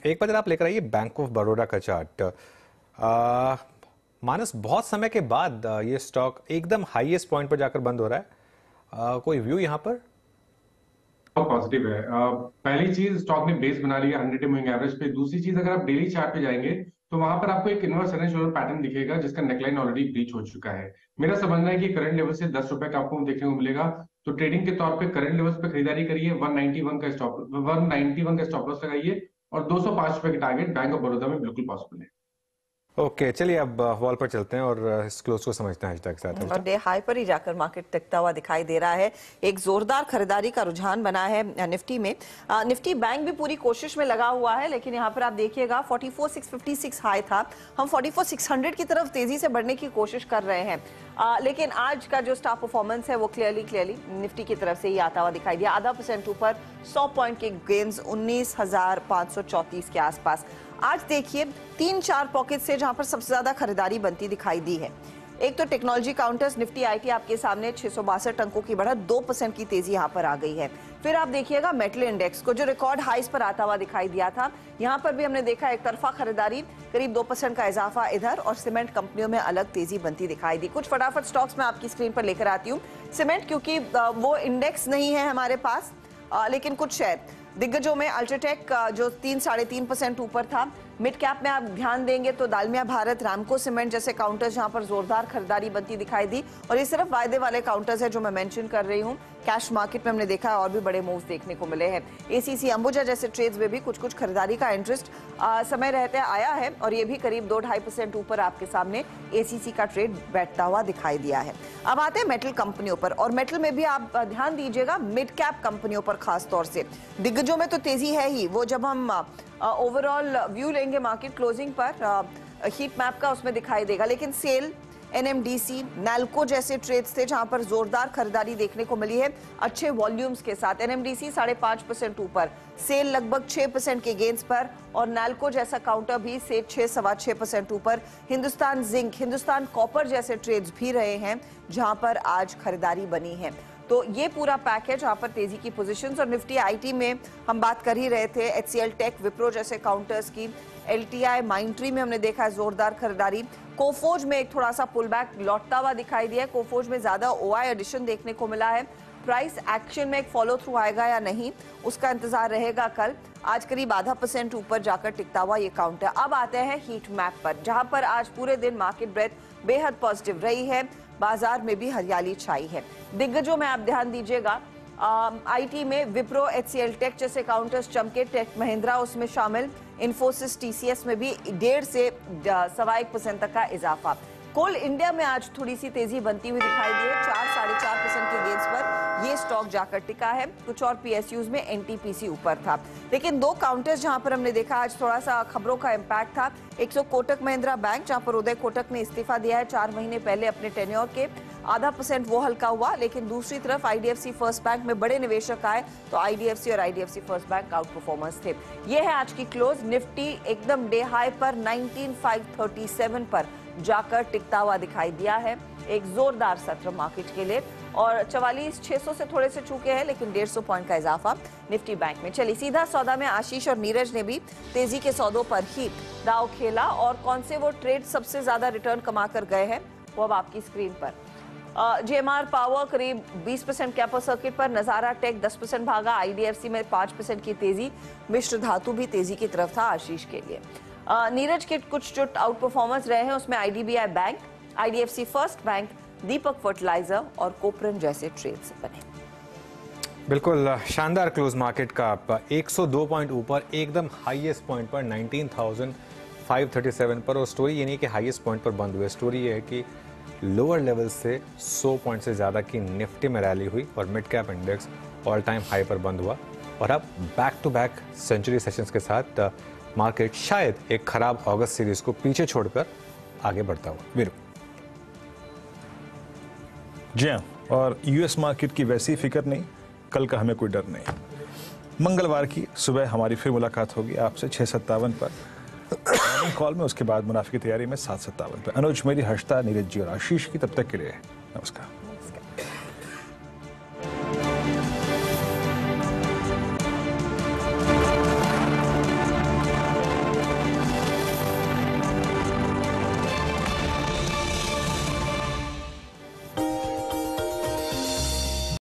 एक बार आप लेकर आइए बैंक ऑफ बड़ौदा का चार्ट। मानस, बहुत समय के बाद ये स्टॉक एकदम हाईएस्ट पॉइंट पर जाकर बंद हो रहा है, कोई व्यू यहाँ पर? पॉजिटिव है। पहली चीज, स्टॉक ने बेस बना लिया 100 डे मूविंग एवरेज पे। दूसरी चीज, अगर आप डेली चार्ट पे जाएंगे तो वहां पर आपको एक inverse head and shoulder pattern दिखेगा जिसका नेकलाइन ऑलरेडी ब्रीच हो चुका है। मेरा समझना है कि करंट लेवल से 10 रुपए का आपको देखने को मिलेगा, तो ट्रेडिंग के तौर पे करंट लेवल्स पे खरीदारी करिए। 191 का स्टॉप लॉस लगाइए और 205 रुपए का टारगेट बैंक ऑफ बड़ौदा में बिल्कुल पॉसिबल है। ओके, चलिए अब वॉल पर चलते हैं और इस क्लोज को समझते हैं हर्षिता के साथ। और डे हाई पर ही जाकर मार्केट टिकता हुआ दिखाई दे रहा है। एक जोरदार खरीदारी का रुझान बना है निफ्टी में। निफ्टी बैंक भी पूरी कोशिश में लगा हुआ है, लेकिन यहाँ पर आप देखिएगा 44,656 हाई था, हम 44,600 की तरफ तेजी से बढ़ने की कोशिश कर रहे हैं। लेकिन आज का जो स्टॉक परफॉर्मेंस है वो क्लियरली निफ्टी की तरफ से ही आता हुआ दिखाई दिया। आधा % ऊपर, 100 पॉइंट के गेन्स 19,534 के आसपास। आज देखिए 3-4 पॉकेट से जहां पर सबसे ज्यादा खरीदारी बनती दिखाई दी है। एक तो टेक्नोलॉजी काउंटर्स निफ्टी आईटी आपके सामने 662 अंकों की बढ़त, 2% की तेजी यहां पर आ गई है। फिर आप देखिएगा मेटल इंडेक्स को जो रिकॉर्ड हाइस पर आता हुआ दिखाई दिया था, यहां पर भी हमने देखा एक तरफा खरीदारी, करीब 2% का इजाफा इधर, और सीमेंट कंपनियों में अलग तेजी बनती दिखाई दी। कुछ फटाफट स्टॉक्स मैं आपकी स्क्रीन पर लेकर आती हूँ। सीमेंट क्योंकि वो इंडेक्स नहीं है हमारे पास, लेकिन कुछ शेयर दिग्गजों में अल्ट्राटेक जो 3-3.5% ऊपर था। मिड कैप में आप ध्यान देंगे तो दालमिया भारत, रामको सीमेंट जैसे काउंटर्स जहां पर जोरदार खरीदारी बनती दिखाई दी, और ये सिर्फ वायदे वाले काउंटर्स है जो मैं मेंशन कर रही हूं। कैश मार्केट में हमने देखा है और भी बड़े मूव्स देखने को मिले हैं। एसीसी अंबुजा जैसे ट्रेड्स में भी कुछ खरीदारी का इंटरेस्ट समय रहते आया है, और ये भी करीब 2-2.5% ऊपर आपके सामने एसीसी का ट्रेड बैठता हुआ दिखाई दिया है। अब आते हैं मेटल कंपनियों पर, और मेटल में भी आप ध्यान दीजिएगा मिड कैप कंपनियों पर खास तौर से। दिग्गजों में तो तेजी है ही, वो जब हम ओवरऑल व्यू लेंगे मार्केट क्लोजिंग पर हीट मैप का, उसमें दिखाई देगा। लेकिन सेल, एनएमडीसी, नैल्को जैसे ट्रेड्स थे जहां पर जोरदार खरीदारी देखने को मिली है अच्छे वॉल्यूम्स के साथ। एनएमडीसी 5.5% ऊपर, सेल लगभग 6% के गेंस पर, और नैल्को जैसा काउंटर भी से 6-6.25% ऊपर। हिंदुस्तान जिंक, हिंदुस्तान कॉपर जैसे ट्रेड्स भी रहे हैं जहां पर आज खरीदारी बनी है। तो ये पूरा पैक है जहां पर तेजी की पोजीशंस। और निफ्टी आईटी में हम बात कर ही रहे थे, एचसीएल टेक, विप्रो जैसे काउंटर्स की, एलटीआई, माइंट्री में हमने देखा है जोरदार खरीदारी। कोफोज में एक थोड़ा सा पुल बैक लौटता हुआ दिखाई दिया है, कोफोज में ज्यादा ओआई एडिशन देखने को मिला है। प्राइस एक्शन में एक फॉलो थ्रू आएगा या नहीं, उसका इंतजार रहेगा कल। आज करीब 0.5% ऊपर जाकर टिकता हुआ ये काउंटर। अब आते हैं हीट मैप पर, जहां पर आज पूरे दिन मार्केट ब्रेथ बेहद पॉजिटिव रही है, बाजार में भी हरियाली छाई है। दिग्गजों में आप ध्यान दीजिएगा, आईटी में विप्रो, एचसीएल टेक जैसे काउंटर्स चमके, टेक महिंद्रा उसमें शामिल, इन्फोसिस, टीसीएस में भी 1.5 से 1.25% तक का इजाफा। कोल इंडिया में आज थोड़ी सी तेजी बनती हुई दिखाई दी है, 4-4.5% के गेंस पर ये स्टॉक जाकर टिका है। कुछ और पीएसयूज में एनटीपीसी ऊपर था। लेकिन 2 काउंटर्स जहां पर हमने देखा आज थोड़ा सा खबरों का इम्पैक्ट था। एक तो कोटक महिंद्रा बैंक, जहां पर उदय कोटक ने इस्तीफा दिया है 4 महीने पहले अपने टेन्योर के, 0.5% वो हल्का हुआ। लेकिन दूसरी तरफ आईडीएफसी फर्स्ट बैंक में बड़े निवेशक आए, तो आईडीएफसी और IDFC first bank out performers थे। ये है आज की क्लोज। निफ्टी एकदम डे हाई पर 19,537 पर जाकर टिकता हुआ दिखाई दिया है। एक जोरदार सत्र मार्केट के लिए, और 44,600 से थोड़े से चूके हैं, लेकिन 150 पॉइंट का इजाफा निफ्टी बैंक में। चलिए सीधा सौदा में आशीष और नीरज ने भी तेजी के सौदों पर ही दाव खेला, और कौन से वो ट्रेड सबसे ज्यादा रिटर्न कमा कर गए हैं वो अब आपकी स्क्रीन पर। जेएमआर पावर करीब 20% कैपर सर्किट पर, नजारा टेक 10% भागा, आईडीएफसी में 5% की तेजी, मिश्र धातु भी तेजी की तरफ था आशीष के लिए। नीरज के कुछ जो आउट परफॉर्मेंस रहे हैं उसमें IDBI bank, IDFC first bank, Deepak fertilizer और कोपरन जैसे ट्रेड्स बने। बिल्कुल शानदार क्लोज मार्केट का, 102 पॉइंट ऊपर, एकदम हाईएस्ट पॉइंट पर 19,537 पर। और स्टोरी ये नहीं कि हाईएस्ट पॉइंट पर बंद हुए, स्टोरी ये है कि लोअर लेवल से 100 पॉइंट से ज़्यादा की निफ्टी में रैली हुई, और mid cap index all time high पर बंद हुआ। और अब back to back century sessions के साथ मार्केट शायद एक खराब अगस्त सीरीज को पीछे छोड़कर आगे बढ़ता हुआ। वीरू जी हाँ, और यूएस मार्केट की वैसी फिक्र नहीं, कल का हमें कोई डर नहीं। मंगलवार की सुबह हमारी फिर मुलाकात होगी आपसे 6:57 पर मॉर्निंग कॉल में, उसके बाद मुनाफे की तैयारी में 7:57 पर। अनुज, मेरी, हर्षता, नीरज जी और आशीष की, तब तक के लिए नमस्कार।